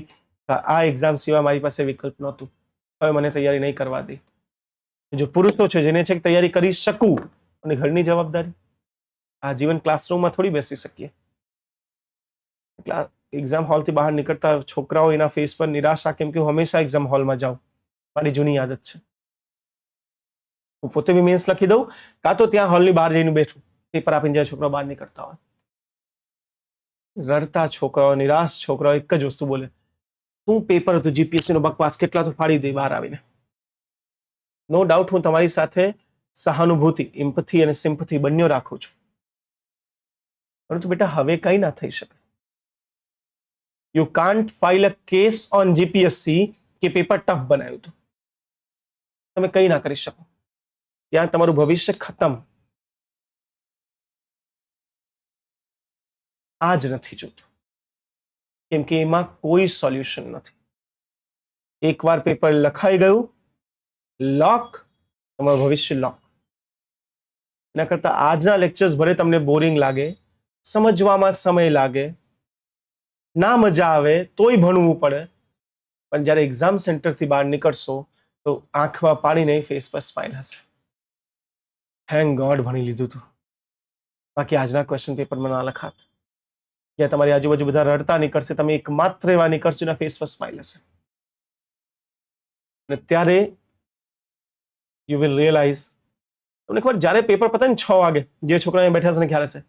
આ એક્ઝામ સિવાય મારી પાસે વિકલ્પ નહોતું, હવે મને તૈયારી નહીં કરવા દે. જો પુરુષો છે જેને છે કે તૈયારી કરી શકું, અને ઘરની જવાબદારી, આ જીવન ક્લાસરૂમમાં થોડી બેસી શકીએ. એક્ઝામ હોલથી બહાર નીકળતા છોકરાઓ એના ફેસ પર નિરાશા, કેમ કે હું હંમેશા એક્ઝામ હોલમાં જાઉં, મારી જૂની આદત છે. હું પોતે બી મેન્સ લખી દઉં, કાં તો ત્યાં હોલની બહાર જઈને બેઠું, પેપર આપીને જાય છોકરાઓ બહાર નીકળતા હોય. રડતા છોકરાઓ, નિરાશ છોકરાઓ એક જ વસ્તુ બોલે, શું પેપર હતું જીપીએસસી નો બકવાસ, કેટલા તો ફાડી દે બહાર આવીને. નો ડાઉટ હું તમારી સાથે સહાનુભૂતિ, એમ્પથી અને સિમ્પથી બંને રાખું છું, પરંતુ બેટા હવે કઈ ના થઈ શકે. You can't file a cash on GPSC કે પેપર ટફ બનાવ્યું હતું, તમે કઈ ના કરી શકો. ત્યાં તમારું ભવિષ્ય ખતમ. આ જ નથી જોતું, કેમ કે એમાં કોઈ સોલ્યુશન નથી. એકવાર પેપર લખાઈ ગયું, લોક, તમારું ભવિષ્ય લોક. એના કરતા આજના લેક્ચર્સ ભલે તમને બોરિંગ લાગે, સમજવામાં સમય લાગે, ના મજા આવે તોય ભણવું પડે, પણ જ્યારે એક્ઝામ સેન્ટરથી બહાર નીકળશો તો આંખમાં પાણી નહીં, ફેસ પર સ્માઇલ હશે. થેન્ક ગોડ ભણી લીધું હતું, બાકી આજના ક્વેશ્ચન પેપરમાં ના લખાત. જ્યાં તમારી આજુબાજુ બધા રડતા નીકળશે, તમે એકમાત્ર એવા નીકળશો એના ફેસ પર સ્માઇલ હશે. અને ત્યારે યુ વિલ રિયલાઇઝ, તમને ખબર જ્યારે પેપર પતે ને 6 વાગે, જે છોકરા બેઠા છે ને ખ્યાલ હશે,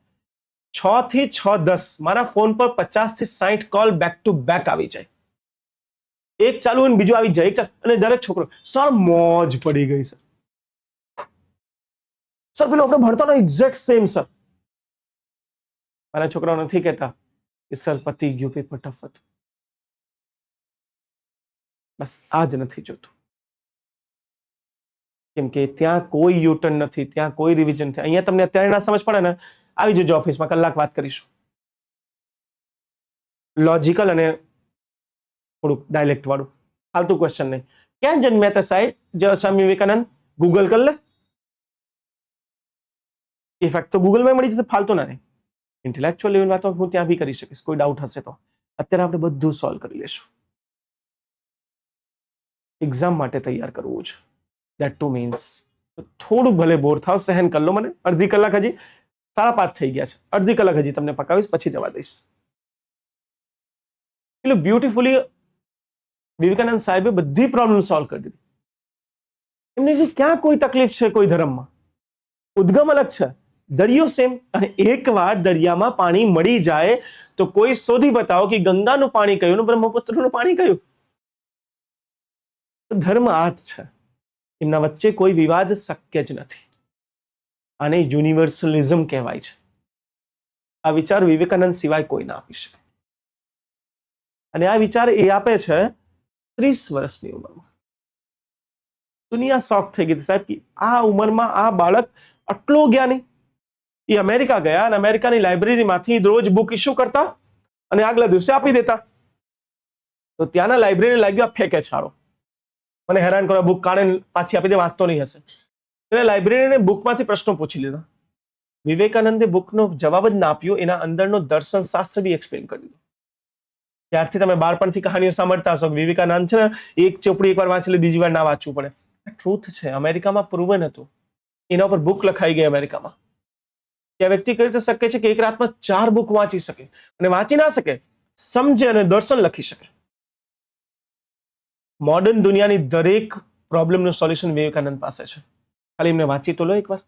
6 થી 6:10 મારા ફોન પર 50 થી 60 કોલ બેક ટુ બેક આવી જાય. એક ચાલુ હોય ને બીજું આવી જાય, અને દરેક છોકરો, સર મોજ પડી ગઈ સર, સર પેલો આપણે ભણતાનો એક્ઝેક્ટ સેમ સર. મારા છોકરાઓ નથી કહેતા કે સર પતી ગયું, પેપર ટફ હતું. બસ આ જ નથી જોતું, કેમ કે ત્યાં કોઈ યુટર્ન નથી, ત્યાં કોઈ રિવિઝન નથી. અહીંયા તમને અત્યારે ના સમજ પડે ને, આવી જજો ઓફિસમાં, કલાક વાત કરીશું. લોજિકલ અને થોડુંક ડાયલેક્ટ વાળું, ફાલતુ ક્વેશ્ચન નહીં. ક્યાં જન્મ્યા હતા સાહેબ સ્વામી વિવેકાનંદ? ગૂગલ કર લે, ઇફેક્ટ તો ગૂગલમાં મળી જશે, ફાલતુ ના નહીં. ઇન્ટેલેક્ચ્યુઅલ લેવલ વાતો હું ત્યાં બી કરી શકીશ, કોઈ ડાઉટ હશે તો. અત્યારે આપણે બધું સોલ્વ કરી લેશું. એક્ઝામ માટે તૈયાર કરવું છે, દેટ ટુ મીન્સ થોડું ભલે બોર થાવ, સહન કરી લો. મને અડધી કલાક, હજી 5:30 થઈ ગયા છે, અડધી કલાક હજી તમને પકાવીશ, પછી જવા દઈશ. એટલે બ્યુટીફુલી વિવેકાનંદ સાહેબે બધી પ્રોબ્લેમ સોલ્વ કરી દીધી. એમને કીધું ક્યાં કોઈ તકલીફ છે કોઈ ધર્મમાં? ઉદ્ગમ અલગ છે, દરિયો સેમ. અને એકવાર દરિયામાં પાણી મળી જાય તો કોઈ શોધી બતાવો કે ગંગાનું પાણી કયું ને બ્રહ્મપુત્રનું પાણી કયું. ધર્મ આ જ છે, એમના વચ્ચે કોઈ વિવાદ શક્ય જ નથી. આને યુનિવર્સલિઝમ કહેવાય છે. આ વિચાર વિવેકાનંદ સિવાય કોઈ ના આપી શકે. અને આ વિચાર એ આપે છે 30 વર્ષની ઉંમરમાં. દુનિયા શોક થઈ ગઈ સાહેબ, આ ઉંમરમાં આ બાળક આટલો જ્ઞાની. એ અમેરિકા ગયા અને અમેરિકાની લાઇબ્રેરીમાંથી રોજ બુક ઇસ્યુ કરતા અને આગલા દિવસે આપી દેતા. તો ત્યાંના લાઇબ્રેરી લાગ્યું આ ફેંકે છાડો, મને હેરાન કરવા, બુક કાઢે પાછી આપી દે, વાંચતો નહીં હશે. એટલે લાઇબ્રેરીને બુકમાંથી પ્રશ્નો પૂછી લીધા. વિવેકાનંદે બુકનો જવાબ જ ના આપ્યો, એના અંદરનો દર્શન શાસ્ત્ર બી એક્સપ્લેન કરી દીધું. ત્યારથી તમે બાળપણથી કહાનીઓ સાંભળતા હશો કે વિવેકાનંદ છે ને એક ચોપડી એકવાર વાંચી લે, બીજી વાર ના વાંચવું પડે. ટ્રુથ છે, અમેરિકામાં પ્રૂવન હતું, એના ઉપર બુક લખાઈ ગઈ અમેરિકામાં. ત્યાં વ્યક્તિ કરી તો શકે છે કે એક રાતમાં 4 બુક વાંચી શકે, અને વાંચી ના શકે, સમજે અને દર્શન લખી શકે. મોડર્ન દુનિયાની દરેક પ્રોબ્લેમનું સોલ્યુશન વિવેકાનંદ પાસે છે. ખાલી એમને વાંચી તો લો એકવાર.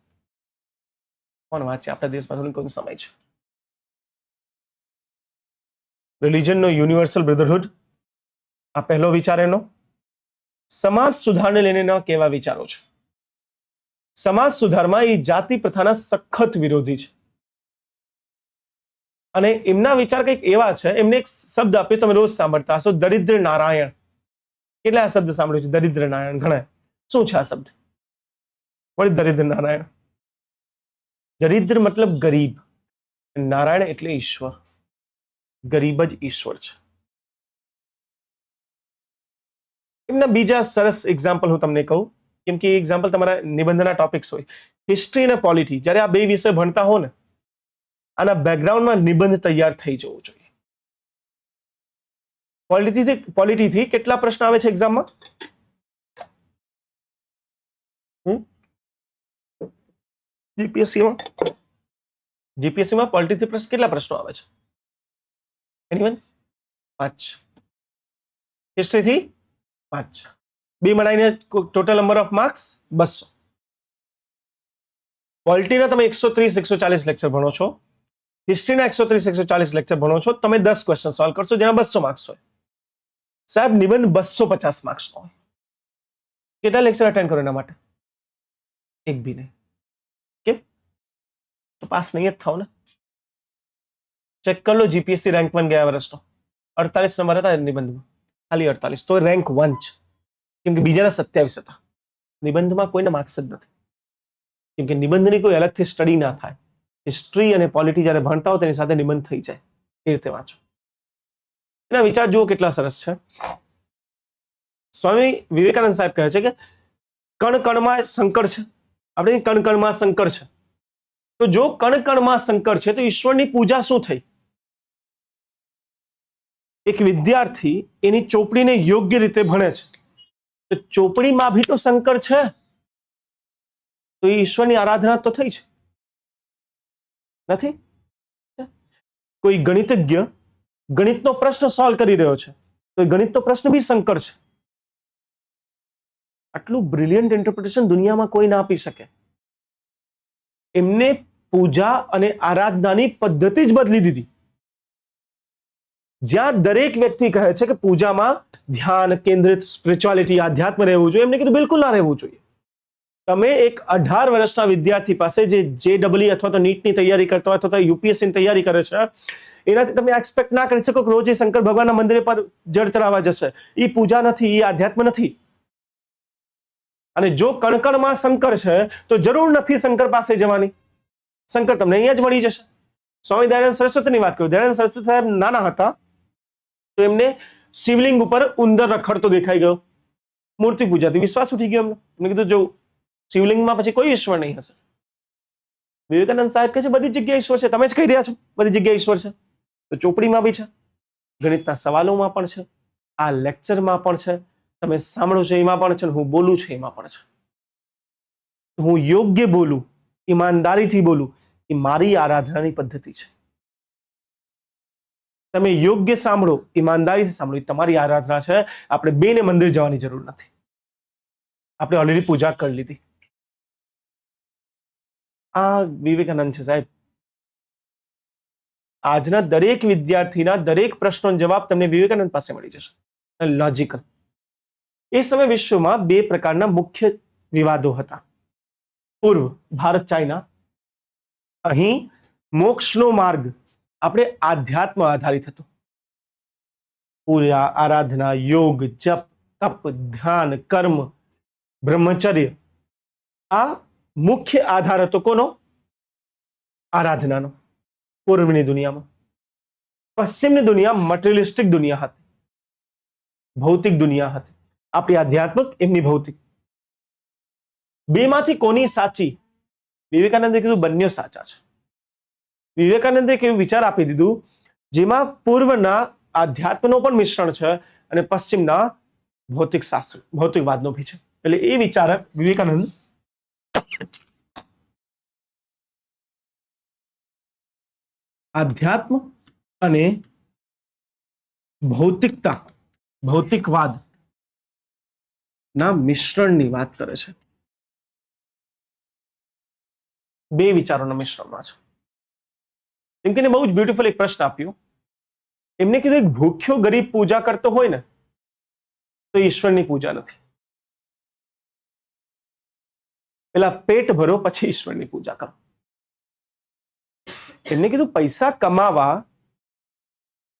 કોણ વાંચે આપણા દેશમાં? થોડી કોઈ સમય છે. રિલિજનનો યુનિવર્સલ બ્રધરહુડ, આ પહેલો વિચાર એનો. સમાજ સુધારને લઈને કેવા વિચારો છે? સમાજ સુધારમાં એ જાતિ પ્રથાના સખત વિરોધી છે. અને એમના વિચાર કંઈક એવા છે, એમને એક શબ્દ આપ્યો, તમે રોજ સાંભળતા હશો, દરિદ્ર નારાયણ. કેટલા આ શબ્દ સાંભળ્યો છે? દરિદ્ર નારાયણ ઘણા. શું છે આ શબ્દ? વળી દરિદ્ર નારાયણ. દરિદ્ર મતલબ ગરીબ, નારાયણ એટલે ઈશ્વર. ગરીબ જ ઈશ્વર છે. એમના બીજા સરસ એક્ઝામ્પલ હું તમને કહું, કેમ કે એક્ઝામ્પલ તમારા નિબંધના ટોપિક્સ હોય. હિસ્ટ્રી અને પોલિટી, જ્યારે આ બે વિષય ભણતા હો ને, આના બેકગ્રાઉન્ડમાં નિબંધ તૈયાર થઈ જવું જોઈએ. પોલિટીથી કેટલા પ્રશ્ન આવે છે એક્ઝામમાં? જીપીએસસીમાં પોલિટીથી કેટલા પ્રશ્નો આવે છે? એનીવન? 5. હિસ્ટ્રીથી 5. બે મળાઈને ટોટલ નંબર ઓફ માર્ક્સ 200. પોલિટીના તમે 130-140 લેક્ચર ભણો છો, હિસ્ટ્રીના 130-140 લેક્ચર ભણો છો, તમે 10 ક્વેશ્ચન સોલ્વ કરશો જેમાં 200 માર્ક્સ હોય. સાહેબ નિબંધ 250 માર્ક્સનો હોય. કેટલા લેક્ચર અટેન્ડ કરો એના માટે? એક બી નહીં. કેમ? તો પાસ નહીં જ થાવ ને. ચેક કરી લો જીપીએસસી રેન્ક 1 ગયા વર્ષનો, 48 નંબર હતા નિબંધમાં, ખાલી 48. તો રેન્ક 1 છે, કેમ કે બીજાના 27 હતા. નિબંધમાં કોઈને માર્ક્સ જ નથી, કેમ કે નિબંધની કોઈ અલગથી સ્ટડી ના થાય. હિસ્ટ્રી અને પોલિટી જ્યારે ભણતા હો તેની સાથે નિબંધ થઈ જાય, એ રીતે વાંચો. એના વિચાર જુઓ કેટલા સરસ છે. સ્વામી વિવેકાનંદ સાહેબ કહે છે કે કણ કણમાં શંકર છે. આપણે કણ કણમાં શંકર છે, તો જો કણ કણમાં શંકર છે તો ઈશ્વરની પૂજા શું થઈ? એક વિદ્યાર્થી એની ચોપડીને યોગ્ય રીતે ભણે છે, તો ચોપડીમાં ભી તો શંકર છે, તો એ ઈશ્વરની આરાધના તો થઈ છે, નથી? કોઈ ગણિતજ્ઞ ગણિતનો પ્રશ્ન સોલ્વ કરી રહ્યો છે, તો એ ગણિતનો પ્રશ્ન બી શંકર છે. આટલું બ્રિલિયન્ટ ઇન્ટરપ્રિટેશન દુનિયામાં કોઈ ના આપી શકે. એમને પૂજા અને આરાધનાની પદ્ધતિ જ બદલી દીધી. જ્યાં દરેક વ્યક્તિ કહે છે કે પૂજામાં ધ્યાન કેન્દ્રિત, સ્પિરિચ્યુઆલિટી, આધ્યાત્મ રહેવું જોઈએ, એમને કીધું બિલકુલ ના રહેવું જોઈએ. તમે એક 18 વર્ષના વિદ્યાર્થી પાસે જે JEE અથવા તો નીટની તૈયારી કરતો હોય અથવા તો યુપીએસસીની તૈયારી કરે છે, એનાથી તમે એક્સપેક્ટ ના કરી શકો કે રોજ એ શંકર ભગવાનના મંદિરે પર જળ ચડાવવા જશે. એ પૂજા નથી, એ આધ્યાત્મ નથી. અને જો કણકણમાં શંકર છે તો જરૂર નથી શંકર પાસે જવાની. શંકર તમને અહીંયા જ મળી જશે. સ્વામી દયાનંદ સરસ્વતીની વાત કરું. દયાનંદ સરસ્વતી સાહેબ નાના હતા તો એમને શિવલિંગ ઉપર ઉંદર રખડતો દેખાઈ ગયો. મૂર્તિ પૂજાથી વિશ્વાસ ઉઠી ગયો એમને. એમને કીધું જો શિવલિંગમાં પછી કોઈ ઈશ્વર નહીં હશે. વિવેકાનંદ સાહેબ કહે છે બધી જગ્યાએ ઈશ્વર છે. તમે જ કહી રહ્યા છો બધી જગ્યાએ ઈશ્વર છે. તો ચોપડીમાં બી છે, ગણિતના સવાલોમાં પણ છે, આ લેક્ચરમાં પણ છે, તમે સાંભળો છો એમાં પણ છે, હું બોલું છું એમાં પણ છે. હું યોગ્ય બોલું, ઈમાનદારીથી બોલું, એ મારી આરાધનાની પદ્ધતિ છે. તમે યોગ્ય સાંભળો, ઈમાનદારીથી સાંભળો, એ તમારી આરાધના છે. આપણે બેને મંદિર જવાની જરૂર નથી. આપણે ઓલરેડી પૂજા કરી લીધી. આ વિવેકાનંદ છે સાહેબ. આજના દરેક વિદ્યાર્થીના દરેક પ્રશ્નોનો જવાબ તમને વિવેકાનંદ પાસે મળી જશે. લોજિકલ. એ સમય વિશ્વમાં બે પ્રકારના મુખ્ય વિવાદો હતા. પૂર્વ ભારત ચાઇના. અહીં મોક્ષનો માર્ગ આપણે આધ્યાત્મ આધારિત હતો. પૂજા, આરાધના, યોગ, જપ, તપ, ધ્યાન, કર્મ, બ્રહ્મચર્ય, આ મુખ્ય આધાર હતો કોનો? આરાધનાનો. પૂર્વની દુનિયામાં. પશ્ચિમની દુનિયા મટીરિયલિસ્ટિક દુનિયા હતી, ભૌતિક દુનિયા હતી. આપણી આધ્યાત્મિક, એમની ભૌતિક. બેમાંથી કોની સાચી? વિવેકાનંદે કીધું બંને સાચા છે. વિવેકાનંદે એક એવું વિચાર આપી દીધું જેમાં પૂર્વના આધ્યાત્મનો પણ મિશ્રણ છે અને પશ્ચિમના ભૌતિક શાસ્ત્ર, ભૌતિકવાદનો ભી છે. એટલે એ વિચારક વિવેકાનંદ આધ્યાત્મ અને ભૌતિકતા, ભૌતિકવાદ ના મિશ્રણની વાત કરે છે. બે વિચારોના મિશ્રણમાં છે. એમ કે બહુ જ બ્યુટીફુલ એક પ્રશ્ન આપ્યો. એમને કીધું એક ભૂખ્યો ગરીબ પૂજા કરતો હોય ને તો ઈશ્વરની પૂજા નથી. પેલા પેટ ભરો પછી ઈશ્વરની પૂજા કરો. એમને કીધું પૈસા કમાવા,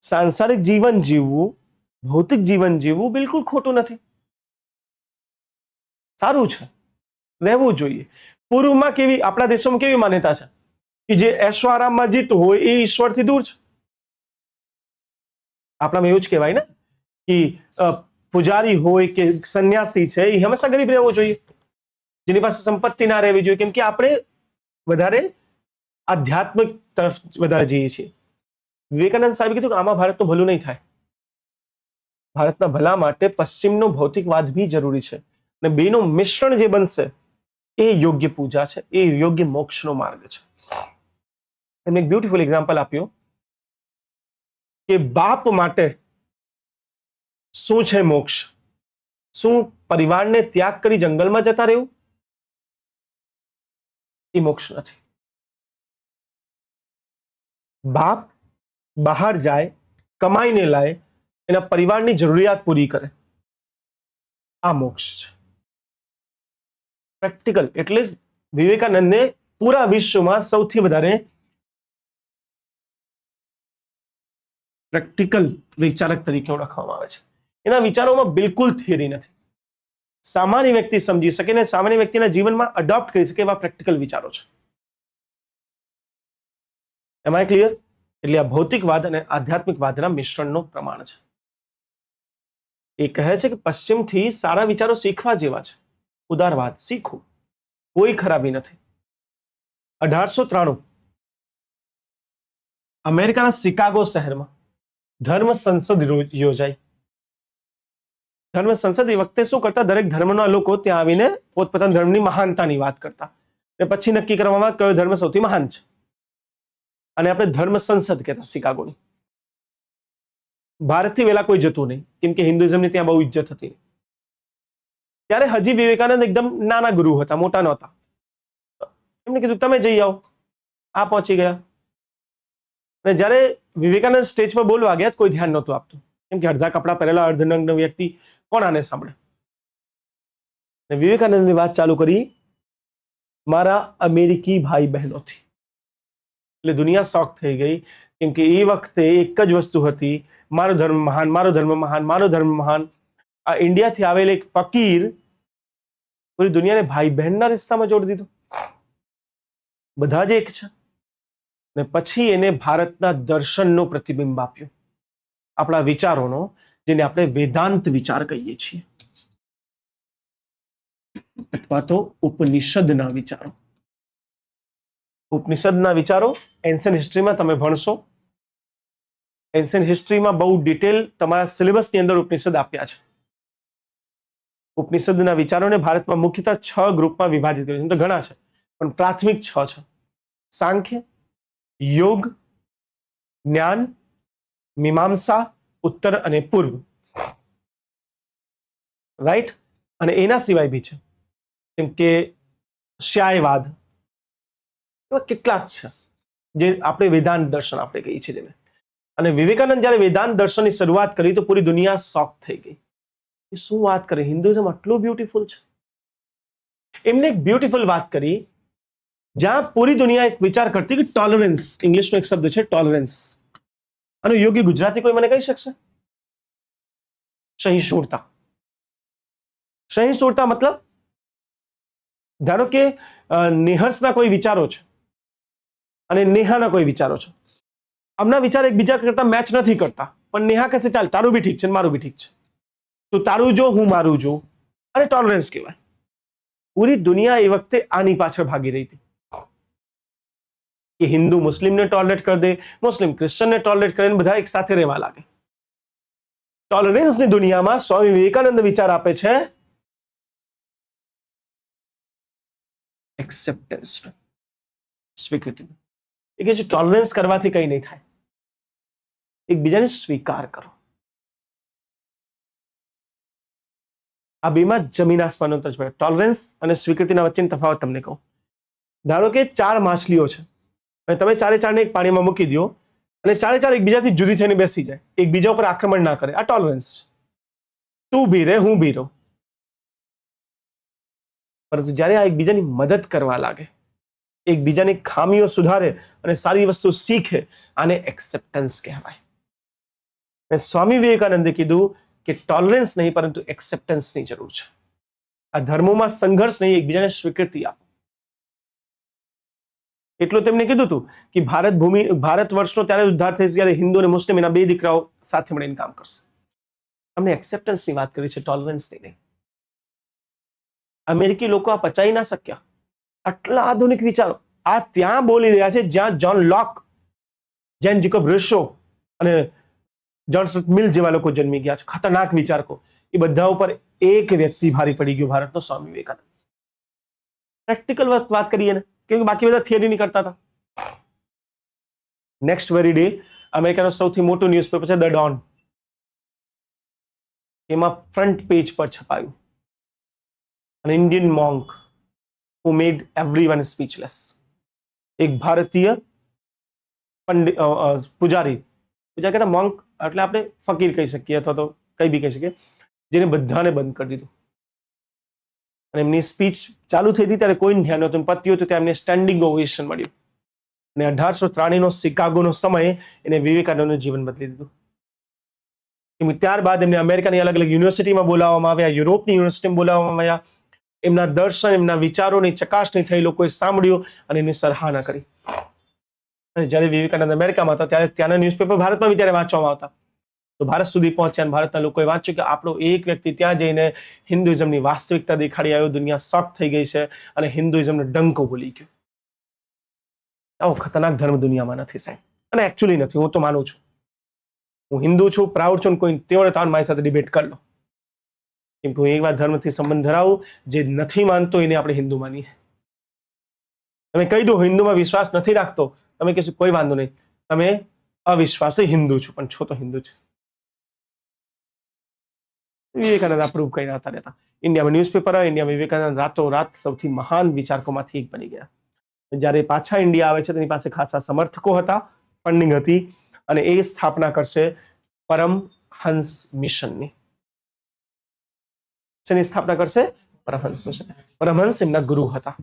સાંસારિક જીવન જીવવું, ભૌતિક જીવન જીવવું બિલકુલ ખોટું નથી. સારું છે, રહેવું જોઈએ. પૂર્વમાં કેવી, આપણા દેશોમાં કેવી માન્યતા છે કે જે એશો આરામમાં જીતું હોય એ ઈશ્વરથી દૂર છે. આપણામાં એવું જ કહેવાય ને કે પૂજારી હોય કે સંન્યાસી છે એ હંમેશા ગરીબ રહેવો જોઈએ, જેની પાસે સંપત્તિ ના રહેવી જોઈએ, કેમ કે આપણે વધારે આધ્યાત્મિક તરફ વધારે જઈએ છીએ. વિવેકાનંદ સાહેબે કીધું કે આમાં ભારતનું ભલું નહીં થાય. ભારતના ભલા માટે પશ્ચિમનો ભૌતિકવાદ બી જરૂરી છે અને બેનું મિશ્રણ જે બનશે એ યોગ્ય પૂજા છે, એ યોગ્ય મોક્ષનો માર્ગ છે. એમને એક બ્યુટીફુલ એક્ઝામ્પલ આપ્યું કે બાપ માટે શું છે મોક્ષ? શું પરિવારને ત્યાગ કરી જંગલમાં જતા રહેવું? એ મોક્ષ નથી. બાપ બહાર જાય, કમાઈને લાય, એના પરિવારની જરૂરિયાત પૂરી કરે, આ મોક્ષ છે. પ્રેક્ટિકલ. એટલે જ વિવેકાનંદને પૂરા વિશ્વમાં સૌથી વધારે પ્રેક્ટિકલ વિચારક તરીકે ઓળખવામાં આવે છે. એના વિચારોમાં બિલકુલ થિયરી નથી. સામાન્ય વ્યક્તિ સમજી શકે ને સામાન્ય વ્યક્તિના જીવનમાં અડોપ્ટ કરી શકે એવા પ્રેક્ટિકલ વિચારો છે. એમ આઈ ક્લિયર? એટલે આ ભૌતિકવાદ અને આધ્યાત્મિકવાદના મિશ્રણનો પ્રમાણ છે. એ કહે છે કે પશ્ચિમથી સારા વિચારો શીખવા જેવા છે. ઉદારવાદ શીખો, કોઈ ખરાબી નથી. 1893 અમેરિકાના શિકાગો શહેરમાં ધર્મ સંસદ યોજાઈ. ધર્મ સંસદ એ વખતે શું કરતા, દરેક ધર્મના લોકો ત્યાં આવીને પોતપોતાના ધર્મની મહાનતાની વાત કરતા અને પછી નક્કી કરવામાં કયો ધર્મ સૌથી મહાન છે. અને આપણે ધર્મ સંસદ કહેતા શિકાગોની. ભારતથી વેલા કોઈ જતું નહીં, કેમ કે હિન્દુઇઝમની ત્યાં બહુ ઇજ્જત હતી. ત્યારે હજી વિવેકાનંદ એકદમ નાના ગુરુ હતા, મોટા નહોતા. એમને કીધું તમે જઈ આવો. આ પહોંચી ગયા. અને જ્યારે વિવેકાનંદ સ્ટેજ પર બોલવા ગયા કોઈ ધ્યાન નહોતું આપતું, કેમ કે અડધા કપડા પહેરેલા અર્ધનગ્ન વ્યક્તિ કોણ આને સાંભળે. વિવેકાનંદની વાત ચાલુ કરી મારા અમેરિકી ભાઈ બહેનોથી. એટલે દુનિયા શોક થઈ ગઈ કેમ કે એ વખતે એક જ વસ્તુ હતી, મારો ધર્મ મહાન, મારો ધર્મ મહાન, મારો ધર્મ મહાન. આ ઇન્ડિયાથી આવેલ એક ફકીર પૂરી દુનિયાને ભાઈ બહેનના રિશ્તામાં જોડી દીધું, બધા જ એક છે. ને પછી એને ભારતના દર્શનનો પ્રતિબિંબ આપ્યું, આપણા વિચારોનો, જેને આપણે વેદાંત વિચાર કહીએ છીએ, અથવા તો ઉપનિષદના વિચારો. ઉપનિષદના વિચારો એન્શિયન્ટ હિસ્ટ્રીમાં તમે ભણશો. એન્શિયન્ટ હિસ્ટ્રીમાં બહુ ડિટેલ તમારા સિલેબસની અંદર ઉપનિષદ આપ્યા છે. ઉપનિષદના વિચારોને ભારતમાં મુખ્યતઃ 6 ગ્રુપમાં વિભાજિત કર્યું છે. તો ઘણા છે, પણ પ્રાથમિક 6 છે: સાંખ્ય, યોગ, જ્ઞાન, મીમાંસા, ઉત્તર અને પૂર્વ. રાઈટ? અને એના સિવાય બી છે, જેમ કે શ્યાયવાદ, એવા કેટલાક છે જે આપણે વેદાંત દર્શન આપણે કહીએ છીએ જેને. અને વિવેકાનંદ જ્યારે વેદાંત દર્શનની શરૂઆત કરી તો પૂરી દુનિયા શોક થઈ ગઈ. શું વાત કરે, હિન્દુઇઝમ આટલું બ્યુટીફુલ છે. એમને એક બ્યુટીફુલ વાત કરી, જ્યાં પૂરી દુનિયા એક વિચાર કરતી કે ટોલરન્સ, ઇંગ્લિશનો એક શબ્દ છે ટોલરન્સ, આનો યોગ્ય ગુજરાતી કોઈ મને કહી શકશે? સહિષ્ણુતા. સહિષ્ણુતા મતલબ, ધારો કે નિહર્ષના કોઈ વિચારો છે અને નેહાના કોઈ વિચારો છે. આમના વિચાર એકબીજા કરતા મેચ નથી કરતા, પણ નેહા કહેશે ચાલ તારું બી ઠીક છે મારું બી ઠીક છે, તો તારું જો હું મારું જો, અને ટોલરન્સ કહેવાય. પૂરી દુનિયા એ વખતે આની પાછળ ભાગી રહી હતી કે હિન્દુ મુસ્લિમને ટોલરેટ કરી દે, મુસ્લિમ ક્રિશ્ચનને ટોલરેટ કરીને બધા એક સાથે રહેવા લાગે. ટોલરન્સની દુનિયામાં સ્વામી વિવેકાનંદ વિચાર આપે છે એક્સેપ્ટન્સ, સ્વીકૃતિ. એ કે ટોલરન્સ કરવાથી કંઈ નહીં થાય, એકબીજાને સ્વીકાર કરો. આ બેમાં જમીન આસમાનનો તજ પડે. ટોલરન્સ અને સ્વીકૃતિના વચ્ચેનો તફાવત તમને કહું. ધારો કે 4 માછલીઓ છે અને તમે ચારે ચારને એક પાણીમાં મૂકી દો અને ચારે ચાર એકબીજાથી જુદી થઈને બેસી જાય, એકબીજા ઉપર આક્રમણ ના કરે, આ ટોલરન્સ છે. તું બી રહે, હું બી રહું. પરંતુ જ્યારે આ એકબીજાની મદદ કરવા લાગે, એકબીજાની ખામીઓ સુધારે અને સારી વસ્તુ શીખે, આને એક્સેપ્ટન્સ કહેવાય. સ્વામી વિવેકાનંદે કીધું કે ટોલરન્સ નહીં પરંતુ એક્સેપ્ટન્સની જરૂર છે. આ ધર્મોમાં સંઘર્ષ નહીં, એકબીજાને સ્વીકૃતિ આપો. એટલું તેમને કીધું હતું કે ભારત વર્ષનો ત્યારે ઉદ્ધાર થશે જ્યારે હિન્દુ અને મુસ્લિમ એના 2 દીકરાઓ સાથે મળીને કામ કરશે. અમને એક્સેપ્ટન્સની વાત કરી છે, ટોલરન્સની નહીં. અમેરિકી લોકો આ પચાવી ના શક્યા. આટલા આધુનિક વિચારો આ ત્યાં બોલી રહ્યા છે જ્યાં જ્હોન લોક, જેન જેકોબ રૂસો અને જ્હોન સ્ટુઅર્ટ મિલ જેવા લોકો જન્મી ગયા છે, ખતરનાક વિચારકો. એ બધા ઉપર એક વ્યક્તિ ભારી પડી ગયો, ભારતનો સ્વામી વિવેકાનંદ. પ્રેક્ટિકલ વાત કરીએ ને, કેમ કે બાકી બધા થિયરી નહીં કરતા હતા. નેક્સ્ટ વેરી ડે અમેરિકાનું સૌથી મોટું ન્યૂઝપેપર છે ધ ડોન, એમાં ફ્રન્ટ પેજ પર છપાયું an Indian monk who made everyone speechless. એક ભારતીય પૂજારી કહેતા મોંક એટલે આપણે ફકીર કહી શકીએ અથવા તો કઈ બી કહી શકીએ, જેને બધાને બંધ કરી દીધું. અને એમની સ્પીચ ચાલુ થઈ હતી ત્યારે કોઈને ધ્યાન નહોતું, પત્યું હતું ત્યાં એમને સ્ટેન્ડિંગ ઓવેશન મળ્યું. અને 1893 શિકાગોનો સમય એને વિવેકાનંદનું જીવન બદલી દીધું. ત્યારબાદ એમને અમેરિકાની અલગ અલગ યુનિવર્સિટીમાં બોલાવવામાં આવ્યા, યુરોપની યુનિવર્સિટીમાં બોલાવવામાં આવ્યા. એમના દર્શન, એમના વિચારોની ચકાસણી થઈ, લોકોએ સાંભળ્યું અને એની સરાહના કરી. અને જ્યારે વિવેકાનંદ અમેરિકામાં હતા ત્યારે ત્યાંના ન્યૂઝપેપર ભારતમાં બી ત્યારે વાંચવામાં આવતા, તો ભારત સુધી પહોંચ્યા અને ભારતના લોકોએ વાંચ્યું કે આપણો એક વ્યક્તિ ત્યાં જઈને હિન્દુઇઝમની વાસ્તવિકતા દેખાડી આવ્યો. દુનિયા શોક થઈ ગઈ છે અને હિન્દુઇઝમનો ડંકો ભૂલી ગયો. આવો ખતરનાક ધર્મ દુનિયામાં નથી સાહેબ, અને એકચ્યુઅલી નથી. હું તો માનું છું, હું હિન્દુ છું, પ્રાઉડ છું, કોઈ તેવડે તાન મારી સાથે ડિબેટ કરી લો, કેમ કે હું એક વાર ધર્મથી સંબંધ ધરાવું. જે નથી માનતો એને આપણે હિન્દુ માનીએ. તમે કહી દો હિન્દુમાં વિશ્વાસ નથી રાખતો, તમે કહેશો કોઈ વાંધો નહીં, તમે અવિશ્વાસી હિન્દુ છો, પણ છો તો હિન્દુ છે. વિવેકાનંદ આ પ્રૂવ કરી હતા રહેતા. ઇન્ડિયામાં ન્યૂઝપેપર આવે, ઇન્ડિયામાં વિવેકાનંદ રાતોરાત સૌથી મહાન વિચારકોમાંથી એક બની ગયા. જ્યારે પાછા ઇન્ડિયા આવે છે તેની પાસે ખાસા સમર્થકો હતા, ફંડિંગ હતી, અને એ સ્થાપના કરશે પરમહંસ મિશનની. શેની સ્થાપના કરશે? પરમહંસ મિશન. પરમહંસ એમના ગુરુ હતા,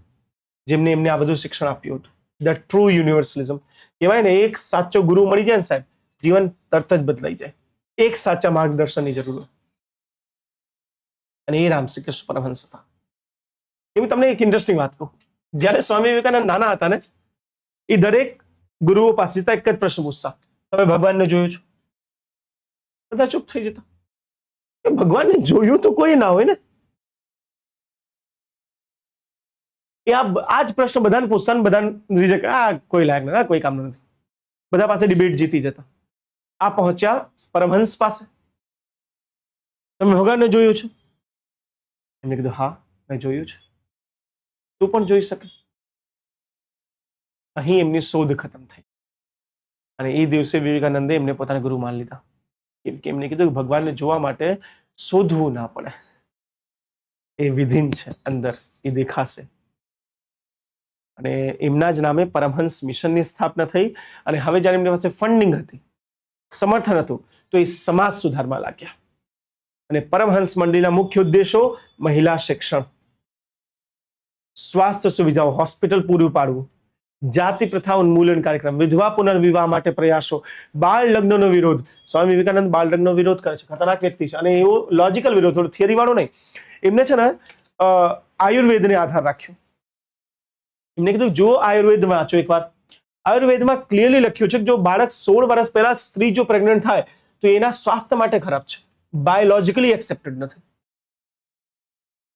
જેમને એમને આ બધું શિક્ષણ આપ્યું હતું. The true universalism. કહેવાય ને, એક સાચો ગુરુ મળી જાય ને સાહેબ, જીવન તરત જ બદલાઈ જાય. એક સાચા માર્ગદર્શનની જરૂર હોય, અને એ રામશ્રી કૃષ્ણ પરમહંસ હતા. હું તમને એક ઇન્ટરેસ્ટિંગ વાત કહું. જ્યારે સ્વામી વિવેકાનંદ નાના હતા ને, એ દરેક ગુરુઓ પાસે એક જ પ્રશ્ન પૂછતા, તમે ભગવાનને જોયું છે? બધા ચૂપ થઈ જતા. ભગવાનને જોયું તો કોઈ ના હોય ને. એ આ જ પ્રશ્ન બધાને પૂછતા, બધાને રિજેક્ટ, આ કોઈ લાયક નથી, કોઈ કામ નથી. બધા પાસે ડિબેટ જીતી જતા. આ પહોંચ્યા પરમહંસ પાસે, તમે ભગવાનને જોયું છે? એમને કીધું, હા મેં જોયું છે. તું પણ જોઈ શકે. અહીં એમની શોધ ખતમ થઈ, અને એ દિવસે વિવેકાનંદે એમને પોતાના ગુરુ માની લીધા. કેમ કે એમને કીધું કે ભગવાનને જોવા માટે શોધવું ના પડે, એ વિધિન છે અંદર, એ દેખાશે. અને એમના જ નામે પરમહંસ મિશનની સ્થાપના થઈ. અને હવે જ્યારે એમની પાસે ફંડિંગ હતી, સમર્થન હતું, તો એ સમાજ સુધારમાં લાગ્યા. અને પરમહંસ મંડળીના મુખ્ય ઉદ્દેશો મહિલા શિક્ષણ, સ્વાસ્થ્ય સુવિધાઓ, હોસ્પિટલ પૂરું પાડવું, જાતિ પ્રથા ઉન્મૂલન કાર્યક્રમ, વિધવા પુનર્વિવાહ માટે પ્રયાસો, બાળ લગ્નનો વિરોધ. સ્વામી વિવેકાનંદ બાળ લગ્નનો વિરોધ કરે છે, ખતરનાક વ્યક્તિ છે. અને એવો લોજિકલ વિરોધ, થોડો થિયરી વાળો નહીં. એમને છે ને આયુર્વેદને આધાર રાખ્યો. એમને કીધું, જો આયુર્વેદ વાંચો એકવાર, આયુર્વેદમાં ક્લિયરલી લખ્યું છે કે જો બાળક 16 વર્ષ પહેલા સ્ત્રી જો પ્રેગ્નન્ટ થાય તો એના સ્વાસ્થ્ય માટે ખરાબ છે, બાયોલોજિકલી એક્સેપ્ટેડ નથી.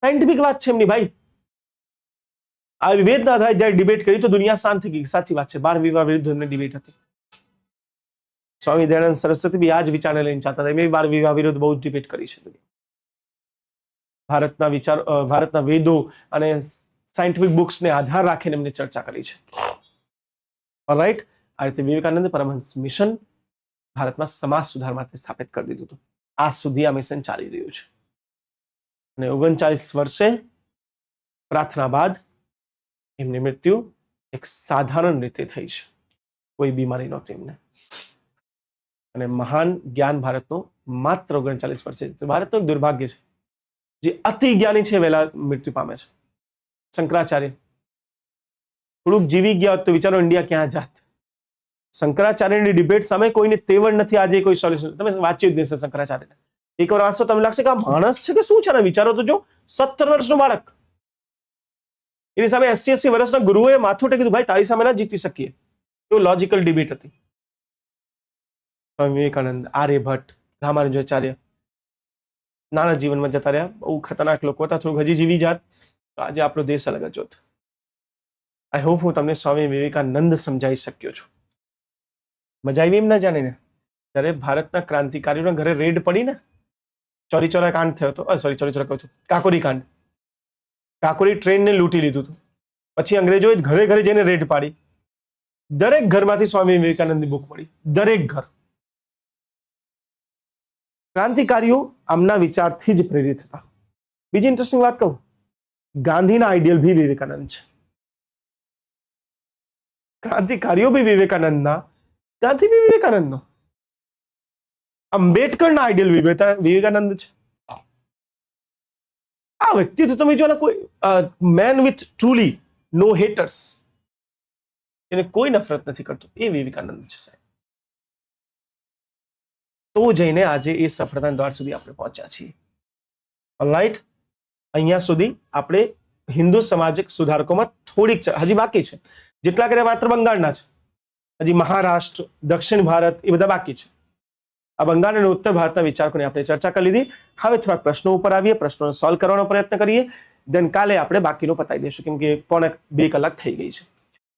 સાયન્ટિફિક વાત છે એમની ભાઈ. આયુર્વેદના આધારે જ્યારે ડિબેટ કરી તો દુનિયા શાંત થઈ ગઈ. સાચી વાત છે, બાળ વિવાહ વિરુદ્ધ એમની ડિબેટ હતી. સ્વામી દયાનંદ સરસ્વતી બી આ જ વિચારને લઈને ચાહતા હતા. એમણે બાળ વિવાહ વિરુદ્ધ બહુ જ ડિબેટ કરી છે. ભારતના વિચાર, ભારતના વેદો અને સાયન્ટિફિક બુક્સને આધાર રાખીને એમને ચર્ચા કરી છે. ઓલરાઈટ, આ રીતે વિવેકાનંદ પરમહંસ મિશન ભારતમાં સમાજ સુધાર માટે સ્થાપિત કરી દીધું હતું. આજ સુધી આ મિશન ચાલી રહ્યું છે. અને 39 વર્ષે પ્રાર્થના બાદ એમની મૃત્યુ એક સાધારણ રીતે થઈ છે. કોઈ બીમારી નહોતી એમને. અને મહાન જ્ઞાન ભારતનું માત્ર 39 વર્ષે. ભારતનું એક દુર્ભાગ્ય છે, જે અતિ જ્ઞાની છે વહેલા મૃત્યુ પામે છે. શંકરાચાર્ય થોડુંક જીવી ગયા હોત તો વિચારો ઇન્ડિયા ક્યાં જાત. શંકરાચાર્યની ડિબેટ સામે કોઈને તેવડ નથી આજે કોઈ સોલ્યુશન. તમે વાંચ્યું જ નહીં શંકરાચાર્યને. એકવાર વાંચો તમને લાગશે કે આ માણસ છે કે શું છે. વિચારો તો જો, 17 વર્ષનું બાળક, એની સામે 80 વર્ષના ગુરુએ માથું ટેકીધું, ભાઈ તારી સામે ના જીતી શકીએ. એવું લોજિકલ ડિબેટ હતી. સ્વામી વિવેકાનંદ, આર્યભટ્ટ, રામાનુજાચાર્ય નાના જીવનમાં જતા રહ્યા. બહુ ખતરનાક લોકો હતા. થોડુંક હજી જીવી જાત તો આજે આપણો દેશ અલગ જ હોત. આઈ હોપ હું તમને સ્વામી વિવેકાનંદ સમજાવી શક્યો છું. મજા આવી એમ ના જાણીને? ત્યારે ભારતના ક્રાંતિકારીઓના ઘરે રેડ પડી ને, ચોરી ચોરા કાંડ થયો હતો. સોરી, ચોરી ચોરા કહું છું, કાકોરી કાંડ. કાકોરી ટ્રેનને લૂંટી લીધું હતું. પછી અંગ્રેજોએ ઘરે ઘરે જઈને રેડ પાડી. દરેક ઘરમાંથી સ્વામી વિવેકાનંદની બુક મળી. દરેક ઘર. ક્રાંતિકારીઓ આમના વિચારથી જ પ્રેરિત હતા. બીજી ઇન્ટરેસ્ટિંગ વાત કહું, ગાંધીના આઈડિયલ ભી વિવેકાનંદ છે. ક્રાંતિકારીઓ ભી વિવેકાનંદના, ગાંધી ભી વિવેકાનંદનો. આંબેડકરના આઈડિયલ વિવેકાનંદ છે. આ વ્યક્તિત્વ તમે જો, કોઈ મેન વિથ ટ્રુલી નો હેટર્સ, એને કોઈ નફરત નથી કરતો, એ વિવેકાનંદ છે સાહેબ. તો જઈને આજે એ સફળતાના દ્વાર સુધી આપણે પહોંચ્યા છીએ. ઓલરાઈટ, અહીંયા સુધી આપણે હિન્દુ સામાજિક સુધારકોમાં થોડીક હજી બાકી છે. જેટલા કર્યા માત્ર બંગાળના છે. હજી મહારાષ્ટ્ર, દક્ષિણ ભારત એ બધા બાકી છે. આ બંગાળ અને ઉત્તર ભારતના વિચારકોની આપણે ચર્ચા કરી લીધી. હવે થોડાક પ્રશ્નો ઉપર આવીએ, પ્રશ્નોને સોલ્વ કરવાનો પ્રયત્ન કરીએ. દેન કાલે આપણે બાકીનો પતાવી દઈશું, કેમ કે 1.5 કલાક થઈ ગઈ છે.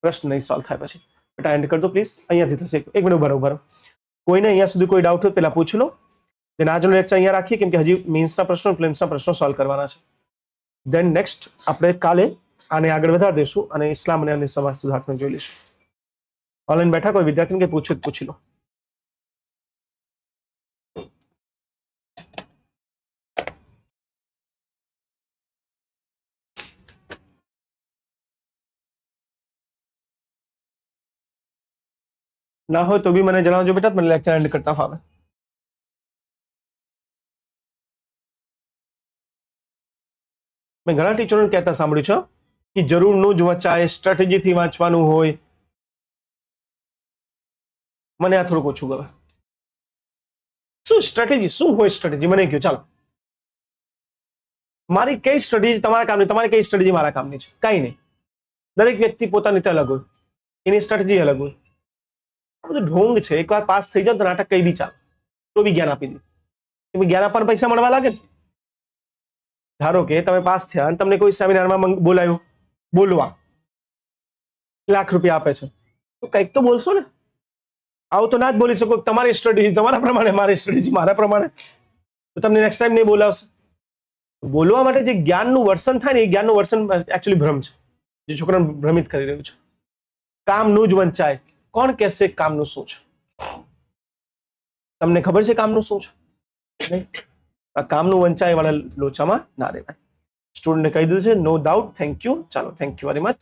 પ્રશ્ન નહીં સોલ્વ થાય પછી બેટા એન્ડ કરી દો પ્લીઝ. અહીંયાથી થશે. એક મિનિટ બરોબર. કોઈને અહીંયા સુધી કોઈ ડાઉટ હોય પેલા પૂછી લો. દેન આજનો લેક્ચર અહીંયા રાખીએ, કેમ કે હજી મેન્સના પ્રશ્નો, પ્રિલિમ્સના પ્રશ્નો સોલ્વ કરવાના છે. દેન નેક્સ્ટ આપણે કાલે આને આગળ વધારી દઈશું અને ઇસ્લામ અને સમાજ સુધારને જોઈ લઈશું. ઓનલાઈન બેઠા કોઈ વિદ્યાર્થીને કંઈ પૂછ્યું તો પૂછી લો. ના હોય તો બી મને જણાવજો બેટા, મને લેક્ચર એન્ડ કરતા ફાવે. મેં ઘણા ટીચરોને કહેતા સાંભળ્યું છે કે જરૂર નું જ વંચાય, સ્ટ્રેટેજીથી વાંચવાનું હોય, મને આ થોડુંક ઓછું ગમે. શું સ્ટ્રેટેજી, શું હોય સ્ટ્રેટેજી મને કહો. ચાલો, મારી કઈ સ્ટ્રેટેજી તમારા કામની, તમારી કઈ સ્ટ્રેટેજી મારા કામની છે? કઈ નહીં. દરેક વ્યક્તિ પોતાની રીતે અલગ હોય, એની સ્ટ્રેટેજી અલગ હોય. આ બધું ઢોંગ છે. એકવાર પાસ થઈ જાવ તો નાટક કઈ બી ચાલે, તો બી જ્ઞાન આપી દે. તમે જ્ઞાન આપવાના પૈસા મળવા લાગે ને. ધારો કે તમે પાસ થયા અને તમને કોઈ સેમિનારમાં બોલાયો બોલવા, લાખ રૂપિયા આપે છે, તો કંઈક તો બોલશો ને. આવું તો ના જ બોલી શકો તમારી સ્ટ્રેટેજી તમારા પ્રમાણે, મારી સ્ટ્રેટેજી મારા પ્રમાણે, તો તમને નેક્સ્ટ ટાઈમ નહીં બોલાવશે. બોલવા માટે જે જ્ઞાનનું વર્તન થાય ને, એ જ્ઞાનનું વર્તન એકચ્યુઅલી ભ્રમ છે, જે છોકરાને ભ્રમિત કરી રહ્યું છે. કામનું જ વંચાય. કોણ કહેશે કામનું શું છે? તમને ખબર છે કામનું શું છે? નહીં. આ કામનું વંચાય વાળા લોચામાં ના રહેવાય. સ્ટુડન્ટને કહી દીધું છે, નો ડાઉટ. Thank you. ચાલો, થેન્ક યુ વેરી મચ.